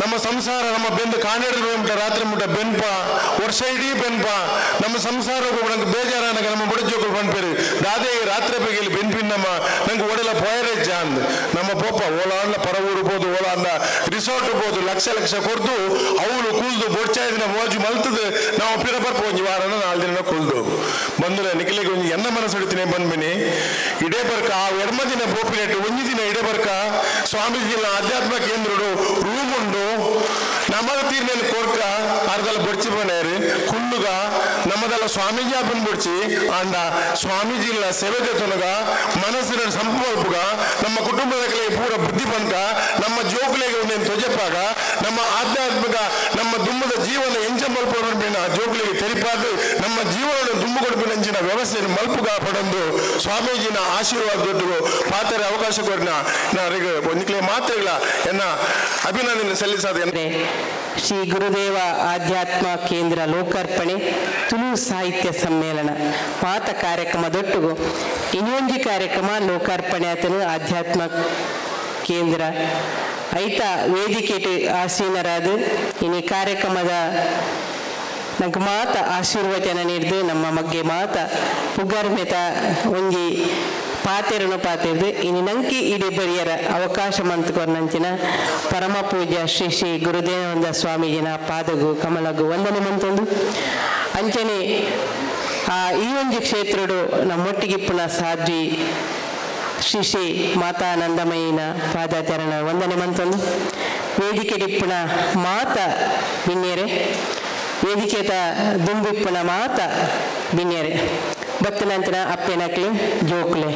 ನಮ್ಮ ಸಂಸಾರ ನಮ್ಮ ಬೆಂದು ಕಾಣೆಡ್ದು ರಾತ್ರಿ ಮುಟ್ಟ ಬೆನ್ಪ ವರ್ಷ ಇಡೀ ಬೆನ್ಪ ನಮ್ಮ ಸಂಸಾರ ನಂಗೆ ಬೇಜಾರಾನಾಗ ನಮ್ಮ ಬುಡಜೋಗಳು ಬಂದ್ಪೇರು ದಾದೇ ರಾತ್ರಿ ಬೇಗಲಿ ಬೆನ್ಪಿನ್ ನಂಗೆ ಓಡೆಲ್ಲ ಪೋಯರೇಜ್ಜ ಅಂದ್ ನಮ್ಮ ಪೋಪ ಓಲಾಂಡ ಪರ ಊರ್ಬೋದು ಓಲಾಂಡ ರಿಸಾರ್ಟ್ ಬೋದು ಲಕ್ಷ ಕೊಡ್ದು ಅವಳು ಕುಲ್ದು ಬೊಡ್ಚಾಯ್ದಿನ ಮೋಜು ಮಲ್ತದು ನಾವು ಪಿರ ಬರ್ಪ ಒಂಜಿ ವಾರನ 4 ದಿನ ಕುಲ್ದು ಬಂದ್ರೆ ನಿಖಲಿಗೆ ಒಂದು ಎನ್ನ ಮನಸ್ಸು ಹಿಡಿತೀನಿ ಬಂದ್ಬಿನಿ ಇಡೇ ಬರ್ಕ ಆ ಎರ್ಮ ದಿನ ಬೋಪಿನೆಟ್ಟು ಒಂಜಿ ದಿನ ಇಡೇ ಬರ್ಕ ಸ್ವಾಮೀಜಿನ ಆಧ್ಯಾತ್ಮ ಕೇಂದ್ರಡು ರೂಮ್ ಉಂಡು ನಮ್ಮದ ತೀರ್ನಲ್ಲಿ ಕೊರ್ಕ ಅರ್ಧಲ್ಲ ಬಡ್ಚಿ ಬಂಡೇರು ಕುಳ್ಳುಗ ನಮ್ಮದೆಲ್ಲ ಸ್ವಾಮೀಜಿ ಹಬ್ಬನ್ ಬಡ್ಚಿ ಅಂಡ ಸ್ವಾಮೀಜಿ ಇಲ್ಲ ಸೇವೆಗೆ ತೊನಗ ಮನಸ್ಸಿನ ಸಂಪಲ್ಪಗ ನಮ್ಮ ಕುಟುಂಬದ ಪೂರ ಬುದ್ಧಿ ಬಂಕ ನಮ್ಮ ಜೋಗುಲೆಗೆ ಒಂದೇನು ತೊಜೆಪ್ಪಾಗ ನಮ್ಮ ಆಧ್ಯಾತ್ಮಿಕ ನಮ್ಮ ದುಮ್ಮದ ಜೀವನ ಎಂಚ ಮಲ್ಪಡಿನ ಜೋಗುಲಿಗೆ ತೆರಿಪಾದು ನಮ್ಮ ಜೀವನ ದುಮ್ಮು ಕೊಡುಪಿನಂಚಿನ ವ್ಯವಸ್ಥೆಯನ್ನು ಮಲ್ಪುಗ ಪಡೆದು ಸ್ವಾಮೀಜಿನ ಆಶೀರ್ವಾದ ದೊಡ್ಡದು ಪಾತ್ರೆ ಅವಕಾಶ ಕೊಡಿನ ನಾರಿಗೆ ಒಂದಿಕ್ಲೆ ಮಾತ್ರೆಗಳ ಎನ್ನ ಅಭಿನಂದನೆ ಸಲ್ಲಿಸಾದ ಶ್ರೀ ಗುರುದೇವ ಆಧ್ಯಾತ್ಮ ಕೇಂದ್ರ ಲೋಕಾರ್ಪಣೆ ತುಳು ಸಾಹಿತ್ಯ ಸಮ್ಮೇಳನ ಪಾತ ಕಾರ್ಯಕ್ರಮದೊಟ್ಟಿಗೂ ಇನ್ನೊಂದು ಕಾರ್ಯಕ್ರಮ ಲೋಕಾರ್ಪಣೆ ಆತನು ಆಧ್ಯಾತ್ಮ ಕೇಂದ್ರ ಐತ ವೇದಿಕೆ ಆಸೀನರಾದ ಇನ್ನು ಕಾರ್ಯಕ್ರಮದ ನಂಗೆ ಮಾತ ಆಶೀರ್ವಚನ ನೀಡಿದು ನಮ್ಮ ಮಗ್ಗೆ ಮಾತ ಪುಗರ್ಮೆತ ಒಂಜಿ ಪಾತೆರನು ಇನ್ನು ನಂಕಿ ಇಡೀ ಬರಿಯರ ಅವಕಾಶ ಮಂತ್ಕೊರ್ನಂಚಿನ ಪರಮ ಪೂಜ್ಯ ಶ್ರೀ ಶ್ರೀ ಗುರುದೇವಾನಂದ ಸ್ವಾಮೀಜಿನ ಪಾದಗು ಕಮಲಗು ವಂದನೆ ಮಂತೊಂದು ಅಂಚನೆ ಈ ಒಂದು ಕ್ಷೇತ್ರಡು ನಮ್ಮೊಟ್ಟಿಗಿಪ್ಪುನ ಸಾಧ್ವಿ ಶ್ರೀ ಶ್ರೀ ಮಾತಾನಂದಮಯಿನ ಪಾದಾಚರಣ ವಂದನೆ ಮಂತೊಂದು ವೇದಿಕೆ ಡಿಪ್ಪುನ ಮಾತ ಬಿನ್ನೇರೆ ವೇದಿಕೆತ ದುಂಬಿಪ್ಪುನ ಮಾತ ಬಿನ್ನೇರೆ ಬತ್ತ ನಂತರ ಅಪ್ಪೆನಕ್ಲೆ ಜೋಕ್ಲೆ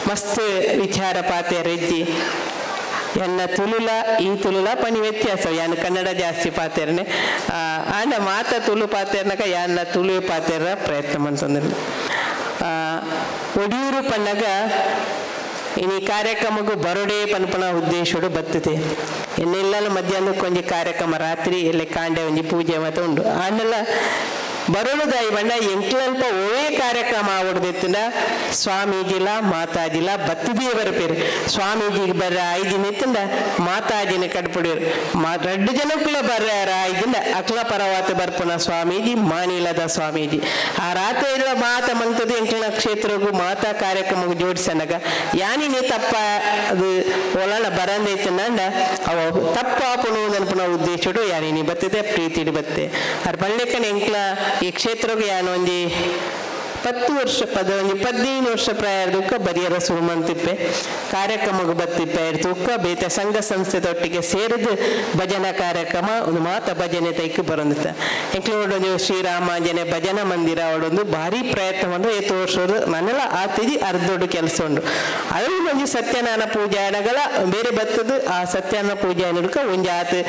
ಮಸ್ತ್ ವಿಚಾರ ಪಾತೆ ರೆಜ್ಜಿ ಎನ್ನ ತುಳುಲ ಈ ತುಳುಲ ಪನಿ ವ್ಯತ್ಯಾಸ ಯಾನು ಕನ್ನಡ ಜಾಸ್ತಿ ಪಾತೆರನೆ ಆಂಡ ಮಾತ ತುಳು ಪಾತೆರ್ನಕ ಯಾನ್ನ ತುಳು ಪಾತೆರ ಪ್ರಯತ್ನ ಮಂತಂದ್ರೆ ಒಡಿಯೂರು ಪನ್ನಗ ಇನ್ನು ಕಾರ್ಯಕ್ರಮಗೂ ಬರೋಡೆ ಪನ್ಪನ ಉದ್ದೇಶಡು ಬರ್ತದೆ ಎನ್ನೆಲ್ಲ ಮಧ್ಯಾಹ್ನ ಕೊಂಚ ಕಾರ್ಯಕ್ರಮ ರಾತ್ರಿ ಎಲ್ಲ ಕಾಂಡೆ ಒಂಜಿ ಪೂಜೆ ಮತ್ತೆ ಉಂಡು ಆನೆಲ್ಲ ಬರೋದಾಯಿ ಬಣ್ಣ ಎಂಕ್ಲಲ್ಪ ಒಳ್ಳೆ ಕಾರ್ಯಕ್ರಮ ಆವಡ್ದೆತ್ತಿನ ಸ್ವಾಮೀಜಿಲ ಮಾತಾಜಿಲ ಬತ್ತದೇ ಬರ್ಪೇರು ಸ್ವಾಮೀಜಿಗೆ ಬರ್ರ 5 ದಿನ ಇತ್ತಂದ ಮಾತಾಜಿನ ಕಡ್ಪುಡಿರು 2 ಜನಕ್ಕುಲ ಬರ್ರ 5 ದಿನ ಅಕ್ಲ ಪರವಾತ ಬರ್ಪುನ ಸ್ವಾಮೀಜಿ ಮಾನಿಲದ ಸ್ವಾಮೀಜಿ ಆ ರಾತ್ರಿ ಎಲ್ಲ ಮಾತ ಮಂತದ್ದು ಎಂಕ್ಲನ ಕ್ಷೇತ್ರಗೂ ಮಾತಾ ಕಾರ್ಯಕ್ರಮಗೂ ಜೋಡಿಸನಗ ಯಾನಿನಿ ತಪ್ಪ ಅದು ಒಳನ ಬರಂದೈತಂಡ ಅವ ತಪ್ಪಾಪುನು ನೆನಪುನ ಉದ್ದೇಶಡು ಯಾನಿನಿ ಬತ್ತದೆ ಪ್ರೀತಿಡಿ ಬತ್ತೆ ಅರ್ ಬಳ್ಳೆಕನ ಎಂಕ್ಲ ಈ ಕ್ಷೇತ್ರಕ್ಕೆ ಯಾನು ಒಂಜಿ 15 ವರ್ಷ ಪ್ರಾಯದಕ್ಕ ಬರಿಯರ ಸುಮಂತಿಪ್ಪೆ ಕಾರ್ಯಕ್ರಮಕ್ಕೆ ಬತ್ತಿಪ್ಪೆ ಇರ್ತುಕ್ಕ ಬೇತೆ ಸಂಘ ಸಂಸ್ಥೆ ಒಟ್ಟಿಗೆ ಸೇರಿದು ಭಜನಾ ಕಾರ್ಯಕ್ರಮ ಒಂದು ಮಾತ ಭಜನೆ ತೈಕ್ ಬರಂದಿತ್ತ ಎಂಕ್ಲೋಡೊಂದು ಶ್ರೀರಾಮಾಂಜನೆ ಭಜನಾ ಮಂದಿರ ಅವಳೊಂದು ಭಾರಿ ಪ್ರಯತ್ನ ಬಂದು 8 ವರ್ಷದ ಮನೆಲ್ಲ ಆತಿದಿ ಅರ್ಧೊಡ್ಡು ಕೆಲಸ ಉಂಡು ಅದು ಒಂದು ಸತ್ಯನಾರಾಯಣ ಪೂಜಾನಗಳ ಬೇರೆ ಬತ್ತದು ಆ ಸತ್ಯನಾರಾಯಣ ಪೂಜಾ ನಡುಕ ಒಂದು ಆತು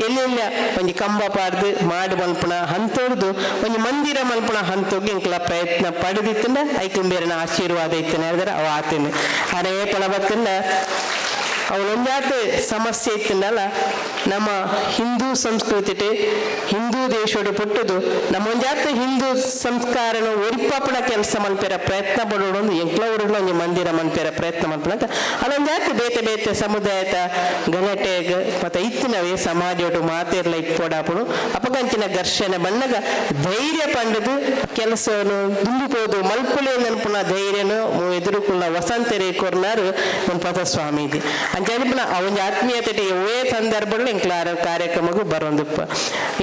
ಎಲ್ಲೆಲ್ಲ ಒಂದು ಕಂಬ ಪಾಡ್ದು ಮಾಡಿ ಮಲ್ಪಣ ಹಂತೋಡ್ದು ಒಂದು ಮಂದಿರ ಮಲ್ಪಣ ಹಂತೋಗಿ ಇಂಕ್ಲ ಪ್ರಯತ್ನ ಪಡೆದಿತ್ತಂದ ಐಕಂ ಬೇರೆನ ಆಶೀರ್ವಾದ ಇತ್ತನ ಹೇಳಿದ್ರೆ ಅವ ಆತೇನೆ ಅದೇ ಫಲ ಬತ್ತಂದ ಅವಳೊಂದಾತು ಸಮಸ್ಯೆ ಇತ್ತಂದಲ್ಲ ನಮ್ಮ ಹಿಂದೂ ಸಂಸ್ಕೃತಿ ಹಿಂದೂ ದೇಶೋಡು ಪುಟ್ಟದು ನಮ್ಮೊಂದಾತು ಹಿಂದೂ ಸಂಸ್ಕಾರನ ಒರಿಪಾಪಣ ಕೆಲಸ ಮಲ್ಪೇರ ಪ್ರಯತ್ನ ಪಡೋಡು ಒಂದು ಎಂಕ್ಲ ಊರುಗಳ ಒಂದು ಮಂದಿರ ಮಲ್ಪೇರ ಪ್ರಯತ್ನ ಮಲ್ಪಣ ಅಂತ ಅಲ್ಲೊಂದಾತು ಬೇತೆ ಬೇತೆ ಸಮುದಾಯದ ಗಲಾಟೆಗೆ ಮತ್ತೆ ಇತ್ತಿನವೇ ಸಮಾಜೋಡು ಮಾತೇರ್ಲ ಇಟ್ಪೋಡಾಪಡು ಅಪಗಂಚಿನ ಘರ್ಷಣೆ ಬಣ್ಣಗ ಧೈರ್ಯ ಪಂಡದು ಕೆಲಸವನ್ನು ದುಂಬಿಬೋದು ಮಲ್ಪುಲೆ ನೆನಪುನ ಧೈರ್ಯನು ಎದುರುಕುಲ್ಲ ವಸಂತರೇ ಕೊರ್ನಾರು ಪದ ಸ್ವಾಮೀಜಿ ಅಂಚನ ಅವನ ಆತ್ಮೀಯತೆ ಒಳ್ಳೆ ಸಂದರ್ಭಗಳು ಇಂಕ್ಲಾರ ಕಾರ್ಯಕ್ರಮಕ್ಕೂ ಬರೋದಪ್ಪ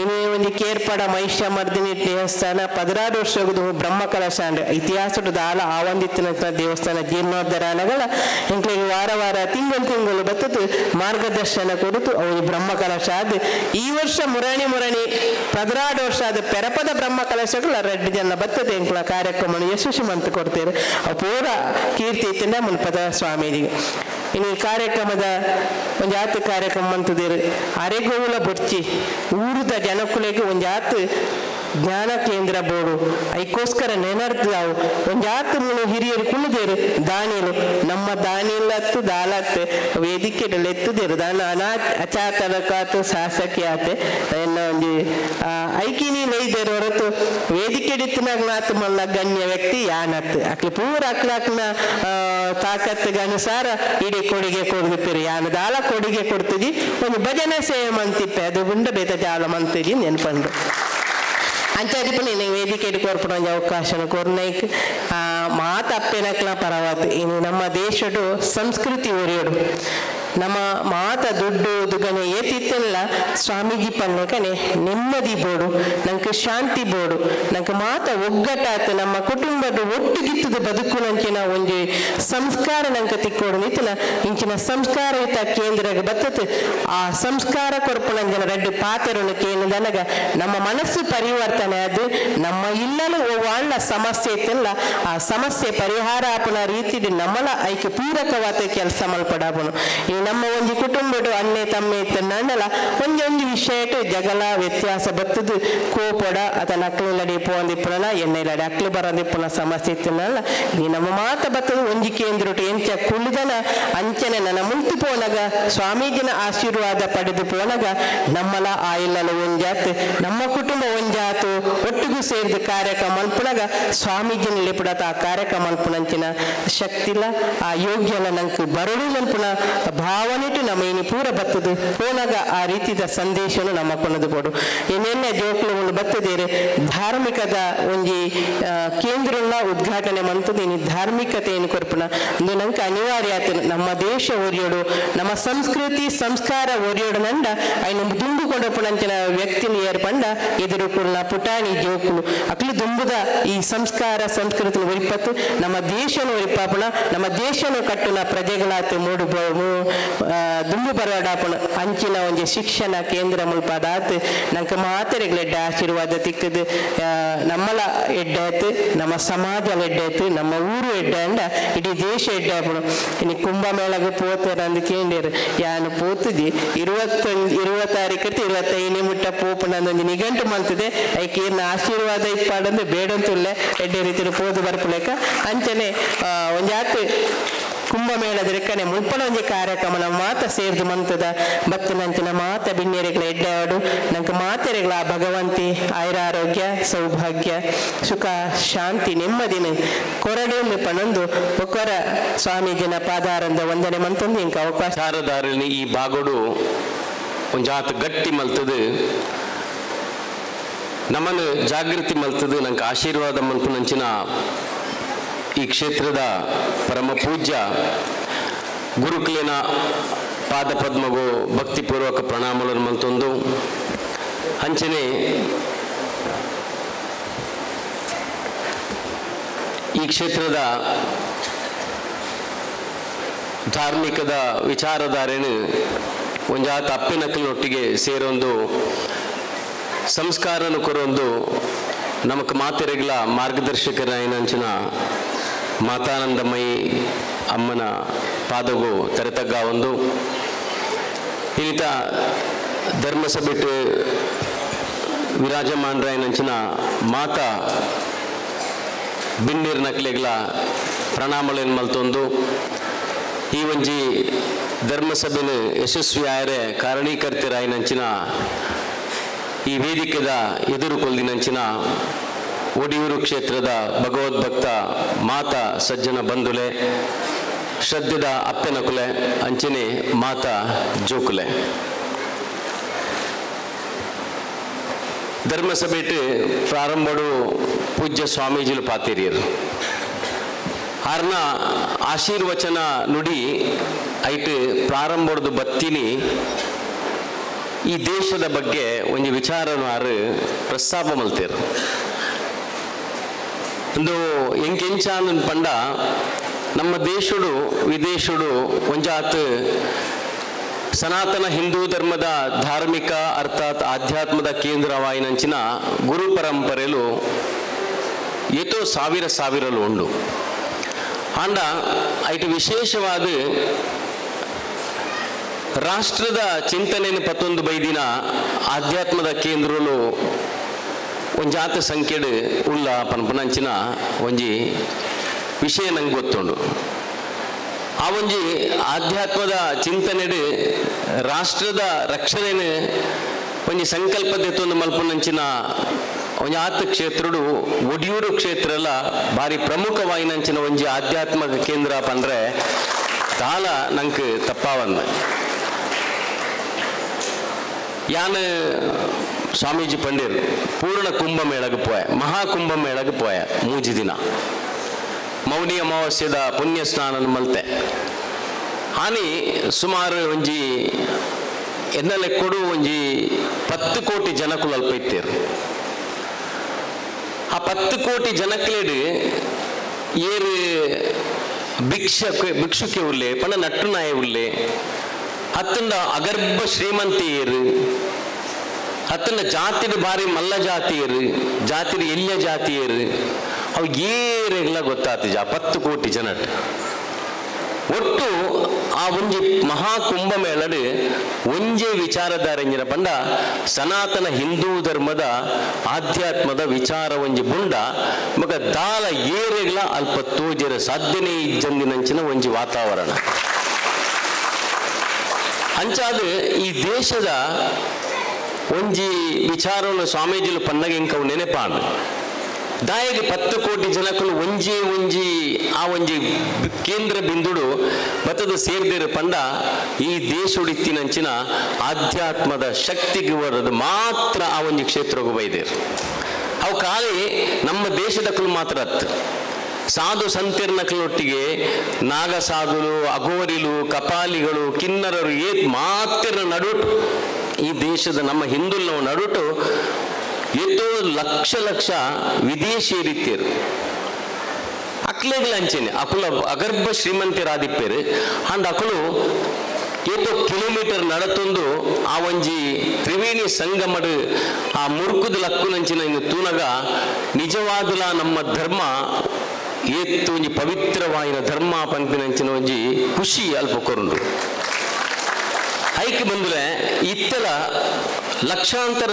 ಇನ್ನು ಒಂದು ಕೇರ್ಪಡ ಮಹಿಷ ಮರ್ದಿನಿ ದೇವಸ್ಥಾನ 16 ವರ್ಷದ ಬ್ರಹ್ಮ ಕಲಶ ಅಂದ್ರೆ ಇತಿಹಾಸದ ದಾಳ ಆವಂದಿತ್ತಿನ ದೇವಸ್ಥಾನ ಜೀರ್ಣೋದ್ಧಾರಗಳ ಇಂಕ್ಲಿಗೆ ವಾರ ತಿಂಗಳು ಬತ್ತದು ಮಾರ್ಗದರ್ಶನ ಕೊಡುತ್ತು ಅವನಿಗೆ ಬ್ರಹ್ಮ ಕಲಶ ಆದ ಈ ವರ್ಷ ಮುರಾಣಿ 16 ವರ್ಷ ಆದ ಪೆರಪದ ಬ್ರಹ್ಮ ಕಲಶಗಳು 2 ಜನ ಬತ್ತದ ಇಂಕ್ಲ ಕಾರ್ಯಕ್ರಮ ಯಶಸ್ವಿ ಮಂತ್ ಕೊಡ್ತೇವೆ ಅವು ಪೂರ ಕೀರ್ತಿ ಇತ್ತಿಂದ ಮುನ್ಪದ ಸ್ವಾಮೀಜಿಗೆ ಇನ್ನು ಈ ಕಾರ್ಯಕ್ರಮದ ಒಂದು ಜಾತಿ ಕಾರ್ಯಕ್ರಮ ಅಂತದೇರು ಅರೆಗೋಲ ಬೊಚ್ಚಿ ಊರದ ಜನಕುಲೆಗೆ ಒಂದು ಜಾತಿ ಜ್ಞಾನ ಕೇಂದ್ರ ಬೋರ್ಡು ಅದಕ್ಕೋಸ್ಕರ ನೆನರ್ತಾವು ಒಂದು ಜಾತಿ ಮೂಲ ಹಿರಿಯರು ಕುಣಿದೇರು ದಾನಿಲು ನಮ್ಮ ದಾನಿಲತ್ತು ದಾಲತ್ತು ವೇದಿಕೆ ಎತ್ತದೇರು ದಾನ ಅಚಾತಲಕಾತು ಶಾಸಕಿ ಆತೆ ಒಂದು ಐಕಿನಿ ನೈದೇರು ಹೊರತು ವೇದಿಕೆ ಎತ್ತಿನಾಗ ನಾತು ಮಲ್ಲ ಗಣ್ಯ ವ್ಯಕ್ತಿ ಯಾನತ್ತು ಅಕ್ಲಿ ಪೂರ ಅಕ್ಲಾಕ್ನ ತಾಕತ್ತಿಗೆ ಅನುಸಾರ ಇಡೀ ಕೊಡುಗೆ ಕೊಡ್ದಿಪ್ಪೇರು ಯಾನು ದಾಲ ಕೊಡುಗೆ ಕೊಡ್ತಿದ್ದಿ ಒಂದು ಭಜನೆ ಸೇವೆ ಮಂತಿಪ್ಪೆ ಅದು ಗುಂಡ ಬೇತ ಜಾಲ ಮಂತಿದ್ದಿ ನೆನ್ಪಂಡು ಅಂಚಾದಿಪ್ಪು ವೇದಿಕೆ ಕೋರ್ಪಡ ಅವಕಾಶ ಕೋರ್ನೈಕ್ ಮಾತಪ್ಪೇನಕ್ಲ ಪರವಾತು ಇನ್ನು ನಮ್ಮ ದೇಶಡು ಸಂಸ್ಕೃತಿ ಒರಿಯೋಡು ನಮ್ಮ ಮಾತ ದುಡ್ಡು ದುಗನೆ ಏತಿತ್ತಲ್ಲ ಸ್ವಾಮೀಜಿ ಪನ್ನಕನೆ ನೆಮ್ಮದಿ ಬೋಡು ನಂಗೆ ಶಾಂತಿ ಬೋಡು ನಂಗೆ ಮಾತ ಒಗ್ಗಟ್ಟಾತು ನಮ್ಮ ಕುಟುಂಬದ ಒಟ್ಟುಗಿತ್ತದ ಬದುಕು ನಂಚಿನ ಒಂದು ಸಂಸ್ಕಾರ ನಂಗೆ ತಿಕ್ಕೋಡು ನಿಂತಿನ ಇಂಚಿನ ಸಂಸ್ಕಾರಯುತ ಕೇಂದ್ರಗೆ ಬತ್ತತ್ತು ಆ ಸಂಸ್ಕಾರ ಕೊರ್ಪಣಂಜನ 2 ಪಾತೆರನ್ನು ಕೇಂದ್ರನಗ ನಮ್ಮ ಮನಸ್ಸು ಪರಿವರ್ತನೆ ಅದು ನಮ್ಮ ಇಲ್ಲಲು ಒಳ್ಳ ಸಮಸ್ಯೆ ಇತ್ತಲ್ಲ ಆ ಸಮಸ್ಯೆ ಪರಿಹಾರ ಆಪನ ರೀತಿ ನಮ್ಮಲ ಐಕ್ಯ ಪೂರಕವಾದ ಕೆಲಸ ಮಲ್ಪಡಾಪನು ಈ ನಮ್ಮ ಒಂದು ಕುಟುಂಬಡು ಅನ್ನೆ ತಮ್ಮೆ ಇತ್ತನ್ನಲ್ಲ ಒಂದೊಂದು ವಿಷಯ ಜಗಳ ವ್ಯತ್ಯಾಸ ಬತ್ತದು ಕೋಪಡ ಅಥವಾ ಅಕ್ಲಡಿ ಪೋಂದಿಪ್ಪನ ಎಣ್ಣೆಲಡಿ ಅಕ್ಲು ಬರೋದಿಪ್ಪನ ಸಮಸ್ಯೆ ಇತ್ತನ್ನಲ್ಲ ಈ ನಮ್ಮ ಮಾತ ಬತ್ತದು ಒಂಜಿ ಕೇಂದ್ರ ಎಂಚ ಕುಳಿದನ ಅಂಚನೆ ನನ್ನ ಮುಂತು ಪೋನಗ ಸ್ವಾಮೀಜಿನ ಆಶೀರ್ವಾದ ಪಡೆದು ಪೋನಗ ನಮ್ಮಲ ಆ ಇಲ್ಲಲು ಒಂಜಾತು ನಮ್ಮ ಕುಟುಂಬ ಒಂಜಾತು ಒಟ್ಟಿಗೂ ಸೇರಿದ ಕಾರ್ಯಕ್ರಮ ಮಲ್ಪುನಗ ಸ್ವಾಮೀಜಿನ ಲಿಪುಡತ ಆ ಕಾರ್ಯಕ್ರಮ ಮಲ್ಪುನಂಚಿನ ಶಕ್ತಿಲ ಆ ಯೋಗ್ಯನ ನಂಗೆ ಬರಡು ಮಲ್ಪುನ ಭಾವನೆಟು ನಮ್ಮ ಇನ್ನು ಪೂರ ಬತ್ತದು ಪೋನಾಗ ಆ ರೀತಿಯ ಸಂದೇಶನು ನಮ್ಮ ಕೊನದು ಕೊಡು ಇನ್ನೆನ್ನೆ ಜೋಕ್ಲಗಳು ಬತ್ತದೇರೆ ಧಾರ್ಮಿಕದ ಒಂಜಿ ಕೇಂದ್ರನ ಉದ್ಘಾಟನೆ ಮಂತದ್ದು ಇನ್ನು ಧಾರ್ಮಿಕತೆಯನ್ನು ಕೊರ್ಪುನ ಒಂದು ನಂಗೆ ಅನಿವಾರ್ಯ ಆಯ್ತು ನಮ್ಮ ದೇಶ ಒರಿಯೋಡು ನಮ್ಮ ಸಂಸ್ಕೃತಿ ಸಂಸ್ಕಾರ ಒರಿಯೋಡು ನಂಡ ಅಯ್ಯ ದುಂಡು ಕೊಂಡಪ್ಪನಂಚಿನ ವ್ಯಕ್ತಿನ ಏರ್ಪಂಡ ಎದುರು ಕುಳ್ಳ ಪುಟಾಣಿ ಜೋಕುಲು ಅಕ್ಲಿ ದುಂಬುದ ಈ ಸಂಸ್ಕಾರ ಸಂಸ್ಕೃತಿ ಒರಿಪತ್ತು ನಮ್ಮ ದೇಶನು ಒರಿಪಾಪಣ ನಮ್ಮ ದೇಶನು ಕಟ್ಟುನ ಪ್ರಜೆಗಳಾತು ಮೂಡು ದುಂಬು ಬರಡಾಪಣ ಅಂಚಿನ ಒಂದು ಶಿಕ್ಷಣ ಕೇಂದ್ರ ಮುಲ್ಪಾದಾತು ನಂಗೆ ಮಾತೆರೆಗ್ಲೆಡ್ಡ ಆಶೀರ್ವಾದ ತಿಕ್ಕದು ನಮ್ಮಲ ಎಡ್ಡಾಯ್ತು ನಮ್ಮ ಸಮಾಜ ಎಡ್ಡಾಯ್ತು ನಮ್ಮ ಊರು ಎಡ್ಡ ಅಂಡ ಇಡೀ ದೇಶ ಎಡ್ಡಾಪಣ ಇನ್ನು ಕುಂಭಮೇಳಗೆ ಪೋತಾರ ಅಂದು ಕೇಂದ್ರ ಯಾನು ಪೋತದಿ 20 ತಾರೀಕು 25 ಮುಟ್ಟ ಪೋಪಣ ಅಂದೊಂದು ನಿಘಂಟು ಮಂತದೆ ಐಕೀರ್ನ ಆಶೀರ್ವಾದ ಇಪ್ಪಾಡಂದು ಬೇಡಂತುಲ್ಲ ಎಡ್ಡೆ ರೀತಿ ಪೋದು ಬರ್ಪಲೆಕ್ಕ ಅಂಚನೆ ಒಂಜಾತು ಕುಂಭಮೇಳದ ರೆಕ್ಕನೆ ಮುಲ್ಪನ ಒಂಜಿ ಕಾರ್ಯಕ್ರಮ ನಮ್ಮ ಮಾತ ಸೇರ್ದು ಮಂತದ ಬತ್ತನಂಚಿನ ಮಾತ ಬಿನ್ನೆರೆಗಳ ಎಡ್ಡಾಡು ನಂಗೆ ಮಾತೆರೆಗಳ ಭಗವಂತಿ ಆಯುರಾರೋಗ್ಯ ಸೌಭಾಗ್ಯ ಸುಖ ಶಾಂತಿ ನೆಮ್ಮದಿನ ಕೊರಡು ಪಣಂದು ಒಕ್ಕರ ಸ್ವಾಮೀಜಿನ ಪಾದಾರಂದ ವಂದನೆ ಮಂತಂದು ಇಂಕ ಅವಕಾಶ ಸಾರದಾರನಿ ಈ ಬಾಗೋಡು ಒಂಜಾತ ಗಟ್ಟಿ ಮಲ್ತದು ನಮ್ಮನ್ನು ಜಾಗೃತಿ ಮಲ್ತದು ನಂಗೆ ಆಶೀರ್ವಾದ ಮಲ್ಪನಂಚಿನ ಈ ಕ್ಷೇತ್ರದ ಪರಮ ಪೂಜ್ಯ ಗುರುಕುಲಿನ ಪಾದಪದ್ಮಗೂ ಭಕ್ತಿಪೂರ್ವಕ ಪ್ರಣಾಮಗಳನ್ನು ಮಂತೊಂದು ಅಂಚನೆ ಈ ಕ್ಷೇತ್ರದ ಧಾರ್ಮಿಕದ ವಿಚಾರಧಾರೆನು ಒಂಜಾತ ಅಪ್ಪಿನಕ್ಕಲೊಟ್ಟಿಗೆ ಸೇರೊಂದು ಸಂಸ್ಕಾರನು ಕೊರೊಂದು ನಮಕ್ ಮಾತೆರೆಗ್ಲ ಮಾರ್ಗದರ್ಶಕರಾಯಿನಂಚಿನ ಮಾತಾನಂದಮಯಿ ಅಮ್ಮನ ಪಾದಗೂ ತೆರೆತಗ್ಗ ಒಂದು ಇನ್ನಿತ ಧರ್ಮಸಭೆಟ್ಟು ವಿರಾಜಮಾನರಾಯಿನಂಚಿನ ಮಾತಾ ಬಿನ್ನೀರ್ ನಕ್ಲೆಗ್ಲ ಪ್ರಣಾಮಗಳನ್ನು ಮಲ್ತೊಂದು ಈ ಒಂಜಿ ಧರ್ಮಸಭೆನು ಯಶಸ್ವಿ ಆಯರೆ ಕಾರಣೀಕರ್ತೆರಾಯಿನಂಚಿನ ಈ ವೇದಿಕೆದ ಎದುರು ಕೊಲ್ದಿನಂಚಿನ ಒಡಿಯೂರು ಕ್ಷೇತ್ರದ ಭಗವದ್ಭಕ್ತ ಮಾತಾ ಸಜ್ಜನ ಬಂಧುಲೆ ಶ್ರದ್ಧೆದ ಅಪ್ಪೆನಕುಲೆ ಅಂಚನೆ ಮಾತಾ ಜೋಕುಲೆ ಧರ್ಮಸಭೆಟ್ ಪ್ರಾರಂಭಡು ಪೂಜ್ಯ ಸ್ವಾಮೀಜಿಲು ಪಾತಿರಿಯರು ಆರ್ನ ಆಶೀರ್ವಚನ ನುಡಿ ಐಟ್ ಪ್ರಾರಂಭಡು ಬತ್ತಿನಿ ಈ ದೇಶದ ಬಗ್ಗೆ ಒಂದು ವಿಚಾರನು ಆರು ಪ್ರಸ್ತಾಪ ಮಲ್ತೇರು ಒಂದು ಎಂಕೆಂಚಾನ ಪಂಡ ನಮ್ಮ ದೇಶಡು ವಿದೇಶಡು ಒಂಜಾತ್ ಸನಾತನ ಹಿಂದೂ ಧರ್ಮದ ಧಾರ್ಮಿಕ ಅರ್ಥಾತ್ ಆಧ್ಯಾತ್ಮದ ಕೇಂದ್ರವಾಯಿನಂಚಿನ ಗುರು ಪರಂಪರೆಲು ಏತೋ ಸಾವಿರಲು ಉಂಡು ಆಂಡ ಐಟು ವಿಶೇಷವಾದ ರಾಷ್ಟ್ರದ ಚಿಂತನೆಯನ್ನು ಪತ್ತೊಂದು ಬೈದಿನ ಆಧ್ಯಾತ್ಮದ ಕೇಂದ್ರಲು ಒಂಜಾತ ಸಂಖ್ಯೆಡು ಉಳ್ಳ ಪನ್ಪನಂಚಿನ ಒಂಜಿ ವಿಷಯ ನಂಗೆ ಗೊತ್ತುಂಡು ಆ ಒಂಜಿ ಆಧ್ಯಾತ್ಮದ ಚಿಂತನೆಡು ರಾಷ್ಟ್ರದ ರಕ್ಷಣೆನ ಒಂಜಿ ಸಂಕಲ್ಪದೆತ್ತೊಂದು ಮಲ್ಪನಂಚಿನ ಒಂಜಾತ ಕ್ಷೇತ್ರಡು ಒಡಿಯೂರು ಕ್ಷೇತ್ರಲ ಭಾರಿ ಪ್ರಮುಖವಾಯಿನಂಚಿನ ಒಂಜಿ ಆಧ್ಯಾತ್ಮಿಕ ಕೇಂದ್ರ ಪಂಡ್ರೆ ತಾಲ ನಂಗೆ ತಪ್ಪಾವಂದ ಯಾನ್ ಸ್ವಾಮೀಜಿ ಪಂಡಿರ್ ಪೂರ್ಣ ಕುಂಭಮೇಳಗೆ ಪೋಯ ಮಹಾಕುಂಭಮೇಳಗೆ ಪೋಯ ಮೂಜಿ ದಿನ ಮೌನಿ ಅಮಾವಾಸ್ಯದ ಪುಣ್ಯ ಸ್ನಾನ ಮಲ್ತೆ ಆನಿ ಸುಮಾರು ಒಂಜಿ ಎನ್ನಲೆಕ್ಕೊಡು ಒಂಜಿ 10 ಕೋಟಿ ಜನಕ್ಕೂ ಅಲ್ಪ ಇತ್ತೇರು ಆ 10 ಕೋಟಿ ಜನಕ್ಲೇಡು ಏರು ಭಿಕ್ಷುಕೆ ಉಳ್ಳೆ ಪಣ ನಟ್ಟು ನಾಯ ಉಳ್ಳೆ ಅತ್ತಂಡ ಅಗರ್ಭ ಶ್ರೀಮಂತಿಯರು ಅತ್ತಂಡ ಜಾತಿಡು ಬಾರಿ ಮಲ್ಲ ಜಾತಿಯರು ಜಾತಿಡು ಎಲ್ಯ ಜಾತಿಯರು ಅವು ಏರೆಲ್ಲ ಗೊತ್ತಾಗ್ತದೆ 10 ಕೋಟಿ ಜನ ಒಟ್ಟು ಆ ಒಂಜಿ ಮಹಾಕುಂಭಮೇಳಡು ಒಂಜೇ ವಿಚಾರಧಾರೆಂಜಿನ ಪಂಡ ಸನಾತನ ಹಿಂದೂ ಧರ್ಮದ ಆಧ್ಯಾತ್ಮದ ವಿಚಾರ ಒಂಜಿ ಬುಂಡ ಮಗ ದಾಲ ಏರೆಗ್ಲ ಅಲ್ಪ ತೋಜರ ಸಾಧ್ಯನೇ ಇಜ್ಜಂದಿನಂಚಿನ ಒಂಜಿ ವಾತಾವರಣ ಅಂಚಾದ ಈ ದೇಶದ ಒಂಜಿ ವಿಚಾರವನ್ನು ಸ್ವಾಮೀಜಿಲು ಪನ್ನಗೆಂಕವು ನೆನೆಪಾಂಡು ದಾಯಿಗೆ 10 ಕೋಟಿ ಜನಕ್ಕಳು ಒಂಜಿ ಆ ಒಂಜಿ ಕೇಂದ್ರ ಬಿಂದುಡು ಬತ್ತದ ಸೇರ್ದಿರ ಪಂಡ ಈ ದೇಶುಡಿತ್ತಿನಂಚಿನ ಆಧ್ಯಾತ್ಮದ ಶಕ್ತಿಗೆ ಬರೋದು ಮಾತ್ರ ಆ ಒಂಜಿ ಕ್ಷೇತ್ರಗೂ ಬೈದೇರು ಅವು ಖಾಲಿ ನಮ್ಮ ದೇಶದಕ್ಕಳು ಮಾತ್ರ ಹತ್ತು ಸಾಧು ಸಂತಿರ್ನಕಳೊಟ್ಟಿಗೆ ನಾಗ ಸಾಧುಲು ಅಘೋರಿಲು ಕಪಾಲಿಗಳು ಕಿನ್ನರರು ಮಾತ್ರ ನಡುಟು ಈ ದೇಶದ ನಮ್ಮ ಹಿಂದುಲ್ನ ನಡುಟು ಎಷ್ಟೋ ಲಕ್ಷ ವಿದೇಶಿಯರಿತ್ತೇರು ಅಕ್ಲೆಗ್ಲ ಅಂಚೆನೆ ಅಕುಲ ಅಗರ್ಭ ಶ್ರೀಮಂತರಾದಿಪ್ಪೇರು ಅಂಡ್ ಅಕುಲು ಏತೋ ಕಿಲೋಮೀಟರ್ ನಡತೊಂದು ಆ ಒಂಜಿ ತ್ರಿವೇಣಿ ಸಂಗಮಡು ಆ ಮುರುಕುದ ಲಕ್ಕುನಂಚಿನ ಇನ್ನು ತೂನಗ ನಿಜವಾದುಲ ನಮ್ಮ ಧರ್ಮ ಏತ್ತು ಒಂಜಿ ಪವಿತ್ರವಾಯಿನ ಧರ್ಮ ಪಂಪಿನಂಚಿನ ಒಂಜಿ ಖುಷಿ ಅಲ್ಪ ಕೊರುಂಡು ಐಕ್ಯ ಬಂದ್ರೆ ಇತ್ತೆಲ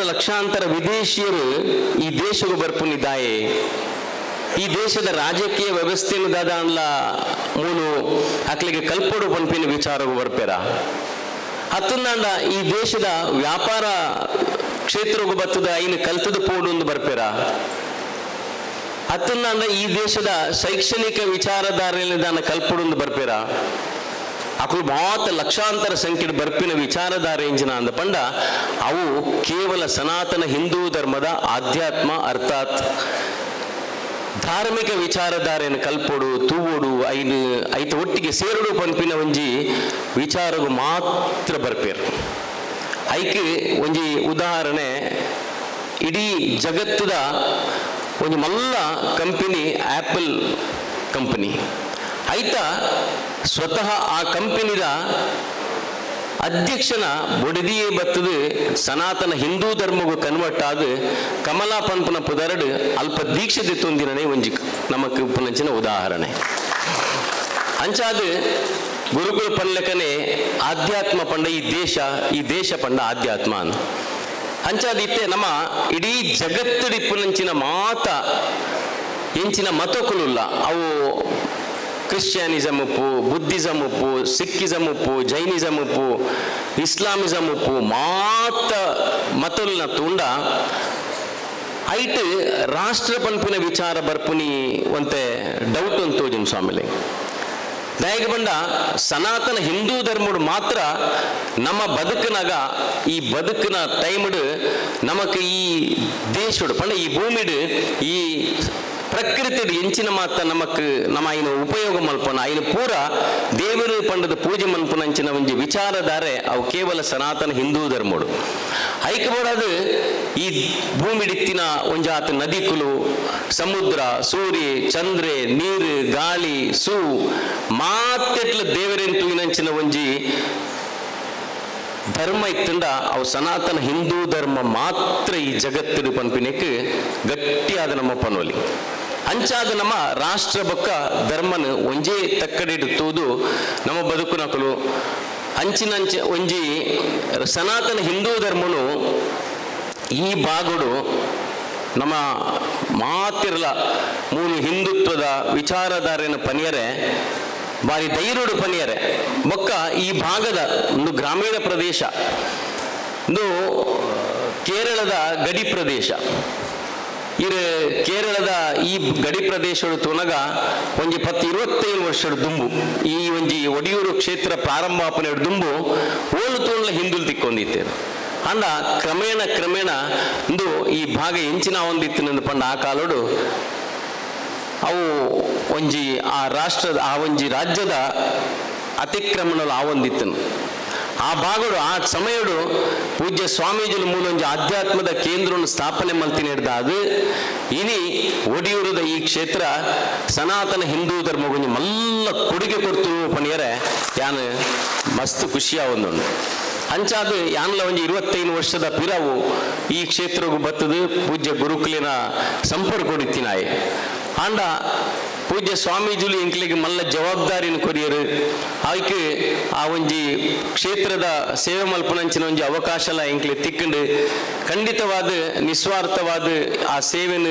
ಲಕ್ಷಾಂತರ ವಿದೇಶಿಯರು ಈ ದೇಶಕ್ಕೆ ಬರ್ಪುನಿದ್ದಾಯೆ ಈ ದೇಶದ ರಾಜಕೀಯ ವ್ಯವಸ್ಥೆಯನ್ನು ದಾದಾನ್ಲ ಮೂಲು ಅಕ್ಲಿಗೆ ಕಲ್ಪಡು ಪಂಪಿನ ವಿಚಾರಗೂ ಬರ್ಪೇರ ಹತ್ತಂದಾಂಡ ಈ ದೇಶದ ವ್ಯಾಪಾರ ಕ್ಷೇತ್ರಗೂ ಬರ್ತದ ಐನು ಕಲ್ತದ ಪೋಡು ಒಂದು ಬರ್ಪೇರ ಹತ್ತಂದಾಂಡ ಈ ದೇಶದ ಶೈಕ್ಷಣಿಕ ವಿಚಾರಧಾರೆಯಲ್ಲಿ ದಾನ ಕಲ್ಪಡು ಬರ್ಪೇರ ಅಕಲು ಮಾತ್ರ ಲಕ್ಷಾಂತರ ಸಂಖ್ಯೆ ಬರ್ಪಿನ ವಿಚಾರಧಾರೆ ಎಂಜಿನ ಅಂದ ಪಂಡ ಅವು ಕೇವಲ ಸನಾತನ ಹಿಂದೂ ಧರ್ಮದ ಆಧ್ಯಾತ್ಮ ಅರ್ಥಾತ್ ಧಾರ್ಮಿಕ ವಿಚಾರಧಾರೆಯನ್ನು ಕಲ್ಪೋಡು ತೂವೋಡು ಐತ ಒಟ್ಟಿಗೆ ಸೇರಡು ಪಂಪಿನ ಒಂಜಿ ವಿಚಾರಗೂ ಮಾತ್ರ ಬರ್ಪೇರು ಐಕೆ ಒಂಜಿ ಉದಾಹರಣೆ ಇಡೀ ಜಗತ್ತದ ಒಂದು ಮಲ್ಲ ಕಂಪನಿ ಆ್ಯಪಲ್ ಕಂಪನಿ ಆಯ್ತಾ ಸ್ವತಃ ಆ ಕಂಪನಿದ ಅಧ್ಯಕ್ಷನ ಬೊಡದಿಯೇ ಬತ್ತದು ಸನಾತನ ಹಿಂದೂ ಧರ್ಮಗೂ ಕನ್ವರ್ಟ್ ಆದ ಕಮಲಾ ಪನ್ಪನ ಪುದರಡು ಅಲ್ಪ ದೀಕ್ಷೆ ದಿತ್ತೊಂದಿನೇ ಒಂಜಿ ನಮಕ್ ಪುನಂಚಿನ ಉದಾಹರಣೆ ಅಂಚಾದ ಗುರುಗಳು ಪನ್ಲೆಕನೆ ಆಧ್ಯಾತ್ಮ ಪಂಡ ಈ ದೇಶ ಪಂಡ ಆಧ್ಯಾತ್ಮ ಅನ್ನು ಅಂಚಾದ ಇತ್ತೆ ನಮ್ಮ ಇಡೀ ಜಗತ್ತಡಿ ಪುನಂಚಿನ ಮಾತ ಎಂಚಿನ ಮತಕುಲುಲ್ಲ ಅವು ಕ್ರಿಶ್ಚಿಯಾನಿಸಮ್ ಉಪ್ಪು ಬುದ್ಧಿಸಮ್ ಉಪ್ಪು ಸಿಕ್ಕಿಸಮ್ ಉಪ್ಪು ಜೈನಿಸಮ್ ಉಪ್ಪು ಇಸ್ಲಾಮಿಸಮ್ ಉಪ್ಪು ಮಾತ ಮತುಲ್ನ ತುಂಡ ಐಟ್ ರಾಷ್ಟ್ರ ಪನ್ಪಿನ ವಿಚಾರ ಬರ್ಪುನಿ ಒಂತೆ ಡೌಟ್ ಅಂತ ತೋಜಿನ ಸ್ವಾಮಿಲೆ ದಯಗ ಬಂಡ ಸನಾತನ ಹಿಂದೂ ಧರ್ಮಡು ಮಾತ್ರ ನಮ್ಮ ಬದುಕಿನಾಗ ಈ ಬದುಕಿನ ಟೈಮ್ಡು ನಮಕ್ ಈ ದೇಶಡು ಪಂಡ ಈ ಭೂಮಿಡು ಈ ಪ್ರಕೃತಿ ಎಂಚಿನ ಮಾತ ನಮಕ್ ನಮ್ಮ ಐನ ಉಪಯೋಗ ಮಲ್ಪನ ಐನ ಪೂರ ದೇವರು ಪಂಡದ ಪೂಜೆ ಮಲ್ಪನ ಅಂಚಿನ ಒಂಜಿ ವಿಚಾರಧಾರೆ ಅವು ಕೇವಲ ಸನಾತನ ಹಿಂದೂ ಧರ್ಮಡು ಐಕಬೋಡದು ಈ ಭೂಮಿಡಿತ್ತಿನ ಒಂಜಾತ ನದಿಕುಲು ಸಮುದ್ರ ಸೂರ್ಯ ಚಂದ್ರೆ ನೀರು ಗಾಳಿ ಸೂ ಮಾತೆಟ್ಲ ದೇವರೆಂಟು ಇನಂಚಿನ ಒಂಜಿ ಧರ್ಮ ಇತ್ತಂಡ ಅವು ಸನಾತನ ಹಿಂದೂ ಧರ್ಮ ಮಾತ್ರ ಈ ಜಗತ್ತಿನ ಪನ್ಪಿನಕ್ಕೆ ಗಟ್ಟಿಯಾದ ನಮ್ಮ ಪನೋಲಿ ಅಂಚಾದ ನಮ್ಮ ರಾಷ್ಟ್ರ ಬೊಕ್ಕ ಧರ್ಮನ ಒಂಜೇ ತಕ್ಕಡಿಡುತ್ತುವುದು ನಮ್ಮ ಬದುಕುನಕಲು ಅಂಚಿನಂಚ ಒಂಜಿ ಸನಾತನ ಹಿಂದೂ ಧರ್ಮನು ಈ ಭಾಗಡು ನಮ್ಮ ಮಾತಿರಲ ಮೂಲ ಹಿಂದುತ್ವದ ವಿಚಾರಧಾರೆನ ಪನಿಯರೆ ಬಾರಿ ಧೈರ್ಯಡು ಪನಿಯರೆ ಬೊಕ್ಕ ಈ ಭಾಗದ ಒಂದು ಗ್ರಾಮೀಣ ಪ್ರದೇಶ ಒಂದು ಕೇರಳದ ಗಡಿ ಪ್ರದೇಶ ಇರು ಕೇರಳದ ಈ ಗಡಿ ಪ್ರದೇಶಗಳು ತುನಗ ಒಂಜಿ 10-25 ವರ್ಷದ ದುಂಬು ಈ ಒಂಜಿ ಒಡಿಯೂರು ಕ್ಷೇತ್ರ ಪ್ರಾರಂಭ ಆಪನೆ ದುಂಬು ಓಲು ತೋಣ್ಲ ಹಿಂದುಲ್ ತಿಕ್ಕೊಂದಿತ್ತೆ ಅಂಡ ಕ್ರಮೇಣ ಒಂದು ಈ ಭಾಗ ಎಂಚಿನ ಒಂದಿತ್ತಿನ ಪಂಡ ಆ ಕಾಲೋಡು ಅವು ಒಂಜಿ ಆ ರಾಷ್ಟ್ರದ ಆ ಒಂಜಿ ರಾಜ್ಯದ ಅತಿಕ್ರಮಣಲು ಆ ಒಂದಿತ್ತನು ಆ ಭಾಗಡು ಆ ಸಮಯಡು ಪೂಜ್ಯ ಸ್ವಾಮೀಜಿಲು ಮೂಲೊಂಜಿ ಆಧ್ಯಾತ್ಮದ ಕೇಂದ್ರವನ್ನು ಸ್ಥಾಪನೆ ಮಲ್ತಿನ ಹಿಡ್ದ ಅದು ಇನಿ ಒಡಿಯೂರದ ಈ ಕ್ಷೇತ್ರ ಸನಾತನ ಹಿಂದೂ ಧರ್ಮಗೊಂದು ಮಲ್ಲ ಕೊಡುಗೆ ಕೊಡ್ತು ಪಣಿಯರೆ ಯಾನು ಮಸ್ತ್ ಖುಷಿಯ ಒಂದುಂಡು ಅಂಚಾದ ಯಾನ್ಲ ಒಂಜಿ 25 ವರ್ಷದ ಪಿರವು ಈ ಕ್ಷೇತ್ರಗೂ ಬತ್ತದು ಪೂಜ್ಯ ಗುರುಕುಲಿನ ಸಂಪರ್ಕ ಕೊಡಿತ್ತಿನಾಯಿ ಆಂಡ ಪೂಜ್ಯ ಸ್ವಾಮೀಜಿಲು ಎಂಕ್ಲಿಗೆ ಮಲ್ಲ ಜವಾಬ್ದಾರಿನ ಕೊರಿಯರು ಆಯ್ಕೆ ಆ ಒಂಜಿ ಕ್ಷೇತ್ರದ ಸೇವೆ ಮಲ್ಪನಂಚಿನ ಒಂಜಿ ಅವಕಾಶಲ ಎಂಕ್ಲೆ ತಿಕ್ಕಂಡು ಖಂಡಿತವಾದ ನಿಸ್ವಾರ್ಥವಾದ ಆ ಸೇವೆನ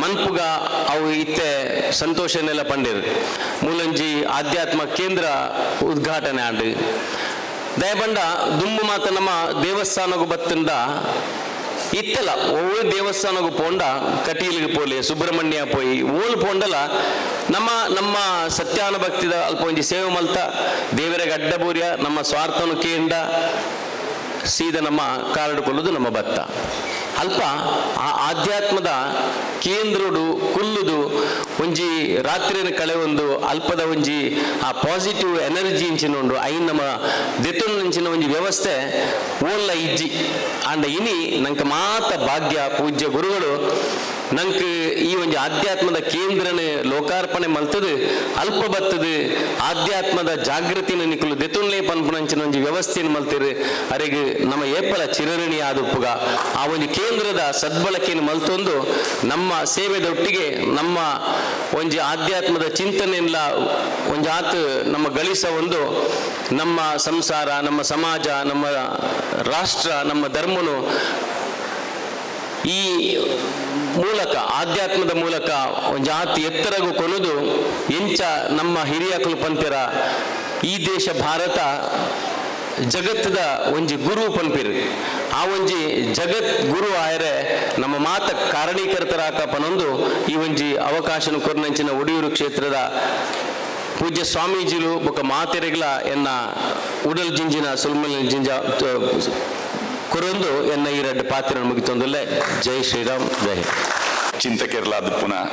ಮನ್ಪುಗ ಅವು ಇತ್ತೆ ಸಂತೋಷನೆಲ್ಲ ಪಂಡಿರು ಮೂಲಂಜಿ ಆಧ್ಯಾತ್ಮ ಕೇಂದ್ರ ಉದ್ಘಾಟನೆ ಆಂಡು ದಯಬಂಡ ದುಂಬು ಮಾತ ನಮ್ಮ ದೇವಸ್ಥಾನಗೂ ಬತ್ತಂದ ಇತ್ತಲ್ಲ ಒಳ್ಳೆ ದೇವಸ್ಥಾನಗೂ ಪೋಂಡ ಕಟೀಲಿಗೆ ಪೋಲೆ ಸುಬ್ರಹ್ಮಣ್ಯ ಪೋಯಿ ಓಲ್ ಪೋಂಡಲ ನಮ್ಮ ಸತ್ಯಾನುಭಕ್ತಿದ ಅಲ್ಪ ಒಂಜಿ ಸೇವೆ ಮಲ್ತ ದೇವರಿಗೆ ಅಡ್ಡಬೂರ್ಯ ನಮ್ಮ ಸ್ವಾರ್ಥನು ಕೇಂಡ ಸೀದ ನಮ್ಮ ಕಾರಡುಕೊಳ್ಳುದು ನಮ್ಮ ಭತ್ತ ಅಲ್ಪ ಆ ಆಧ್ಯಾತ್ಮದ ಕೇಂದ್ರಡು ಕುಲ್ಲುದು ಒಂಜಿ ರಾತ್ರಿನ ಕಳೆ ಒಂದು ಅಲ್ಪದ ಒಂಜಿ ಆ ಪಾಸಿಟಿವ್ ಎನರ್ಜಿ ಇಂಚಿನೊಂಡು ಐನ್ ನಮ್ಮ ದೆತ್ತೊಂಚಿನ ಒಂಜಿ ವ್ಯವಸ್ಥೆ ಓಲ್ಲ ಇಜ್ಜಿ ಅಂಡ ಇನಿ ನಂಗೆ ಮಾತ ಭಾಗ್ಯ ಪೂಜ್ಯ ಗುರುಗಳು ನಂಗೆ ಈ ಒಂದು ಆಧ್ಯಾತ್ಮದ ಕೇಂದ್ರನ ಲೋಕಾರ್ಪಣೆ ಮಲ್ತದು ಅಲ್ಪ ಬತ್ತದು ಆಧ್ಯಾತ್ಮದ ಜಾಗೃತಿನ ನಿಕಲು ದೆತ್ತೊನ್ಲೇ ಪನ್ಪುನಂಚಿನ ಒಂಜಿ ವ್ಯವಸ್ಥೆಯನ್ನು ಮಲ್ತಿರು ಅರೆಗೆ ನಮ್ಮ ಏಪಲ ಚಿರಋಣಿ ಆದುಪ್ಪುಗ ಆ ಒಂದು ಕೇಂದ್ರದ ಸದ್ಬಳಕೆಯನ್ನು ಮಲ್ತೊಂದು ನಮ್ಮ ಸೇವೆದೊಟ್ಟಿಗೆ ನಮ್ಮ ಒಂಜಿ ಆಧ್ಯಾತ್ಮದ ಚಿಂತನೆಲ್ಲ ಒಂಜಿ ಆತು ನಮ್ಮ ಗಳಿಸ ಒಂದು ನಮ್ಮ ಸಂಸಾರ ನಮ್ಮ ಸಮಾಜ ನಮ್ಮ ರಾಷ್ಟ್ರ ನಮ್ಮ ಧರ್ಮನು ಈ ಮೂಲಕ ಆಧ್ಯಾತ್ಮದ ಮೂಲಕ ಒಂದು ಜಾತಿ ಎತ್ತರಗೂ ಕೊನುದು ಎಂಚ ನಮ್ಮ ಹಿರಿಯಕಲು ಪಂಪಿರ ಈ ದೇಶ ಭಾರತ ಜಗತ್ತದ ಒಂಜಿ ಗುರು ಪನ್ಪಿರು ಆ ಒಂಜಿ ಜಗತ್ ಗುರು ಆಯರೆ ನಮ್ಮ ಮಾತ ಕಾರಣೀಕರ್ತರಾಕ ಪನೊಂದು ಈ ಒಂಜಿ ಅವಕಾಶನ ಕೊರ್ನಂಚಿನ ಒಡಿಯೂರು ಕ್ಷೇತ್ರದ ಪೂಜ್ಯ ಸ್ವಾಮೀಜಿಲು ಬೊಕ ಮಾತೆರೆಗ್ಲ ಎನ್ನ ಉಡಲ್ ಜಿಂಜಿನ ಸುಲ್ಮಲ್ ಜಿಂಜ ಕೊರೊಂದು ಎನ್ನ ಈ ರೆಡ್ಡು ಪಾತ್ರ ಮುಗಿತೊಂದಲ್ಲೇ ಜೈ ಶ್ರೀರಾಮ್ ಜೈ ಚಿಂತಕೇರಲಾದ ಪುನಃ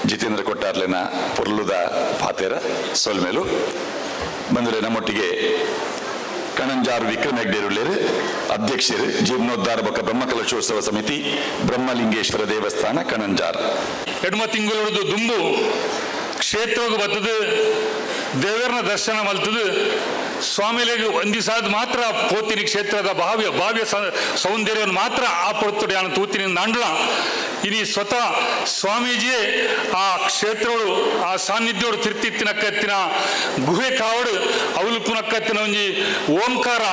ಜಿತೇಂದ್ರ ಕೊಟ್ಟಾರ್ಲೆನ ಪೊರ್ಲುದ ಪಾತೆರ ಸೊಲ್ಮೇಲು ಬಂದರೆ ನಮ್ಮೊಟ್ಟಿಗೆ ಕಣಂಜಾರು ವಿಕ್ರಮ ಹೆಗ್ಡೇರುಳ್ಳೇರು ಅಧ್ಯಕ್ಷರು ಜೀರ್ಣೋದ್ಧಾರ ಬೊಕ್ಕ ಬ್ರಹ್ಮಕಲಶೋತ್ಸವ ಸಮಿತಿ ಬ್ರಹ್ಮಲಿಂಗೇಶ್ವರ ದೇವಸ್ಥಾನ ಕಣಂಜಾರ್. ಎಡ್ಮ ತಿಂಗಳದು ದುಂಬು ಕ್ಷೇತ್ರಕ್ಕೆ ಬರ್ತದೆ, ದೇವರನ್ನ ದರ್ಶನ ಮಲ್ತದು. ಸ್ವಾಮಿಲಿಗೆ ಒಂದಿಸಾದ ಮಾತ್ರ ಪೋತಿನಿ ಕ್ಷೇತ್ರದ ಭಾವ್ಯ ಸೌಂದರ್ಯವನ್ನು ಮಾತ್ರ ಆ ಪೊರ್ತುಡಿ ನಾನು ತೂತಿನಿ ನಾಂಡ್ಲ ಇನಿ ಸ್ವತಃ ಸ್ವಾಮೀಜಿಯೇ ಆ ಕ್ಷೇತ್ರಗಳು ಆ ಸಾನ್ನಿಧ್ಯೋಡು ತಿರ್ತಿತ್ತಿನಕ್ಕತ್ತಿನ ಗುಹೆ ಕಾವಡು ಅವಳು ಪುನಕ್ಕತ್ತಿನ ಒಂಜಿ ಓಂಕಾರ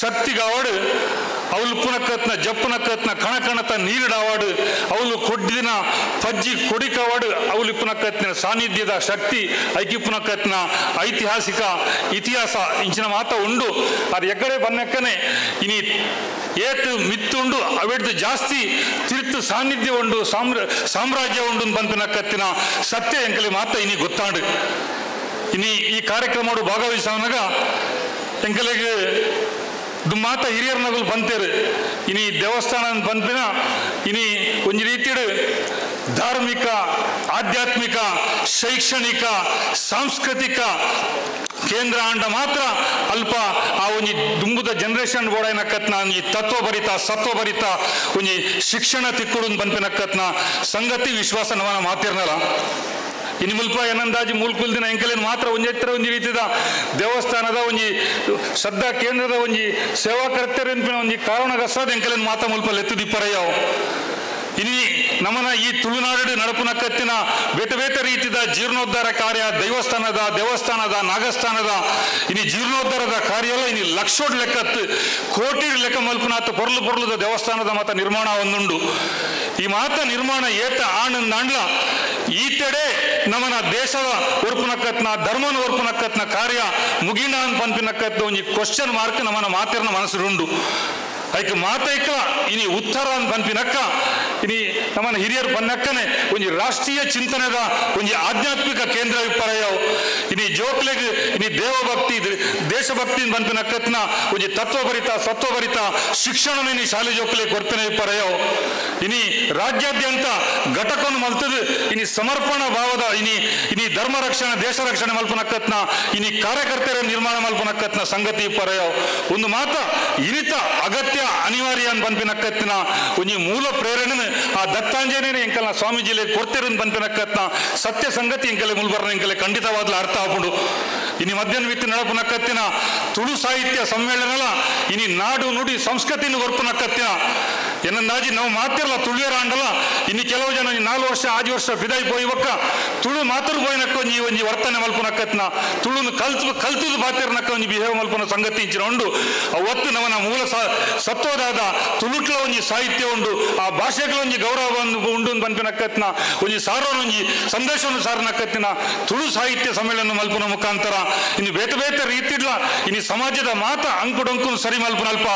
ಶಕ್ತಿ ಕಾವಡು ಅವಳು ಪುನಕ್ಕತ್ನ ಜಪ್ಪುನಕ್ಕತ್ನ ಕಣಕಣತ ನೀರಿಡಾವಾಡು ಅವಳು ಕೊಡ್ಡಿನ ಪಜ್ಜಿ ಕೊಡಿ ಕಾವಾಡು ಅವಳು ಪುನಕ್ಕತ್ತಿನ ಸಾನ್ನಿಧ್ಯದ ಶಕ್ತಿ ಐಕಿಪುನಕ್ಕತ್ತಿನ ಐತಿಹಾಸಿಕ ಇತಿಹಾಸ ಇಂಚಿನ ಮಾತ ಉಂಡು. ಅದು ಎಕ್ಕಡೆ ಬನ್ನಕ್ಕನೆ ಇನಿ ಏತು ಮಿತ್ತುಂಡು ಅವೆಡ್ದು ಜಾಸ್ತಿ ತಿರ್ತು ಸಾನ್ನಿಧ್ಯ ಉಂಡು ಸಾಮ್ರಾಜ್ಯ ಉಂಡು ಬಂತನಕ್ಕತ್ತಿನ ಸತ್ಯ ಎಂಕಲಿ ಮಾತ ಇನಿ ಗೊತ್ತಾಂಡು. ಇನಿ ಈ ಕಾರ್ಯಕ್ರಮ ಭಾಗವಹಿಸವನಾಗ ಎಂಕಲಿಗೆ ಮಾತ ಹಿರಿಯರ ನಗಲು ಬಂತೇರು. ಇನಿ ದೇವಸ್ಥಾನ ಬಂಪಿನ ಇನಿ ಒಂದು ರೀತಿಯ ಧಾರ್ಮಿಕ ಆಧ್ಯಾತ್ಮಿಕ ಶೈಕ್ಷಣಿಕ ಸಾಂಸ್ಕೃತಿಕ ಕೇಂದ್ರ ಅಂಡ ಮಾತ್ರ ಅಲ್ಪ ಆ ಒಂಜಿ ದುಂಬುದ ಜನರೇಷನ್ ಬೋಡನಕ್ಕತ್ನ ಒಂಜಿ ತತ್ವಭರಿತ ಸತ್ವಭರಿತ ಒಂಜಿ ಶಿಕ್ಷಣ ತಿಕ್ಕುಡು ಬಂಪಿನಕ್ಕತ್ನ ಸಂಗತಿ ವಿಶ್ವಾಸ ನವನ ಮಾತಿರ್ನಲ್ಲ. ಇನ್ನು ಮುಲ್ಪ ಏನಂದಾಜಿ ಮೂಲ್ಕುಲ್ ದಿನ ಎಂಕಲೇನು ಮಾತ್ರ ಒಂಜೆತ್ತರ ಒಂಜಿ ರೀತಿಯ ದೇವಸ್ಥಾನದ ಒಂಜಿ ಶ್ರದ್ಧಾ ಕೇಂದ್ರದ ಒಂಜಿ ಸೇವಾ ಕರ್ತವ್ಯ ಒಂಜಿ ಕಾರಣಗಸಾದ ಎಂಕಲೇನು ಮಾತ ಮುಲ್ಪ ಲೆತ್ತುದಿಪ್ಪರಯ್ಯಾವು. ಇನಿ ನಮ್ಮನ ಈ ತುಳುನಾಡು ನಡಪುನಕ್ಕತ್ತಿನ ಬೇತೆ ಬೇತೆ ರೀತಿಯ ಜೀರ್ಣೋದ್ಧಾರ ಕಾರ್ಯ ದೇವಸ್ಥಾನದ ನಾಗಸ್ಥಾನದ ಇನಿ ಜೀರ್ಣೋದ್ಧಾರದ ಕಾರ್ಯ ಎಲ್ಲ ಇನಿ ಲಕ್ಷೋಡ್ ಲೆಕ್ಕತ್ತು ಕೋಟಿ ಲೆಕ್ಕ ಮಲ್ಪುನಾಥ ಪೊರ್ಲುದ ದೇವಸ್ಥಾನದ ಮಾತ ನಿರ್ಮಾಣ ಒಂದುಂಡು. ಈ ಮಾತ ನಿರ್ಮಾಣ ಏತ ಆನಂದಾಂಡ್ಲ ಈತೆಡೆ ನಮ್ಮನ ದೇಶದ ಒರ್ಪುನಕ್ಕತ್ನ ಧರ್ಮನ ಒರ್ಪುನಕ್ಕತ್ನ ಕಾರ್ಯ ಮುಗಿನ ಅಂತ ಪಂಪಿನಕ್ಕತ್ತ ಒಂಜಿ ಕ್ವಶನ್ ಮಾರ್ಕ್ ನಮ್ಮನ ಮಾತಿರ್ನ ಮನಸ್ಸುಂಡು. ಐಕ ಮಾತೈಕ ಇನಿ ಉತ್ತರ ಅಂತ ಪಂಪಿನಕ್ಕ ಇನಿ ನಮ್ಮನ ಹಿರಿಯರು ಬನ್ನಕ್ಕನೆ ಒಂಜಿ ರಾಷ್ಟ್ರೀಯ ಚಿಂತನೆದ ಒಂಜಿ ಆಧ್ಯಾತ್ಮಿಕ ಕೇಂದ್ರ ವಿಪರಯವು ಇನಿ ಜೋಕ್ಲೆಗ್ ಇನಿ ದೇವಭಕ್ತಿ ದೇಶಭಕ್ತಿ ಬಂಪಿನಕ್ಕತ್ನ ಒಂಜಿ ತತ್ವಭರಿತ ಸತ್ವಭರಿತ ಶಿಕ್ಷಣ ಇನಿ ಶಾಲೆ ಜೋಕ್ಲೆ ಕೊರ್ಪಿನ ವಿಪರಯವು ಇನಿ ರಾಜ್ಯಾದ್ಯಂತ ಘಟಕವನ್ನು ಮಲ್ತದು ಇನಿ ಸಮರ್ಪಣಾ ಭಾವದ ಇನಿ ಧರ್ಮ ರಕ್ಷಣೆ ದೇಶ ರಕ್ಷಣೆ ಮಲ್ಪನಕ್ಕತ್ನ ಇನಿ ಕಾರ್ಯಕರ್ತರ ನಿರ್ಮಾಣ ಮಲ್ಪನಕ್ಕತ್ನ ಸಂಗತಿ ವಿಪರಯವು ಒಂದು ಮಾತ ಇನಿತ ಅಗತ್ಯ ಅನಿವಾರ್ಯ ಅಂತ ಬಂಪಿನಕ್ಕತ್ತಿನ ಒಂಜಿ ಮೂಲ ಪ್ರೇರಣೆ ಆ ದತ್ತಾಂಜನೇಯ ಎಂಕಲ್ನ ಸ್ವಾಮೀಜಿಲೆ ಕೊಡ್ತಿರೋದು ಬಂಪಿನಕ್ಕತ್ನ ಸತ್ಯ ಸಂಗತಿ ಎಂಕಲೆ ಮುಲ್ಬರ್ನ ಎಂಕಲೆ ಖಂಡಿತವಾದ್ಲ ಅರ್ಥ ಆಗ್ಬಿಡು. ಇನಿ ಮಧ್ಯಾಹ್ನ ವಿತ್ತು ನಡಪುನಕ್ಕತ್ತಿನ ತುಳು ಸಾಹಿತ್ಯ ಸಮ್ಮೇಳನ ಇನಿ ನಾಡು ನುಡಿ ಸಂಸ್ಕೃತಿನ ಹೊರಪುನಕ್ಕತ್ತಿನ ಏನಂದಾಜಿ ನಾವು ಮಾತಿರಲ್ಲ ತುಳಿಯರ ಅಂಡಲ್ಲ ಇನ್ನು ಕೆಲವು ಜನ 4 ವರ್ಷ 5 ವರ್ಷ ಬಿದಾಯಿ ಪೋಯ್ವಕ್ಕ ತುಳು ಮಾತರು ಪೋಯ್ನಕ್ಕ ಒಂಜಿ ವರ್ತನೆ ಮಲ್ಪುನಕ್ಕತ್ನ ತುಳುನು ಕಲ್ತುದು ಬಾತಿರ್ನಕ್ಕ ಒಂಜಿ ಬಿಹೇವ್ ಮಲ್ಪನ ಸಂಗತಿ ಇಂಚಿನ ಉಂಡು. ಅವತ್ತು ನವನ ಮೂಲ ಸತ್ವದಾದ ತುಳುಟ್ಲ ಒಂಜಿ ಸಾಹಿತ್ಯ ಉಂಡು, ಆ ಭಾಷೆಗಳ ಒಂಜಿ ಗೌರವ ಉಂಡು ಬಂಪಿನಕ್ಕತ್ನ ಒಂಜಿ ಸಾರೋನ ಒಂಜಿ ಸಂದೇಶವನ್ನು ಸಾರನಕ್ಕತ್ತಿನ ತುಳು ಸಾಹಿತ್ಯ ಸಮ್ಮೇಳನ ಮಲ್ಪನ ಮುಖಾಂತರ ಇನ್ನು ಬೇತೆ ಬೇತೆ ರೀತಿಡ್ಲ ಇನ್ನು ಸಮಾಜದ ಮಾತ ಅಂಕುಡೊಂಕು ಸರಿ ಮಲ್ಪನಲ್ಪ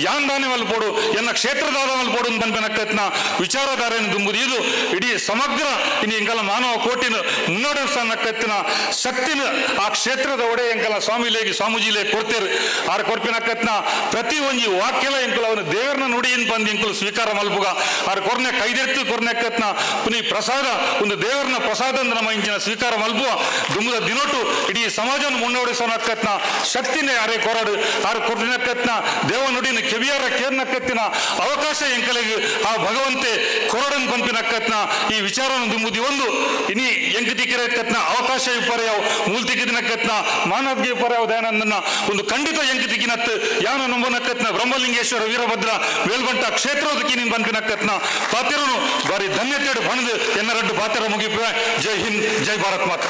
ಯಾಂದಾನೆ ಮಲ್ಪೋಡು ಎನ್ನ ಕ್ಷೇತ್ರದಾದ ಮಲ್ಪೋಡು ಬಂಪಿನಕ್ಕತ್ನ ವಿಚಾರಧಾರೆಯನ್ನು ತುಂಬುದು ಇದು ಇಡೀ ಸಮಗ್ರ ಇನ್ನು ಎಂಕಲ ಮಾನವ ಕೋಟಿನ ಮುನ್ನಡೆಸನ್ನಕ್ಕತ್ತಿನ ಶಕ್ತಿನ ಆ ಕ್ಷೇತ್ರದ ಒಡೆ ಎಂಕಲ ಸ್ವಾಮೀಜಿಲೆ ಕೊಡ್ತೇರು ಆರ ಕೊರ್ಪಿನಕ್ಕತ್ನ ಪ್ರತಿ ಒಂಜಿ ವಾಕ್ಯಲ ಎಂಕಲ ಅವನು ದೇವರನ್ನ ನುಡಿ ಬಂದು ಎಂಕಲು ಸ್ವೀಕಾರ ಮಲ್ಪುಗ ಆರ ಕೊರ್ನೆ ಕೈದೆತ್ತು ಕೊರ್ನೆಕ್ಕತ್ನ ಪುನಿ ಪ್ರಸಾದ ಒಂದು ದೇವರನ್ನ ಪ್ರಸಾದ ನಮ್ಮ ಇಂಚಿನ ಸ್ವೀಕಾರ ಮಲ್ಪುವ ದುಮ್ಮದ ದಿನೊಟ್ಟು ಇಡೀ ಸಮಾಜವನ್ನು ಮುನ್ನಡೆಸೋನಕ್ಕತ್ನ ಶಕ್ತಿನೇ ಅರೆ ಕೊರಡು ಆರ ಕೊರ್ನಕ್ಕತ್ನ ದೇವ ನುಡಿನ ಕೆವಿಯಾರ ಕೇರ್ನಕ್ಕತ್ತಿನ ಅವಕಾಶ ಎಂಕಲಿಗೆ ಆ ಭಗವಂತೆ ಕೊರಡನ್ ಪಂಪಿನಕ್ಕತ್ನ ಈ ವಿಚಾರವನ್ನು ದುಂಬುದಿ ಒಂದು ಇನಿ ಎಂಕತಿಕಿರಕ್ಕತ್ನ ಅವಕಾಶ ವಿಪರ್ಯಾವ್ ಮೂಲ್ತಿಕಿದಿನಕ್ಕತ್ನ ಮಾನವ್ಗೆ ವಿಪರ್ಯಾವ್ ದಯಾನಂದನ ಒಂದು ಖಂಡಿತ ಎಂಕತಿಕಿನತ್ ಯಾನ ನಂಬನಕ್ಕತ್ನ ಬ್ರಹ್ಮಲಿಂಗೇಶ್ವರ ವೀರಭದ್ರ ವೇಲ್ಬಂಟ ಕ್ಷೇತ್ರೋದಕ್ಕಿ ನಿನ್ ಪಂಪಿನಕ್ಕತ್ನ ಪಾತಿರನು ಬಾರಿ ಧನ್ಯತೆಡು ಬಣದು ಎನ್ನರಡ್ಡು ಪಾತಿರ ಮುಗಿಪ. ಜೈ ಹಿಂದ್, ಜೈ ಭಾರತ್ ಮಾತಾ.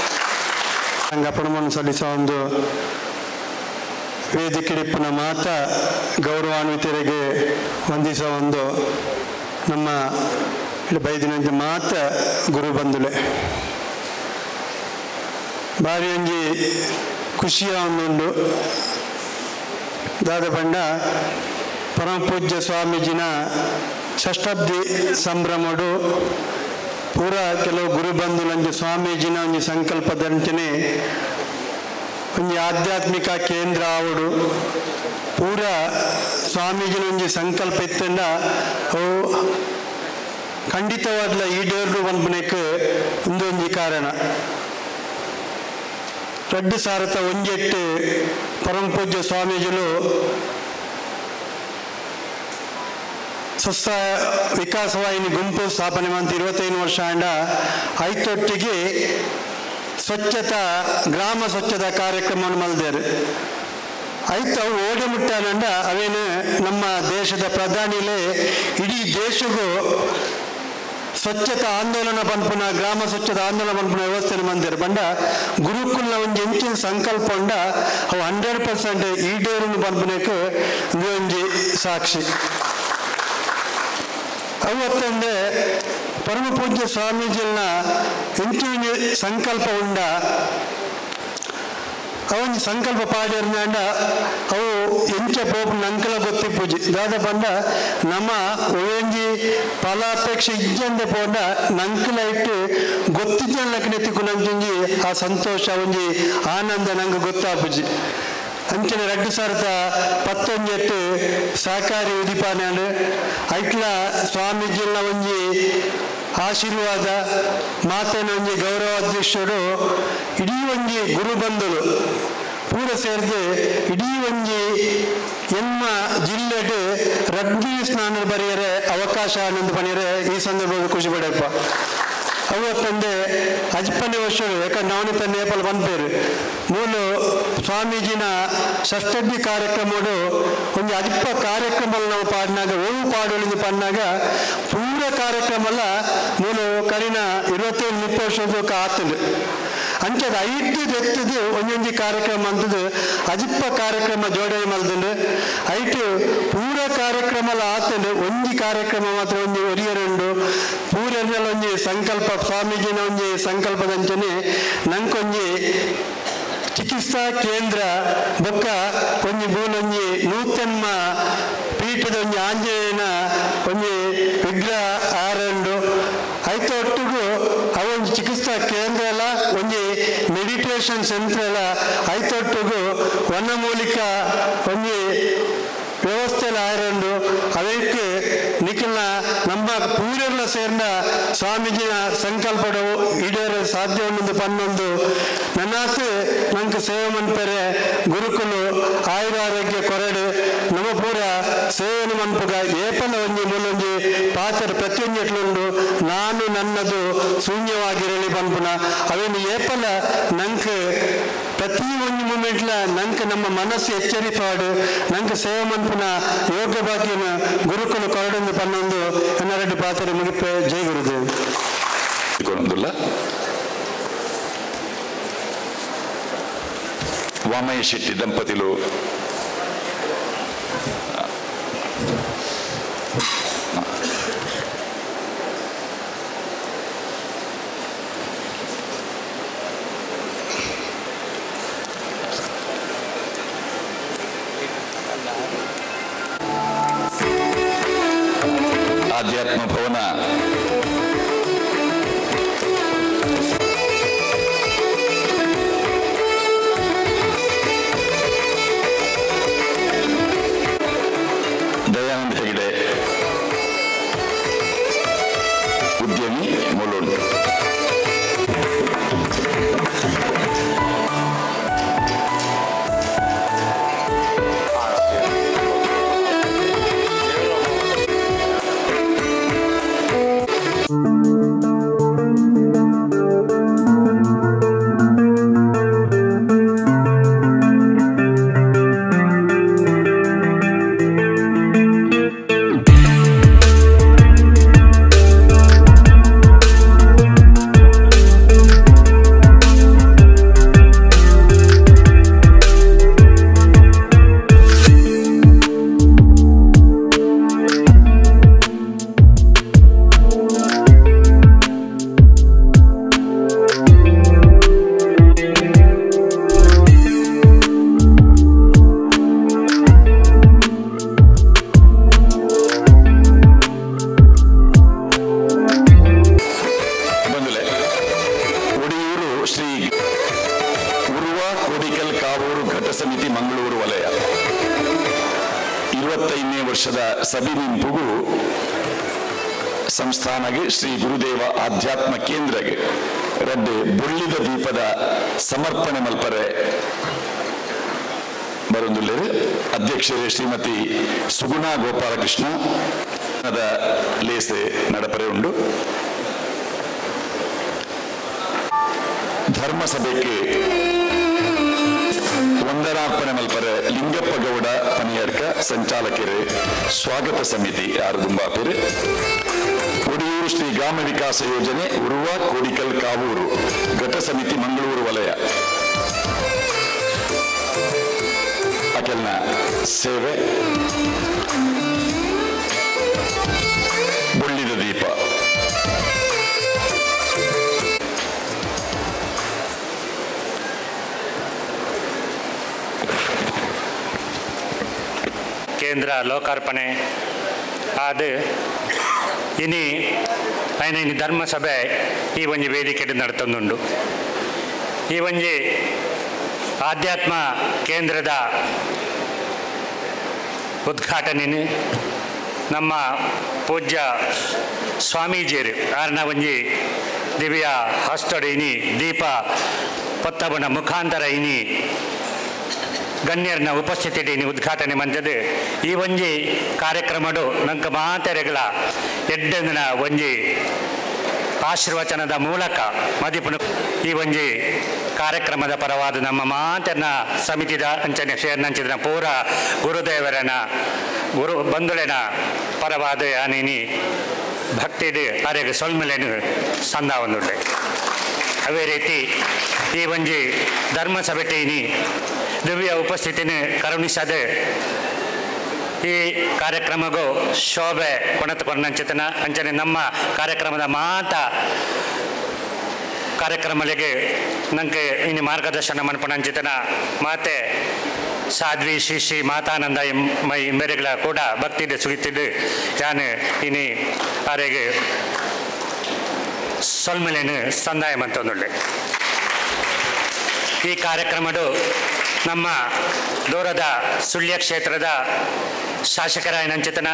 ಸಂಗಪಣವನ್ನು ಸಲ್ಲಿಸುವ ಒಂದು ವೇದಿಕೆಡಿಪ್ಪನ ಮಾತ ಗೌರವಾನ್ವಿತರಿಗೆ ವಂದಿಸುವ ಒಂದು ನಮ್ಮ ಬೈದಿನಂಜ ಮಾತ ಗುರು ಬಂಧುಲೆ ಬಾರಿ ಒಂಜಿ ಖುಷಿಯ ಒಂದುಂಡು ದಾದ ಪಂಡ ಪರಮ ಪೂಜ್ಯ ಸ್ವಾಮೀಜಿನ ಷಷ್ಠಬ್ದಿ ಸಂಭ್ರಮಡು ಪೂರ ಕೆಲವು ಗುರು ಬಂಧುಲಂಜಿ ಸ್ವಾಮೀಜಿನ ಒಂಜಿ ಸಂಕಲ್ಪದಂಚನೆ ಒಂಜಿ ಆಧ್ಯಾತ್ಮಿಕ ಕೇಂದ್ರ ಆವಡು ಪೂರ ಸ್ವಾಮೀಜಿನ ಒಂಜಿ ಸಂಕಲ್ಪ ಇತ್ತಂಡ ಅವು ಖಂಡಿತವಾದ್ಲ ಈಡೇರು ಬಂದ್ಬನಕ್ಕೆ ಒಂದೊಂಜಿ ಕಾರಣ 2008 ಪರಮ ಪೂಜ್ಯ ಸ್ವಾಮೀಜಿಲು ಸ್ವಸಹಾಯ ವಿಕಾಸವಾಹಿನಿ ಗುಂಪು ಸ್ಥಾಪನೆ ಮಂತ್ 25 ವರ್ಷ ಆಂಡ ಐತೊಟ್ಟಿಗೆ ಸ್ವಚ್ಛತಾ ಗ್ರಾಮ ಸ್ವಚ್ಛತಾ ಕಾರ್ಯಕ್ರಮವನ್ನು ಮಲ್ದೇರು ಐತ ಅವು ಓಡಿ ಮುಟ್ಟಾನಂಡ ಅವೇನು ನಮ್ಮ ದೇಶದ ಪ್ರಧಾನಿಲೇ ಇಡೀ ದೇಶಗೂ ಸ್ವಚ್ಛತಾ ಆಂದೋಲನ ಪನ್ಪುನ ಗ್ರಾಮ ಸ್ವಚ್ಛತಾ ಆಂದೋಲನ ಪನ್ಪುನ ವ್ಯವಸ್ಥೆ ಮಂದಿರ ಬಂಡ ಗುರುಕುಲ್ನ ಒಂದು ಎಂಚಿನ ಸಂಕಲ್ಪ ಉಂಡ ಅವು 100% ಈಡೇರನ್ನು ಪನ್ಪುನಕ್ಕೆ ಒಂಜಿ ಸಾಕ್ಷಿ ಅವತ್ತಂದೆ ಪರಮ ಪೂಜ್ಯ ಸ್ವಾಮೀಜಿನ ಎಂಚಿನ ಸಂಕಲ್ಪ ಉಂಡ ಅವನ್ ಸಂಕಲ್ಪ ಪಾಡಿರ್ನಾಂಡ ಅವು ಎಂಚ ಪೋಪು ನಂಕಲ ಗೊತ್ತಿ ಪೂಜಿ ದಾದ ಬಂಡ ನಮ್ಮ ಒಂಜಿ ಫಲಾಪೇಕ್ಷೆ ಇಜ್ಜಂದೆ ಪೋಂಡ ನಂಕಲ ಇಟ್ಟು ಗೊತ್ತಿಜ್ಜನ್ಲಕ್ಕೆ ನೆತ್ತಿಕೊಂಡಿ ಆ ಸಂತೋಷ ಒಂಜಿ ಆನಂದ ನಂಗೆ ಗೊತ್ತಾಪುಜಿ ಅಂಚಿನ 2019 ಸಹಕಾರಿ ಉದಿಪಾನಾಡು ಐಟ್ಲ ಸ್ವಾಮೀಜಿನ ಒಂಜಿ ಆಶೀರ್ವಾದ ಮಾತೇನ ಒಂಜಿ ಗೌರವಾಧ್ಯಕ್ಷರು ಇಡೀ ಒಂಜಿ ಗುರುಬಂಧುಗಳು ಪೂರ ಸೇರಿದು ಇಡೀ ಒಂಜಿ ಎಮ್ಮ ಜಿಲ್ಲೆಡ್ ರಗ್ಬಿ ಸ್ನಾನ ಬರೆಯರೆ ಅವಕಾಶ ಅನ್ನೊಂದು ಪಣಿಯರೆ ಈ ಸಂದರ್ಭದಲ್ಲಿ ಖುಷಿ ಪಡೆಯಪ್ಪ ಅವತ್ತಂದೆ ಅಜ್ಪನೆ ವರ್ಷಗಳು ಯಾಕಂದ್ರೆ ನವನಿತ ನೇಪಾಳ ಬಂದ್ಪೇರು ಮೂಲು ಸ್ವಾಮೀಜಿನ ಷಷ್ಠಿ ಕಾರ್ಯಕ್ರಮಗಳು ಒಂದು ಅಜ್ಪ ಕಾರ್ಯಕ್ರಮ ನಾವು ಪಾಡಿನಾಗ ಓವು ಪಾಡೋಳಿಂದ ಪನ್ನಾಗ ಪೂರ ಕಾರ್ಯಕ್ರಮ ಮೂಲು ಕರಿನ 25-30 ವರ್ಷದ ಆತಂದು ಅಂಚದ ಐದು ಎತ್ತದು ಒಂದೊಂದು ಕಾರ್ಯಕ್ರಮ ಅಂತದ್ದು ಅಜಿಪ್ಪ ಕಾರ್ಯಕ್ರಮ ಜೋಡಣೆ ಮಲ್ದಂಡು ಐಟು ಪೂರ ಕಾರ್ಯಕ್ರಮ ಆತಂಡು ಒಂಜಿ ಕಾರ್ಯಕ್ರಮ ಮಾತ್ರ ಒಂದು ಒರಿಯರುಂಡು ಪೂರೆಲ್ಲ ಒಂಜಿ ಸಂಕಲ್ಪ ಸ್ವಾಮೀಜಿನ ಒಂಜಿ ಸಂಕಲ್ಪದಂಚನೆ ನಂಕೊಂಜಿ ಚಿಕಿತ್ಸಾ ಕೇಂದ್ರ ಬೊಕ್ಕ ಒಂಜಿ ಮೂಲೊಂಜಿ ನೂತನ್ಮ ಪೀಠದ ಒಂಜಿ ಆಂಜನೇಯನ ಒಂಜಿ ವಿಗ್ರಹ ಆರಂಡು ಐತ ಒಟ್ಟಿಗೂ ಅವೊಂದು ಚಿಕಿತ್ಸಾ ಕೇಂದ್ರ ಎಲ್ಲ ಒಂಜಿ ಮೆಡಿಟೇಷನ್ ಸೆಂಟರ್ ಎಲ್ಲ ಐತೊಟ್ಟಿಗೂ ವನಮೂಲಿಕ ಒಂಜಿ ವ್ಯವಸ್ಥೆ ಆರಂಡು ಅದಕ್ಕೆ ನಿಖಿಲ್ನ ನಮ್ಮ ಪೂರೆಲ್ಲ ಸೇರಿದ ಸ್ವಾಮೀಜಿನ ಸಂಕಲ್ಪಡು ಈಡೇರ ಸಾಧ್ಯ ಉಂಡು ಪನ್ನೊಂದು ನನ್ನಾತು ನಂಗೆ ಸೇವೆ ಮನ್ಪರೆ ಗುರುಕುಲು ಆಯುರಾರೋಗ್ಯ ಕೊರಡು ನಮ್ಮ ಪೂರ ಸೇವೆನು ಮನ್ಪುಗ ಏಪಲ ಒಂಜಿ ಮೂಲೊಂಜಿ ಪಾತ್ರ ಪ್ರತಿಯೊಂದು ನಾನು ನನ್ನದು ಶೂನ್ಯವಾಗಿರಲಿ ಪನ್ಪುನ ಅವೇನು ಏಪಲ ನಂಗೆ ಪ್ರತಿ ಒಂದು ಮೂಮೆಂಟ್ಲ ನಂಗೆ ನಮ್ಮ ಮನಸ್ಸು ಎಚ್ಚರಿಪಾಡು ನಂಗೆ ಸೇವೆ ಮನ್ಪುನ ಯೋಗ ಭಾಗ್ಯನ ಗುರುಕುಲು ಕೊರಡೊಂದು ಪನ್ನೊಂದು ಎನ್ನರೆಡ್ಡಿ ಪಾತ್ರ ಮುಗಿಪೆ ಜೈ ಗುರುದೇವ್ ವಾಮಯ್ಯ ಶೆಟ್ಟಿ ದಂಪತಿಲು ಆಧ್ಯಾತ್ಮ ಭವನ ದಯಾನಂದ ಹೆಗಡೆ ಉದ್ಯಮಿ ಮುಳ್ಳೋಡು ಸಮಿತಿ ಮಂಗಳೂರು ವಲಯ 25ನೇ ವರ್ಷದ ಸಭೆ ಸಂಸ್ಥಾನಗೆ ಶ್ರೀ ಗುರುದೇವ ಆಧ್ಯಾತ್ಮ ಕೇಂದ್ರಗೆ ರಡ್ಡೆ ಬೊಳ್ಳಿದ ದೀಪದ ಸಮರ್ಪಣೆ ಮಲ್ಪರೆ ಬರೊಂದುಲ್ಲೆರು. ಅಧ್ಯಕ್ಷರೇ ಶ್ರೀಮತಿ ಸುಗುಣಾ ಗೋಪಾಲಕೃಷ್ಣ ಲೇಸೆ ನಡಪರೆ ಉಂಡು. ಧರ್ಮಸಭೆಗೆ ವಂದನಾರ್ಪಣೆ ಮಲ್ಪರೆ ಲಿಂಗಪ್ಪ ಗೌಡ ಪನಿಯಡ್ಕ ಸಂಚಾಲಕರೇ ಸ್ವಾಗತ ಸಮಿತಿ ಆರುದುಂಬಾಪುರೆ. ಒಡಿಯೂರು ಶ್ರೀ ಗ್ರಾಮ ವಿಕಾಸ ಯೋಜನೆ ಉರುವ ಕೋಡಿಕಲ್ ಕಾವೂರು ಘಟ ಸಮಿತಿ ಮಂಗಳೂರು ವಲಯ ಅಕೆಲ್ನ ಸೇವೆ ಬೊಳ್ಳಿದ ದೀಪ ಕೇಂದ್ರ ಲೋಕಾರ್ಪಣೆ ಆದ ಇನಿ ಐನ ಧರ್ಮಸಭೆ ಈ ಒಂಜಿ ವೇದಿಕೆ ನಡತೊಂದುಂಡು. ಈ ಒಂಜಿ ಆಧ್ಯಾತ್ಮ ಕೇಂದ್ರದ ಉದ್ಘಾಟನೆ ನಮ್ಮ ಪೂಜ್ಯ ಸ್ವಾಮೀಜಿಯರು ಆರ್ನ ಒಂಜಿ ದಿವ್ಯ ಹಸ್ತೋಡು ಇನಿ ದೀಪ ಪತ್ತಬನ ಮುಖಾಂತರ ಇನಿ ಗಣ್ಯರನ್ನ ಉಪಸ್ಥಿತಿಯಲ್ಲಿ ಉದ್ಘಾಟನೆ ಮಂದದು. ಈ ಒಂಜಿ ಕಾರ್ಯಕ್ರಮಡು ನಂಗೆ ಮಾತೆರೆಗಳ ಎಡ್ಡಂದಿನ ಒಂಜಿ ಆಶೀರ್ವಚನದ ಮೂಲಕ ಮದಿಪುನ ಈ ಒಂಜಿ ಕಾರ್ಯಕ್ರಮದ ಪರವಾದ ನಮ್ಮ ಮಾತನ್ನ ಸಮಿತಿದ ಅಂಚನೆ ಸೇರ್ನಂಚಿದ ಪೂರ ಗುರುದೇವರನ ಗುರು ಬಂಧುಳೆನ ಪರವಾದ ಯಾನಿನಿ ಭಕ್ತಿಡು ಅರೆಗೆ ಸೊಲ್ಮೆಲೆನು ಸಂದ ಒಂದುಂಡೆ. ಅವೇ ರೀತಿ ಈ ಒಂಜಿ ಧರ್ಮಸಭೆಟೀನಿ ದಿವ್ಯ ಉಪಸ್ಥಿತಿನ ಕರುಣಿಸದೆ ಈ ಕಾರ್ಯಕ್ರಮಗೂ ಶೋಭೆ ಕೊಣತುಕೊಂಡಂಚಿತನ ಅಂಚನೆ ನಮ್ಮ ಕಾರ್ಯಕ್ರಮದ ಕಾರ್ಯಕ್ರಮಗಳಿಗೆ ನಂಗೆ ಇನ್ನು ಮಾರ್ಗದರ್ಶನ ಮನ್ಪಣಂಚಿತನ ಮಾತೆ ಸಾಧ್ವಿ ಶ್ರೀ ಮಾತಾನಂದ ಮೈ ಮೇರೆಗಳ ಕೂಡ ಭಕ್ತಿದೆ ಸುಗಿತಿದ್ದು ಯಾನು ಇನಿ ಅರೆಗೆ ಸೊಲ್ಮೆಲೆನು ಸಂದಾಯ ಮಂತೊಂದುಳ್ಳೆ. ಈ ಕಾರ್ಯಕ್ರಮಡು ನಮ್ಮ ದೂರದ ಸುಳ್ಯ ಕ್ಷೇತ್ರದ ಶಾಸಕರಾಯ ನಂಚಿತನ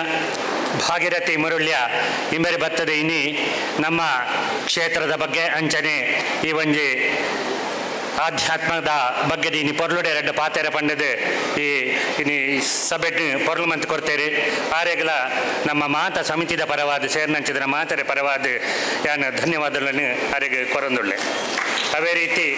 ಭಾಗೀರಥಿ ಮುರುಳ್ಯ ಇಂಬರಿ ಬತ್ತದ ಇನಿ ನಮ್ಮ ಕ್ಷೇತ್ರದ ಬಗ್ಗೆ ಅಂಚನೆ ಈ ಒಂಜಿ ಆಧ್ಯಾತ್ಮದ ಬಗ್ಗೆ ಇನಿ ಪೊರ್ಲುಡೆ ಎರಡು ಪಾತೆರ ಪಂಡದು ಈ ಇನಿ ಸಭೆ ಪೊರ್ಲು ಮಂತ್ ಕೊಡ್ತೇರಿ ಆರೆಗಳ ನಮ್ಮ ಮಾತ ಸಮಿತಿದ ಪರವಾದ ಸೇರ್ನಂಚಿದ ಮಾತರೆ ಪರವಾದ ಯಾನು ಧನ್ಯವಾದಗಳನ್ನು ಅರೆಗೆ ಕೊರೊಂದುಳ್ಳೆ. ಅವೇ ರೀತಿ